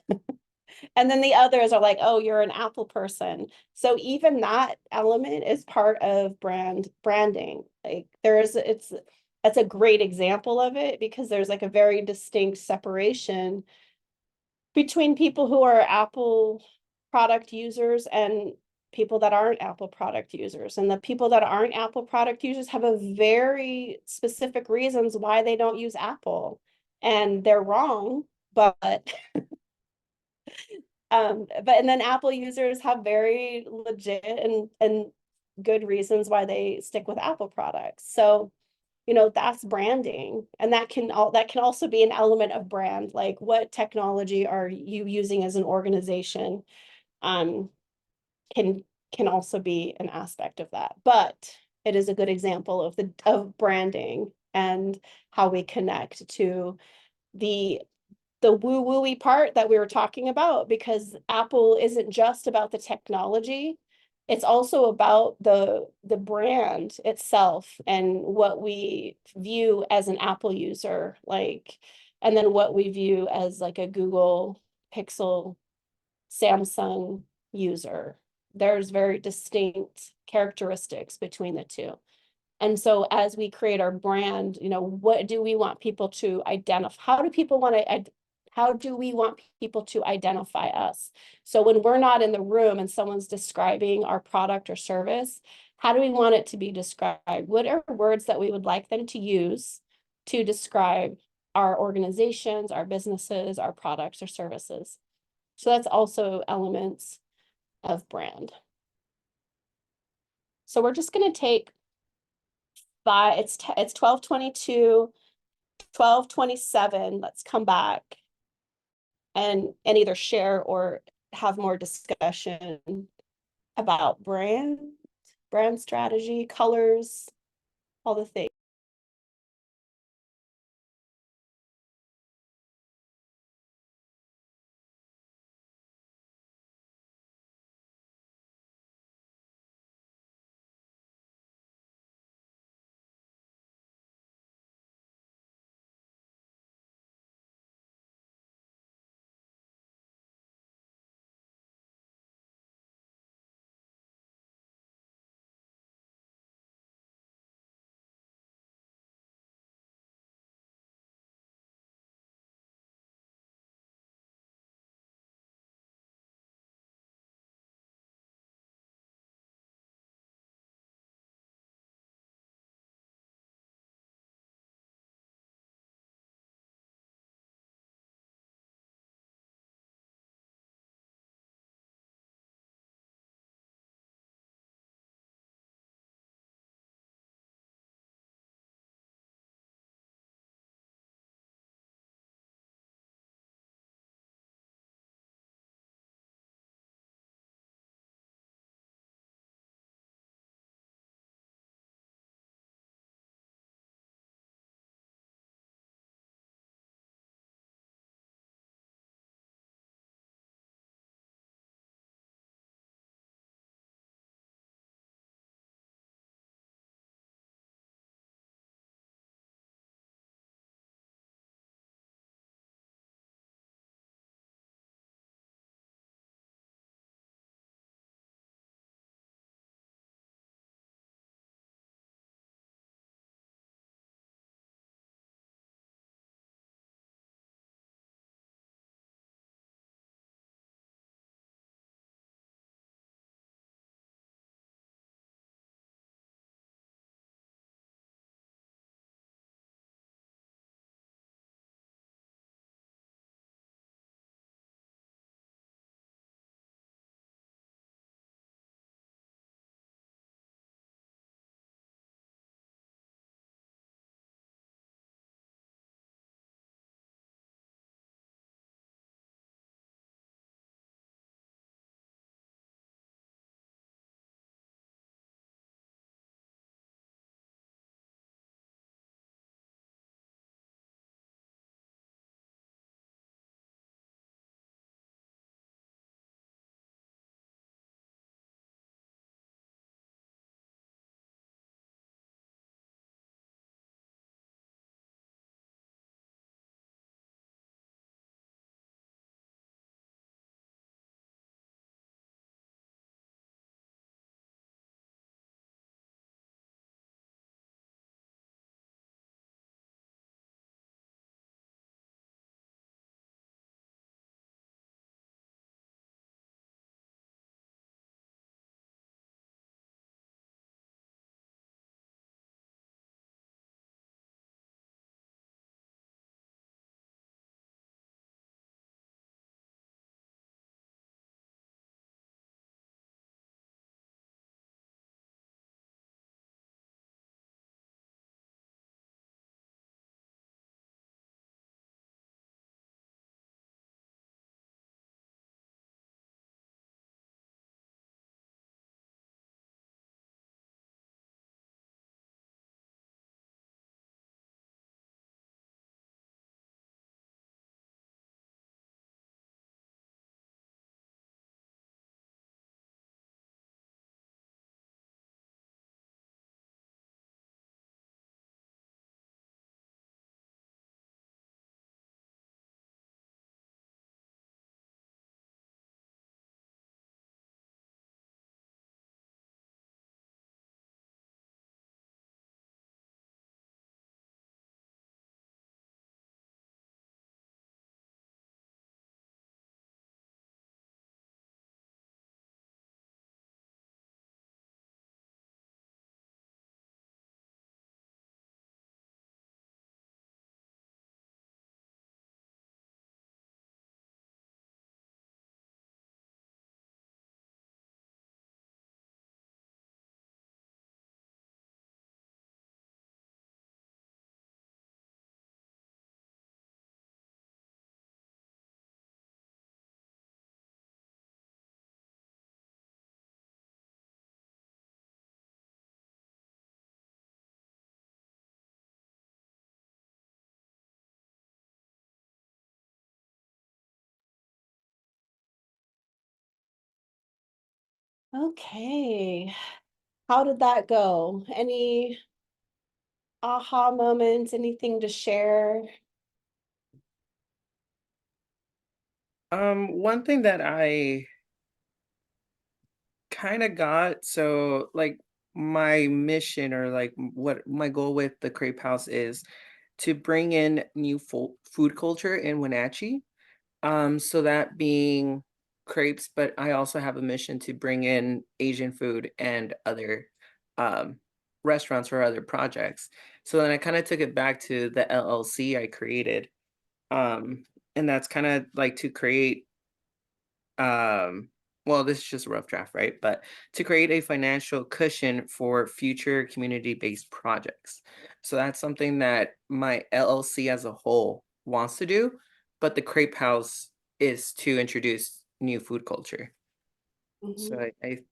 And then the others are like, oh, you're an Apple person. So even that element is part of branding. Like that's a great example of it, because there's like a very distinct separation between people who are Apple product users and people that aren't Apple product users. And the people that aren't Apple product users have a very specific reasons why they don't use Apple. And they're wrong, but and then Apple users have very legit and good reasons why they stick with Apple products. So, that's branding, and that can also be an element of brand. Like, what technology are you using as an organization? Can also be an aspect of that. But it is a good example of of branding and how we connect to the woo-woo-y part that we were talking about, because Apple isn't just about the technology. It's also about the brand itself and what we view as an Apple user, like, and then what we view as like a Google Pixel, Samsung user. There's very distinct characteristics between the two. And so as we create our brand, you know, what do we want people to identify? How do we want people to identify us? So when we're not in the room and someone's describing our product or service, how do we want it to be described? What are words that we would like them to use to describe our organizations, our businesses, our products or services? So that's also elements of brand. So we're just going to take it's 12:22, 12:27. Let's come back and either share or have more discussion about brand strategy, colors, all the things. Okay. How did that go? Any aha moments, anything to share? One thing that I kind of got, so like my mission or like what my goal with the Crepe House is to bring in new food culture in Wenatchee. So that being crepes, but I also have a mission to bring in Asian food and other um restaurants or other projects. So then I kind of took it back to the LLC I created. Um, and that's kind of like to create um well, this is just a rough draft, right? But to create a financial cushion for future community-based projects. So that's something that my LLC as a whole wants to do, but the Crepe House is to introduce new food culture. So Mhm.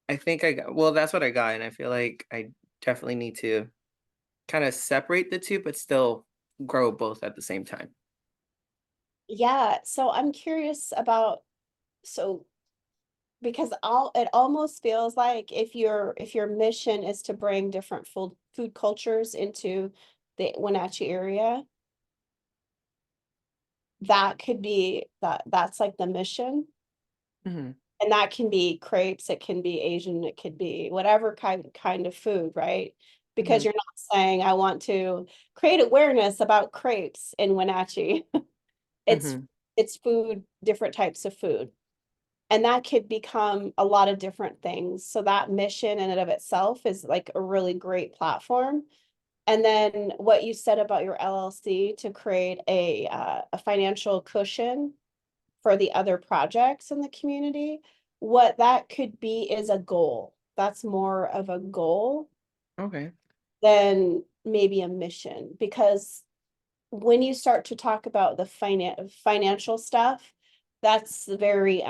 I think I got, well, that's what I got, and I feel like I definitely need to kind of separate the two, but still grow both at the same time. Yeah, so I'm curious about, so because it almost feels like if your mission is to bring different food cultures into the Wenatchee area, that could be that's like the mission. Hmm. And that can be crepes, it can be Asian, it could be whatever kind of food, right? Because Hmm. you're not saying I want to create awareness about crepes in Wenatchee. It's Hmm. it's food, different types of food. And that could become a lot of different things. So that mission in and of itself is like a really great platform. And then what you said about your LLC to create a financial cushion for the other projects in the community, what that could be is a goal. That's more of a goal Okay. than maybe a mission, because when you start to talk about the financial stuff, that's very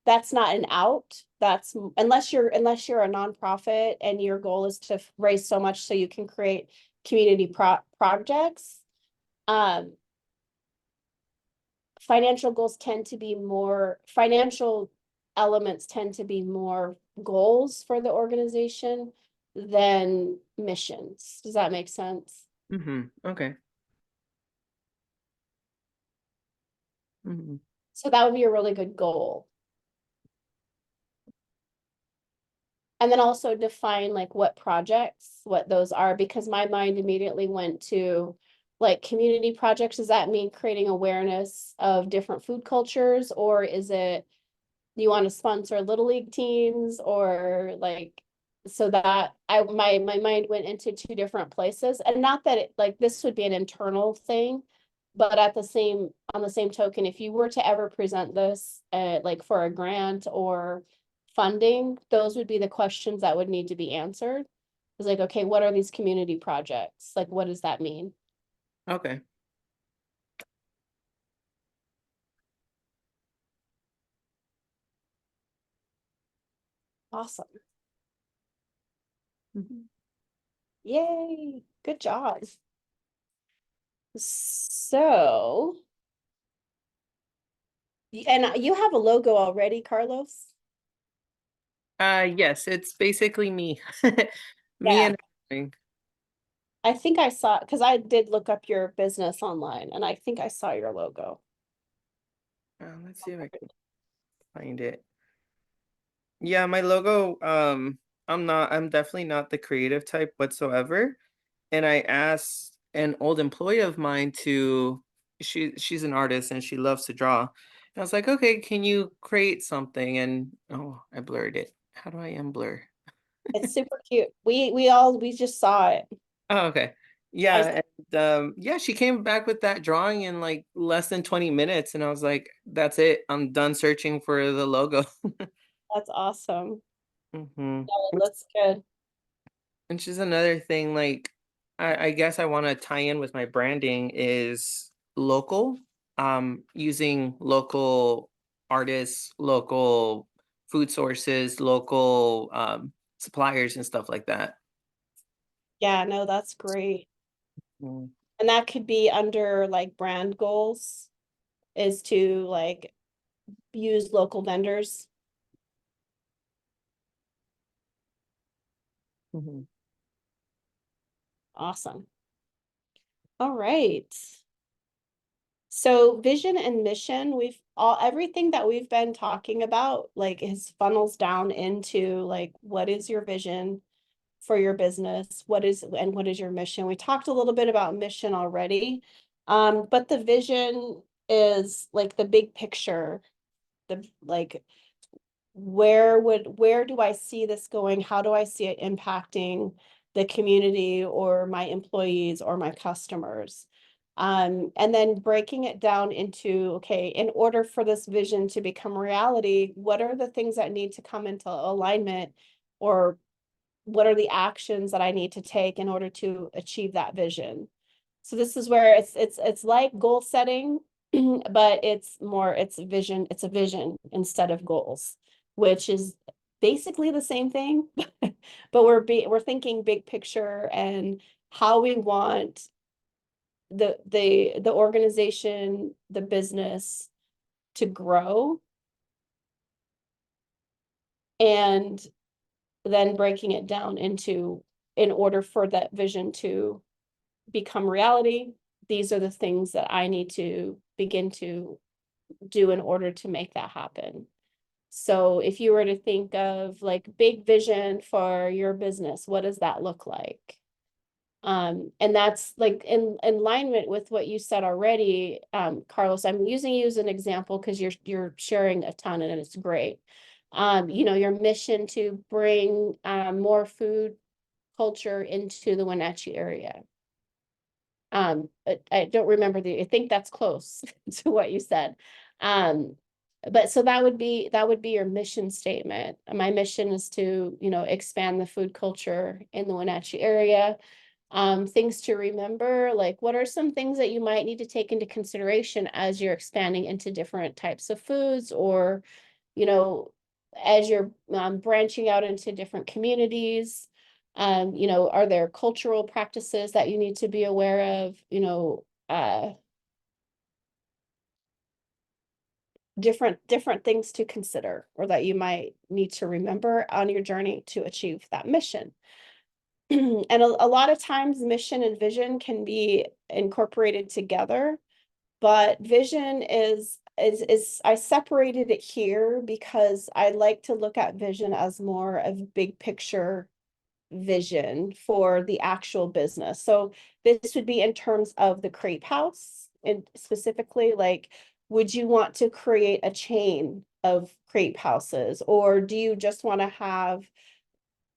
that's not an out. That's unless you're a nonprofit and your goal is to raise so much so you can create community projects. Um, financial goals tend to be more financial elements tend to be more goals for the organization than missions. Does that make sense? Hmm. Okay. Hmm. So that would be a really good goal. And then also define like what projects, what those are, because my mind immediately went to like community projects. Does that mean creating awareness of different food cultures, or is it you want to sponsor little league teams, or like, so that my mind went into two different places. And not that it like this would be an internal thing, but at the same on the same token, if you were to ever present this like for a grant or funding, those would be the questions that would need to be answered. It's like, okay, what are these community projects? Like, what does that mean? Okay. Awesome. Mhm. Yay. Good job. So, and you have a logo already, Carlos? Yes, it's basically me. Me Yeah. and everything. I think I saw, because I did look up your business online and I think I saw your logo. Let's see if I can find it. Yeah, my logo, I'm definitely not the creative type whatsoever. And I asked an old employee of mine to, she's an artist and she loves to draw. And I was like, okay, can you create something? And oh, I blurred it. How do I unblur? It's super cute. We just saw it. Oh, okay. I, Yeah, and yeah, she came back with that drawing in like less than 20 minutes, and I was like, that's it. I'm done searching for the logo. that's awesome. Hmm. Yeah, it looks good. And just another thing, like I guess I want to tie in with my branding is local, using local artists, local food sources, local suppliers and stuff like that. Yeah, no, that's great. Mm. And that could be under like brand goals, is to like use local vendors. Mhm. Awesome. All right. So vision and mission, everything that we've been talking about, like is funnels down into like, what is your vision for your business? What is your mission? We talked a little bit about mission already. But the vision is like the big picture, the like where do I see this going? How do I see it impacting the community or my employees or my customers? And then breaking it down into, okay, in order for this vision to become reality, what are the things that need to come into alignment, or what are the actions that I need to take in order to achieve that vision? So this is where it's like goal setting, but it's a vision instead of goals, which is basically the same thing, but we're thinking big picture and how we want the organization, the business to grow, and then breaking it down into, in order for that vision to become reality, these are the things that I need to begin to do in order to make that happen. So if you were to think of like big vision for your business, what does that look like? And that's like in alignment with what you said already, Carlos. I'm using you as an example because you're sharing a ton and it's great. Your mission to bring more food culture into the Wenatchee area. I don't remember I think that's close to what you said. But so that would be your mission statement. My mission is to, expand the food culture in the Wenatchee area. Things to remember, like what are some things that you might need to take into consideration as you're expanding into different types of foods, or, as you're branching out into different communities. Are there cultural practices that you need to be aware of? Different things to consider, or that you might need to remember on your journey to achieve that mission. And a lot of times mission and vision can be incorporated together, but vision is I separated it here because I like to look at vision as more of big picture vision for the actual business. So this would be in terms of the crepe house, and specifically, like, would you want to create a chain of crepe houses, or do you just want to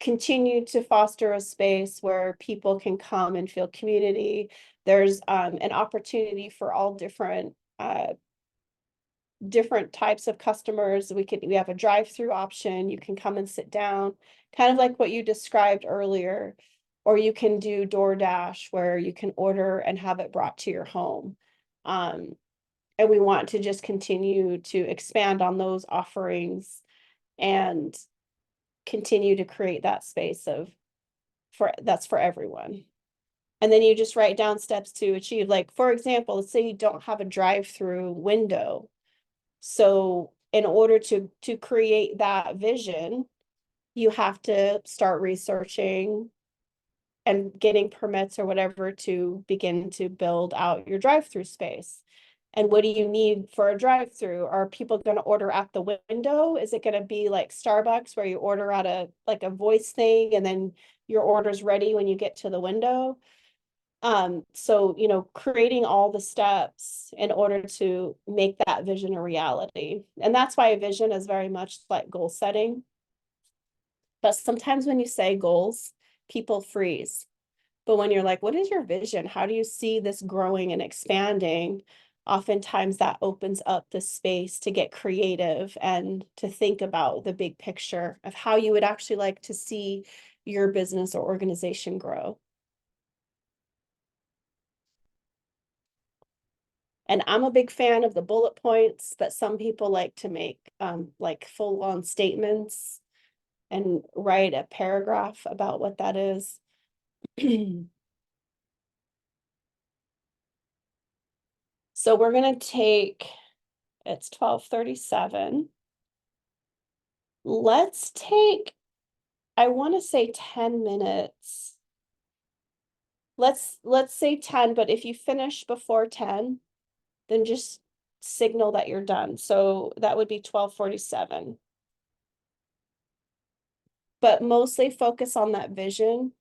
continue to foster a space where people can come and feel community? There's an opportunity for all different types of customers. We have a drive-through option. You can come and sit down, kind of like what you described earlier, or you can do DoorDash, where you can order and have it brought to your home. And we want to just continue to expand on those offerings and continue to create that space that's for everyone. And then you just write down steps to achieve. Like, for example, let's say you don't have a drive-through window. So in order to create that vision, you have to start researching and getting permits or whatever to begin to build out your drive-through space. And what do you need for a drive-through? Are people going to order at the window? Is it going to be like Starbucks, where you order at a voice thing and then your order's ready when you get to the window? So, creating all the steps in order to make that vision a reality. And that's why a vision is very much like goal setting. But sometimes when you say goals, people freeze. But when you're like, what is your vision? How do you see this growing and expanding? Oftentimes that opens up the space to get creative and to think about the big picture of how you would actually like to see your business or organization grow. And I'm a big fan of the bullet points, but some people like to make like full-on statements and write a paragraph about what that is. So we're going to take, it's 12:37. Let's take I want to say 10 minutes. Let's say 10, but if you finish before 10, then just signal that you're done. So that would be 12:47. But mostly focus on that vision,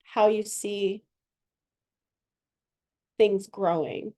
how you see things growing.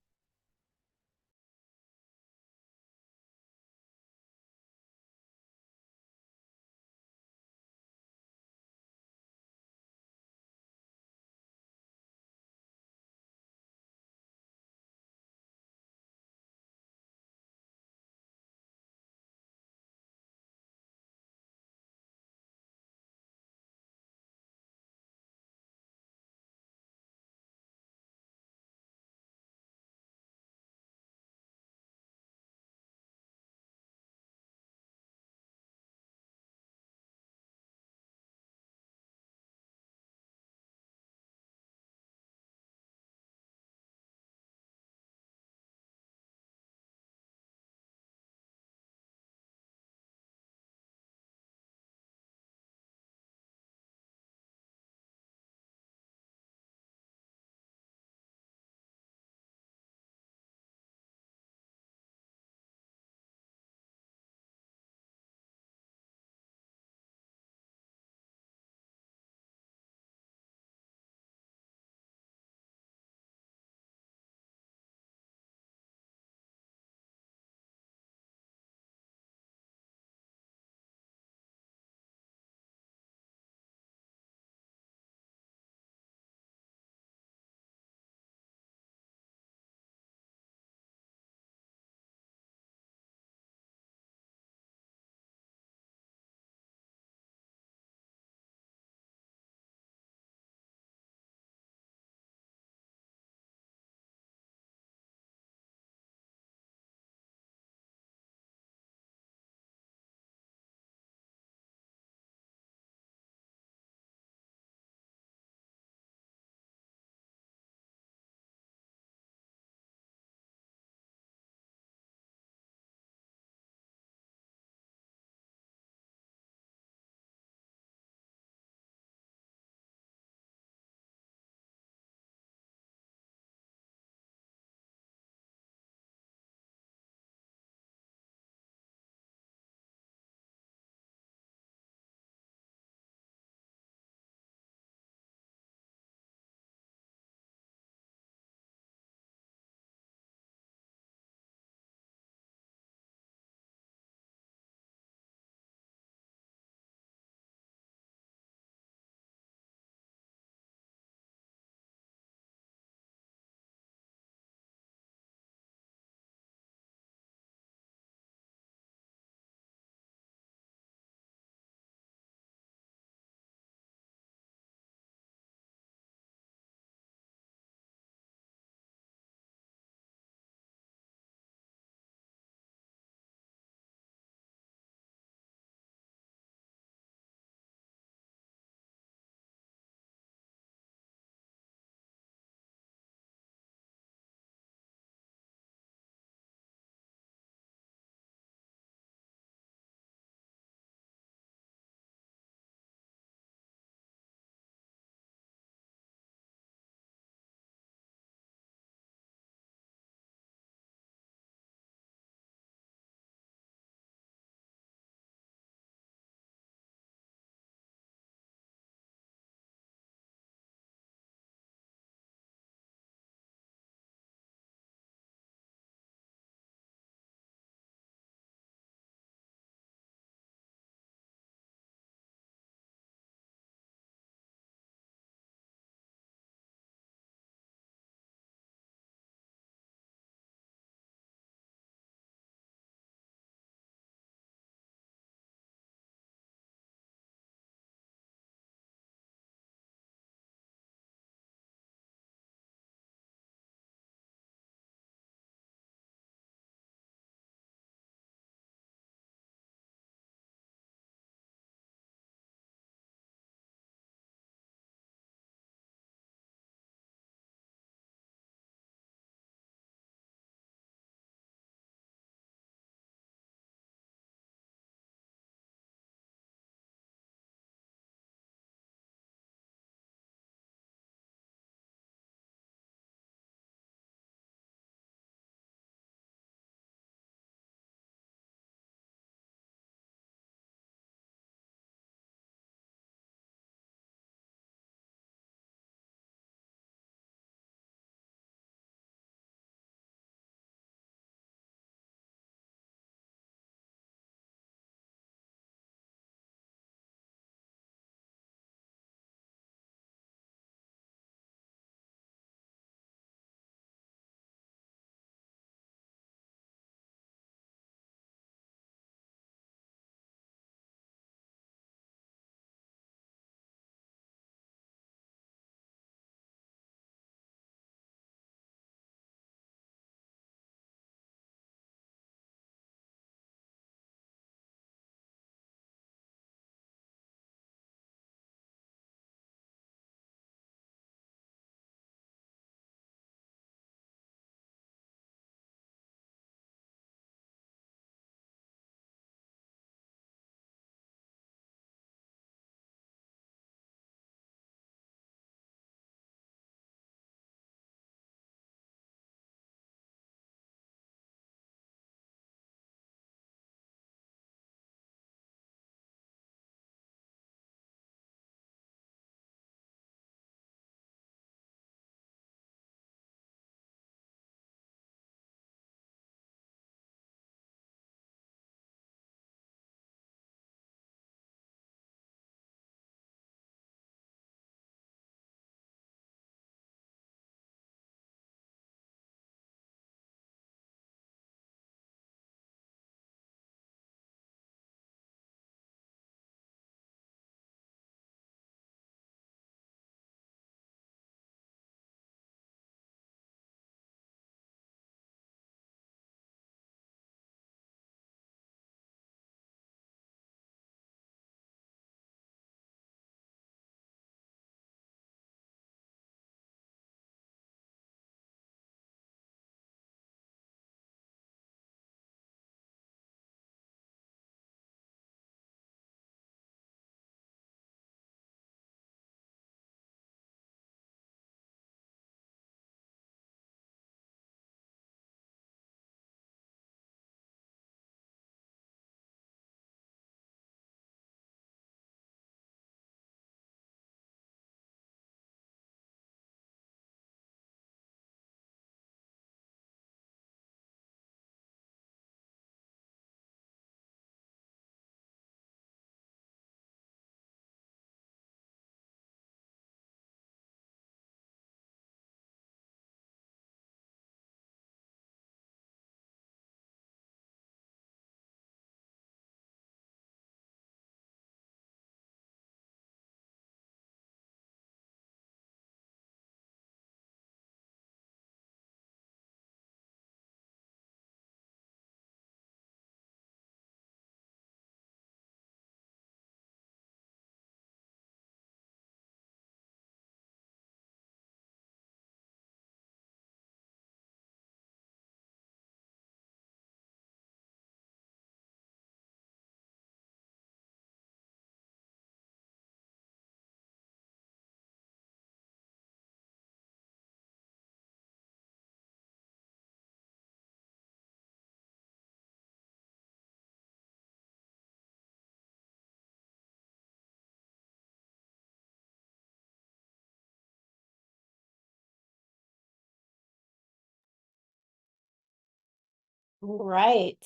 Right.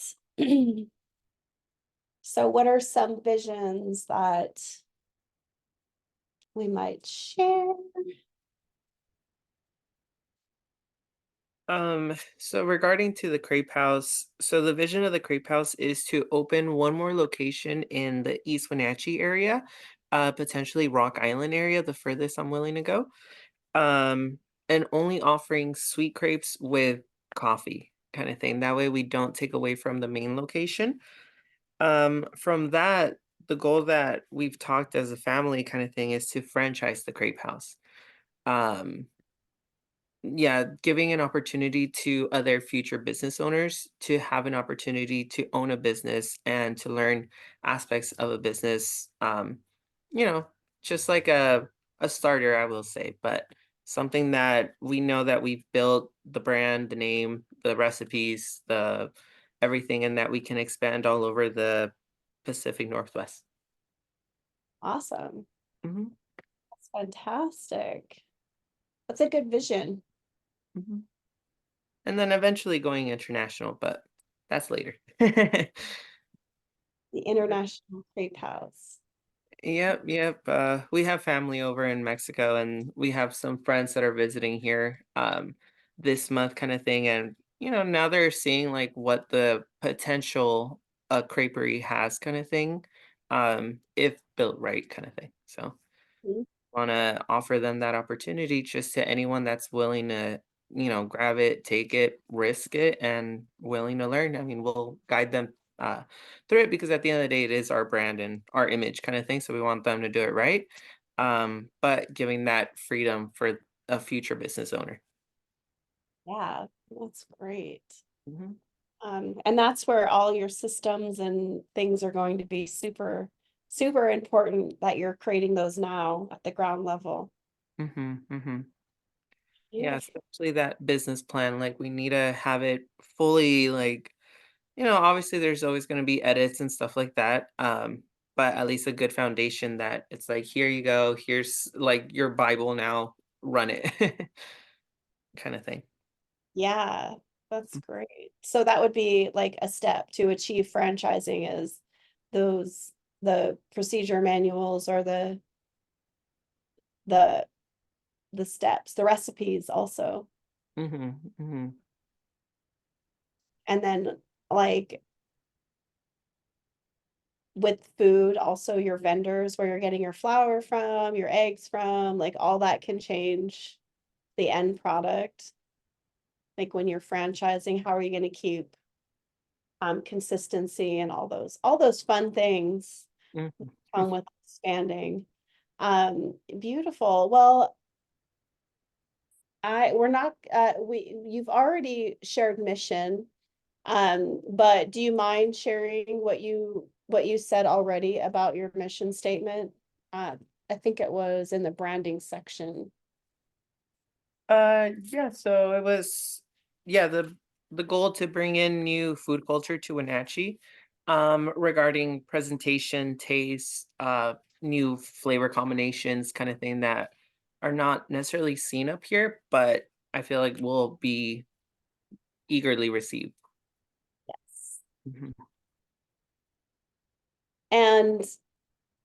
So what are some visions that we might share? So regarding to the Crepe House, so the vision of the Crepe House is to open one more location in the East Wenatchee area, potentially Rock Island area, the furthest I'm willing to go. And only offering sweet crepes with coffee kind of thing. That way we don't take away from the main location. From that, the goal that we've talked as a family kind of thing is to franchise the Crepe House. Um, yeah, giving an opportunity to other future business owners to have an opportunity to own a business and to learn aspects of a business. You know, just like a starter, I will say, but something that we know that we've built the brand, the name, the recipes, the everything, and that we can expand all over the Pacific Northwest. Awesome. Hmm. That's fantastic. That's a good vision. Hmm. And then eventually going international, but that's later. The International Crepe House. Yep, yep. We have family over in Mexico, and we have some friends that are visiting here this month, kind of thing. And now they're seeing like what the potential a creperie has, kind of thing, if built right, kind of thing. So Mhm. want to offer them that opportunity just to anyone that's willing to, grab it, take it, risk it, and willing to learn. I mean, we'll guide them through it because at the end of the day, it is our brand and our image kind of thing. So we want them to do it right. But giving that freedom for a future business owner. Yeah, that's great. Hmm. And that's where all your systems and things are going to be super, super important that you're creating those now at the ground level. Hmm. Hmm. Yeah, Beautiful. especially that business plan. Like we need to have it fully like obviously there's always going to be edits and stuff like that. But at least a good foundation that it's like, here you go, here's like your Bible now, run it kind of thing. Yeah, that's great. So that would be like a step to achieve franchising is those the procedure manuals or the the steps, the recipes also. Hmm. Hmm. And then like with food, also your vendors, where you're getting your flour from, your eggs from, like all that can change the end product. Like when you're franchising, how are you going to keep consistency and all those fun things Hmm. come with expanding. Beautiful. Well, we're not you've already shared mission. But do you mind sharing what you said already about your mission statement? I think it was in the branding section. Yeah, so it was, yeah, the goal to bring in new food culture to Wenatchee, regarding presentation, taste, new flavor combinations, kind of thing that are not necessarily seen up here, but I feel like will be eagerly received. Yes. Mhm. And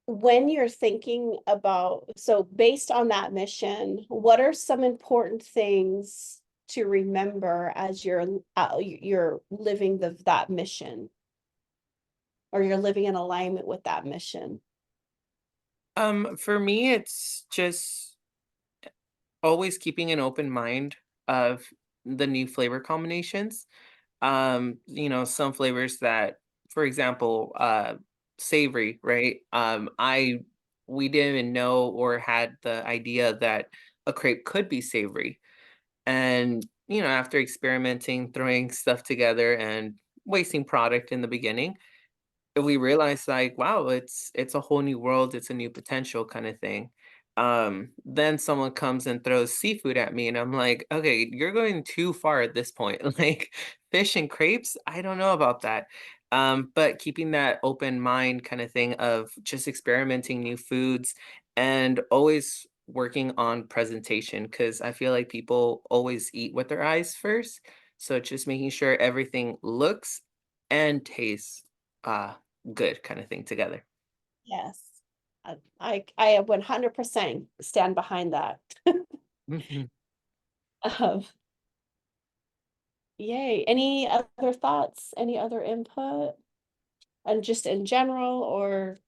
when you're thinking about, so based on that mission, what are some important things to remember as you're living that mission, or you're living in alignment with that mission? For me, it's just always keeping an open mind of the new flavor combinations. Some flavors that, for example, savory, right? We didn't even know or had the idea that a crepe could be savory. And, after experimenting, throwing stuff together and wasting product in the beginning, we realized like, wow, it's a whole new world, it's a new potential kind of thing. Then someone comes and throws seafood at me and I'm like, okay, you're going too far at this point. Like fish and crepes, I don't know about that. But keeping that open mind kind of thing of just experimenting new foods and always working on presentation because I feel like people always eat with their eyes first. So just making sure everything looks and tastes good kind of thing together. Yes. I 100% stand behind that. Mhm. Um, yay. Any other thoughts? Any other input? And just in general, or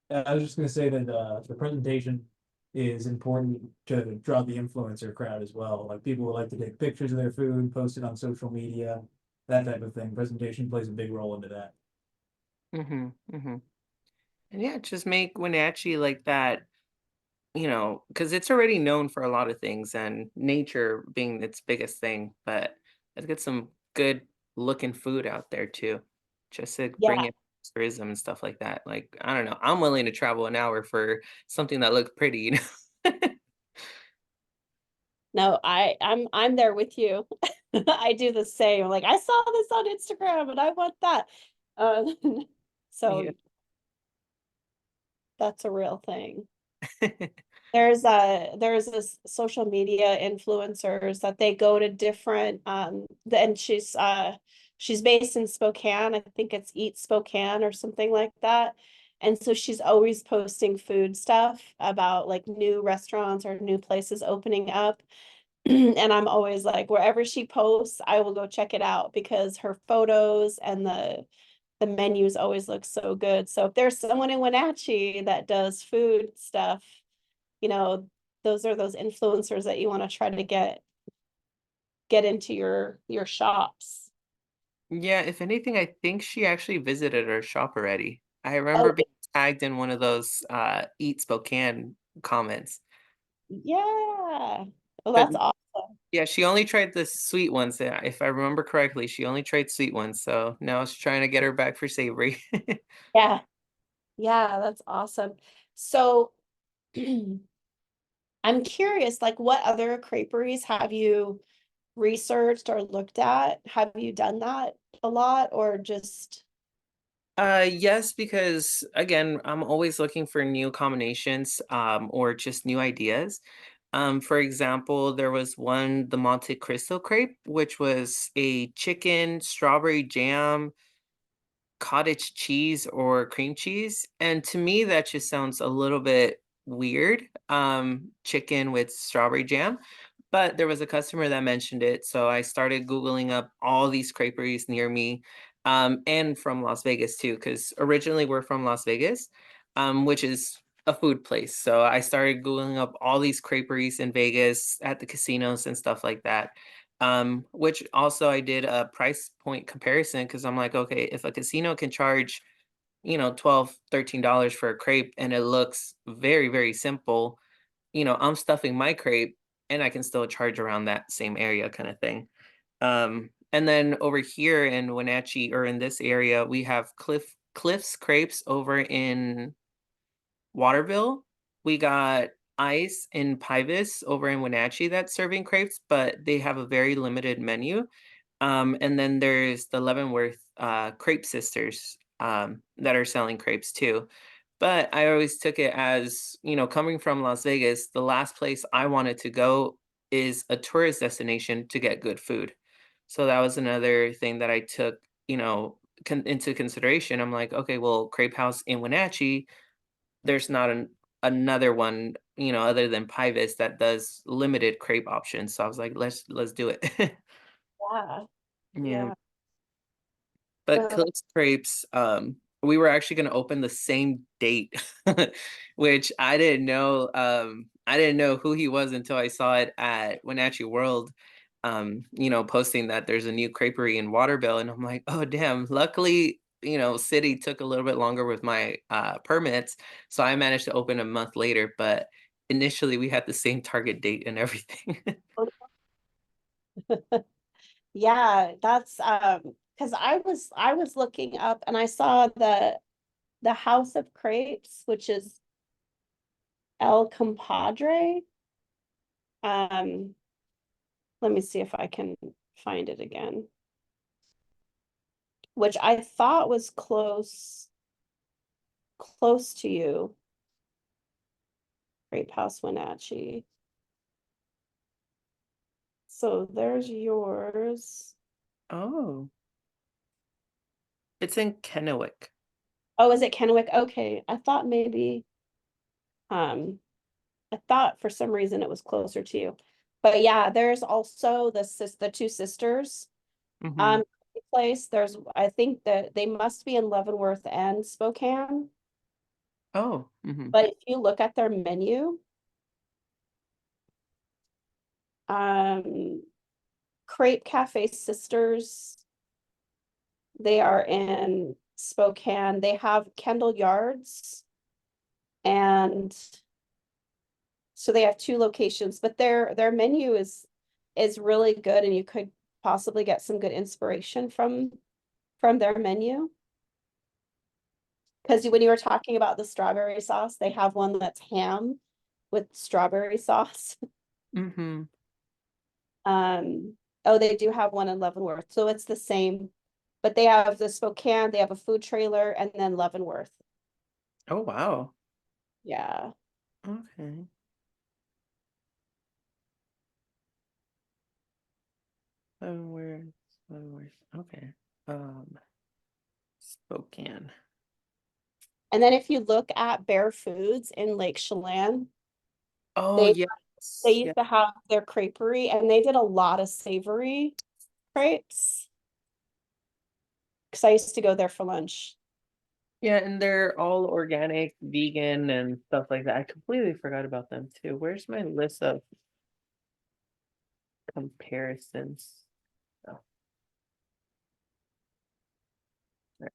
I was just gonna say that the presentation is important to draw the influencer crowd as well. Like people would like to take pictures of their food, post it on social media, that type of thing. Presentation plays a big role into that. Mhm. Mhm. And yeah, just make Wenatchee like that, because it's already known for a lot of things and nature being its biggest thing, but let's get some good looking food out there too, just to bring yeah. in tourism and stuff like that. Like, I don't know, I'm willing to travel an hour for something that looks pretty, No, I'm there with you. I do the same. Like I saw this on Instagram and I want that. Uh, so Yeah. that's a real thing. Yeah. There's this social media influencers that they go to different and she's based in Spokane. I think it's Eat Spokane or something like that. And so she's always posting food stuff about like new restaurants or new places opening up. And I'm always like, wherever she posts, I will go check it out because her photos and the menus always look so good. So if there's someone in Wenatchee that does food stuff, you know, those are those influencers that you want to try to get into your shops. Yeah, if anything, I think she actually visited our shop already. I remember Oh, being tagged in one of those Eat Spokane comments. yeah. Well, But that's awesome. yeah, she only tried the sweet ones. If I remember correctly, she only tried sweet ones. So now it's trying to get her back for savory. Yeah. Yeah, that's awesome. So I'm curious, like what other creperies have you researched or looked at? Have you done that a lot or just Yes, because again, I'm always looking for new combinations, or just new ideas. For example, there was one, the Monte Cristo crepe, which was a chicken, strawberry jam, cottage cheese or cream cheese. And to me, that just sounds a little bit weird. Chicken with strawberry jam. But there was a customer that mentioned it. So I started Googling up all these creperies near me, and from Las Vegas too, because originally we're from Las Vegas, which is a food place. So I started Googling up all these creperies in Vegas at the casinos and stuff like that. Which also I did a price point comparison because I'm like, okay, if a casino can charge, 12, $13 for a crepe and it looks very, very simple, I'm stuffing my crepe and I can still charge around that same area kind of thing. And then over here in Wenatchee or in this area, we have Cliff's Crepes over in Waterville. We got Ice in Pybus over in Wenatchee that's serving crepes, but they have a very limited menu. And then there's the Leavenworth Crepe Sisters that are selling crepes too. But I always took it as, coming from Las Vegas, the last place I wanted to go is a tourist destination to get good food. So that was another thing that I took, into consideration. I'm like, okay, well, Crepe House in Wenatchee, there's not another one, other than Pybus that does limited crepe options. So I was like, let's do it. yeah, Yeah. yeah. But Uh, Cook's Crepes, we were actually gonna open the same date, which I didn't know. I didn't know who he was until I saw it at Wenatchee World, posting that there's a new creperie in Waterville, and I'm like, oh damn. Luckily, city took a little bit longer with my permits, so I managed to open a month later. But initially, we had the same target date and everything. yeah, that's because I was looking up and I saw the House of Crepes, which is El Compadre. Um, let me see if I can find it again. Which I thought was close to you. Grape House Wenatchee. So there's yours. Oh, it's in Kennewick. Oh, is it Kennewick? Okay, I thought maybe, I thought for some reason it was closer to you. But yeah, there's also the two sisters Mhm. place. There's, I think that they must be in Leavenworth and Spokane. Oh, mhm. But if you look at their menu, Crepe Cafe Sisters, they are in Spokane. They have Kendall Yards, and so they have two locations, but their menu is really good, and you could possibly get some good inspiration from their menu. Because when you were talking about the strawberry sauce, they have one that's ham with strawberry sauce. Mhm. Oh, they do have one in Leavenworth, so it's the same. But they have the Spokane, they have a food trailer, and then Leavenworth. Oh, wow. Yeah. Okay. Leavenworth, Leavenworth. Okay. Spokane. And then if you look at Bear Foods in Lake Chelan, Oh, they yes. Yeah. used to have their creperie, and they did a lot of savory crepes. Because I used to go there for lunch. Yeah, and they're all organic, vegan, and stuff like that. I completely forgot about them too. Where's my list of comparisons? Oh, right.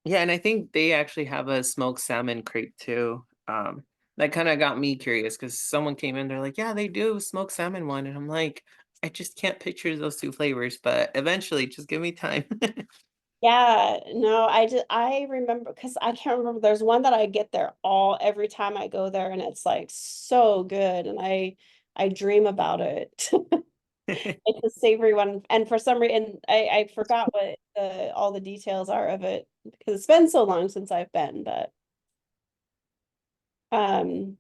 Yeah, and I think they actually have a smoked salmon crepe too. That kind of got me curious because someone came in, they're like, "Yeah, they do smoked salmon one," and I'm like, I just can't picture those two flavors, but eventually, just give me time. Yeah, no, I remember because I can't remember. There's one that I get there every time I go there, and it's like so good, and I dream about it. It's a savory one, and for some reason I forgot what all the details are of it because it's been so long since I've been, but um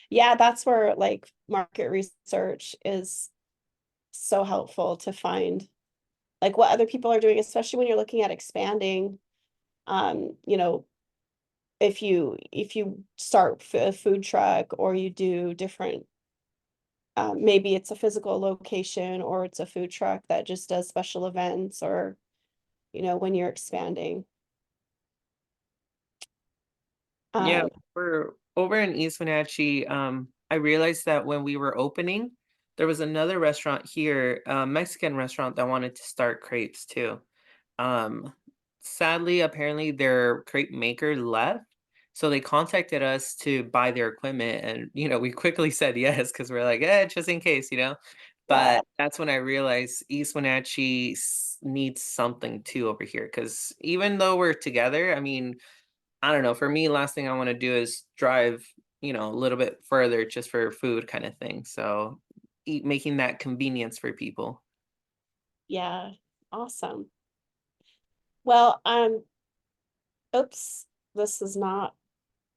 yeah, that's where like market research is so helpful to find like what other people are doing, especially when you're looking at expanding. You know, if you start a food truck or you do different, maybe it's a physical location or it's a food truck that just does special events, or when you're expanding. Yeah, Um, we're over in East Wenatchee. I realized that when we were opening, there was another restaurant here, a Mexican restaurant that wanted to start crepes too. Um, Sadly, apparently their crepe maker left, so they contacted us to buy their equipment, and we quickly said yes because we're like, just in case. yeah, But that's when I realized East Wenatchee needs something too over here because even though we're together, I mean, I don't know. For me, last thing I want to do is drive, a little bit further just for food kind of thing. So, making that convenience for people. yeah, awesome. Well, oops, this is not,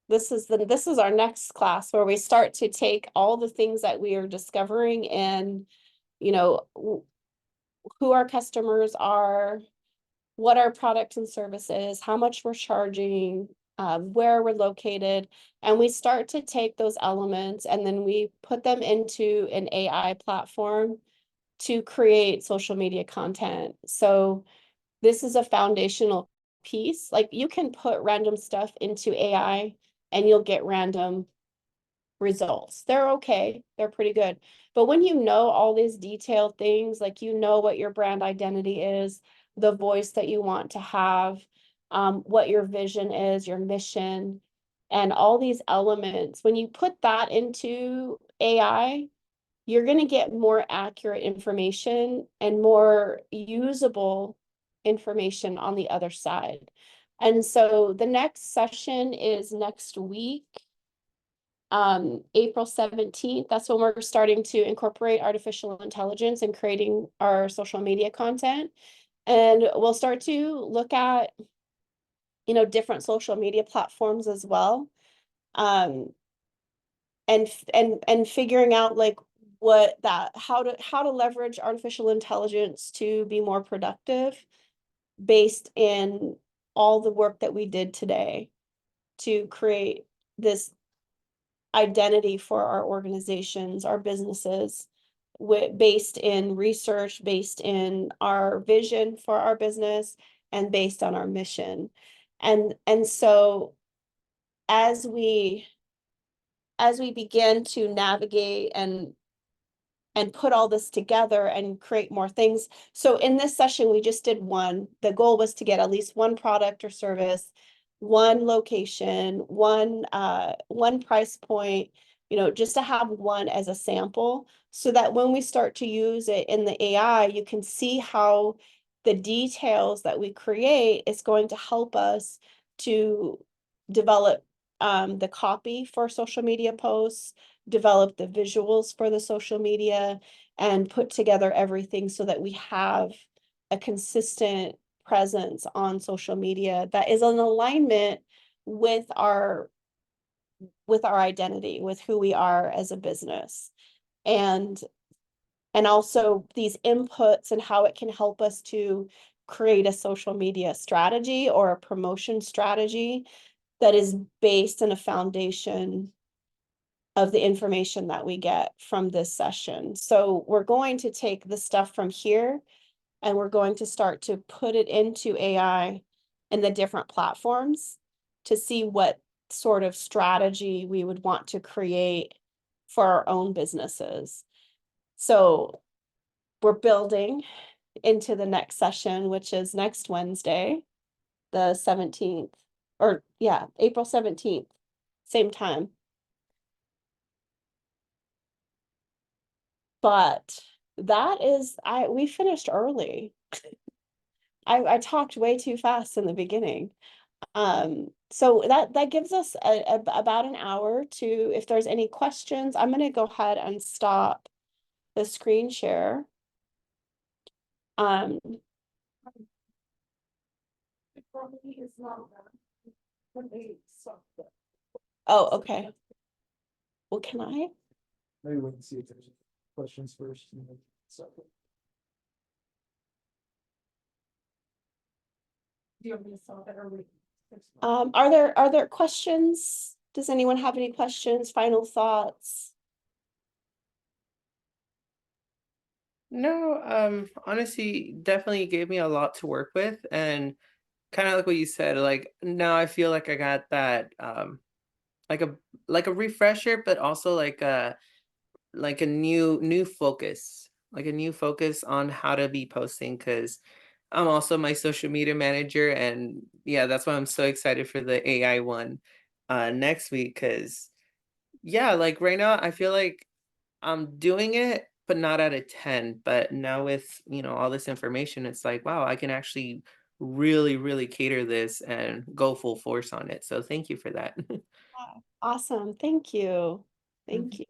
this is our next class where we start to take all the things that we are discovering and, you know, who our customers are, what our product and service is, how much we're charging, where we're located. And we start to take those elements and then we put them into an AI platform to create social media content. So this is a foundational piece. Like you can put random stuff into AI and you'll get random results. They're okay. They're pretty good. But when you know all these detailed things, like what your brand identity is, the voice that you want to have, what your vision is, your mission, and all these elements, when you put that into AI, you're going to get more accurate information and more usable information on the other side. And so the next session is next week, April 17th. That's when we're starting to incorporate artificial intelligence and creating our social media content. And we'll start to look at, different social media platforms as well. Um, and figuring out like what that how to leverage artificial intelligence to be more productive based in all the work that we did today to create this identity for our organizations, our businesses, based in research, based in our vision for our business, and based on our mission. And so as we begin to navigate and put all this together and create more things. So in this session, we just did one. The goal was to get at least one product or service, one location, one price point, just to have one as a sample so that when we start to use it in the AI, you can see how the details that we create is going to help us to develop the copy for social media posts, develop the visuals for the social media, and put together everything so that we have a consistent presence on social media that is in alignment with our identity, with who we are as a business. And also these inputs and how it can help us to create a social media strategy or a promotion strategy that is based in a foundation of the information that we get from this session. So we're going to take the stuff from here and we're going to start to put it into AI in the different platforms to see what sort of strategy we would want to create for our own businesses. So we're building into the next session, which is next Wednesday, the 17th, or yeah, April 17th, same time. But that is, we finished early. I talked way too fast in the beginning. So that gives us about an hour to, if there's any questions, I'm going to go ahead and stop the screen share. It probably is not done. When they stop that. Oh, okay. Well, can I? Maybe we can see if there's questions first. And then second. Do you want me to stop it or we? Are there questions? Does anyone have any questions, final thoughts? No, honestly, definitely gave me a lot to work with, and kind of like what you said, like now I feel like I got that like a refresher, but also like a new focus, like a new focus on how to be posting, because I'm also my social media manager, and yeah, that's why I'm so excited for the AI one next week, because yeah, like right now I feel like I'm doing it, but not at a 10. But now with, all this information, it's like, wow, I can actually really, really cater this and go full force on it. So thank you for that. Awesome. Thank you. Thank you.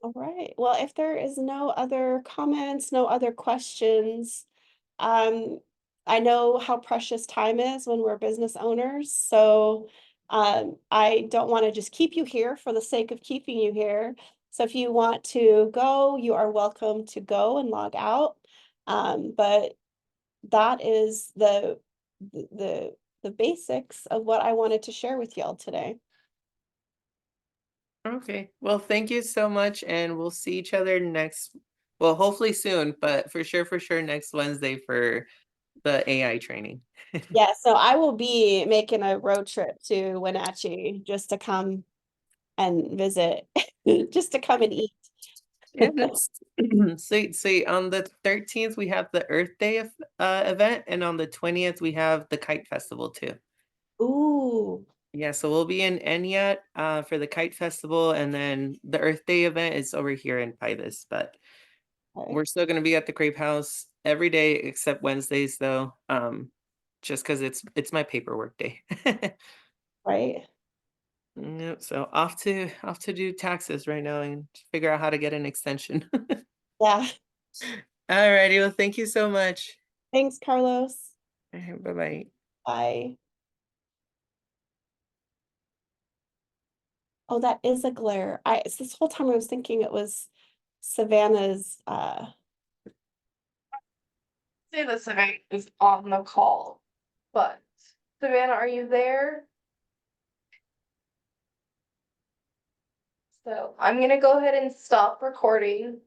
All right. Well, if there is no other comments, no other questions, I know how precious time is when we're business owners. So I don't want to just keep you here for the sake of keeping you here. So if you want to go, you are welcome to go and log out. But that is the basics of what I wanted to share with y'all today. Okay. Well, thank you so much. And we'll see each other well, hopefully soon, but for sure next Wednesday for the AI training. Yeah, so I will be making a road trip to Wenatchee just to come and visit, just to come and eat. Yeah, that's sweet. On the 13th, we have the Earth Day event, and on the 20th, we have the Kite Festival too. Ooh. Yeah, so we'll be in Enyat for the Kite Festival, and then the Earth Day event is over here in Pybus, but Okay. we're still gonna be at the Crepe House every day except Wednesdays though. Just because it's my paperwork day. Right. Yep, so off to do taxes right now and figure out how to get an extension. Yeah. Alrighty, well, thank you so much. Thanks, Carlos. Bye bye. I. Oh, that is a glare. This whole time I was thinking it was Savannah's, Say that Savannah is on the call, but Savannah, are you there? So I'm gonna go ahead and stop recording.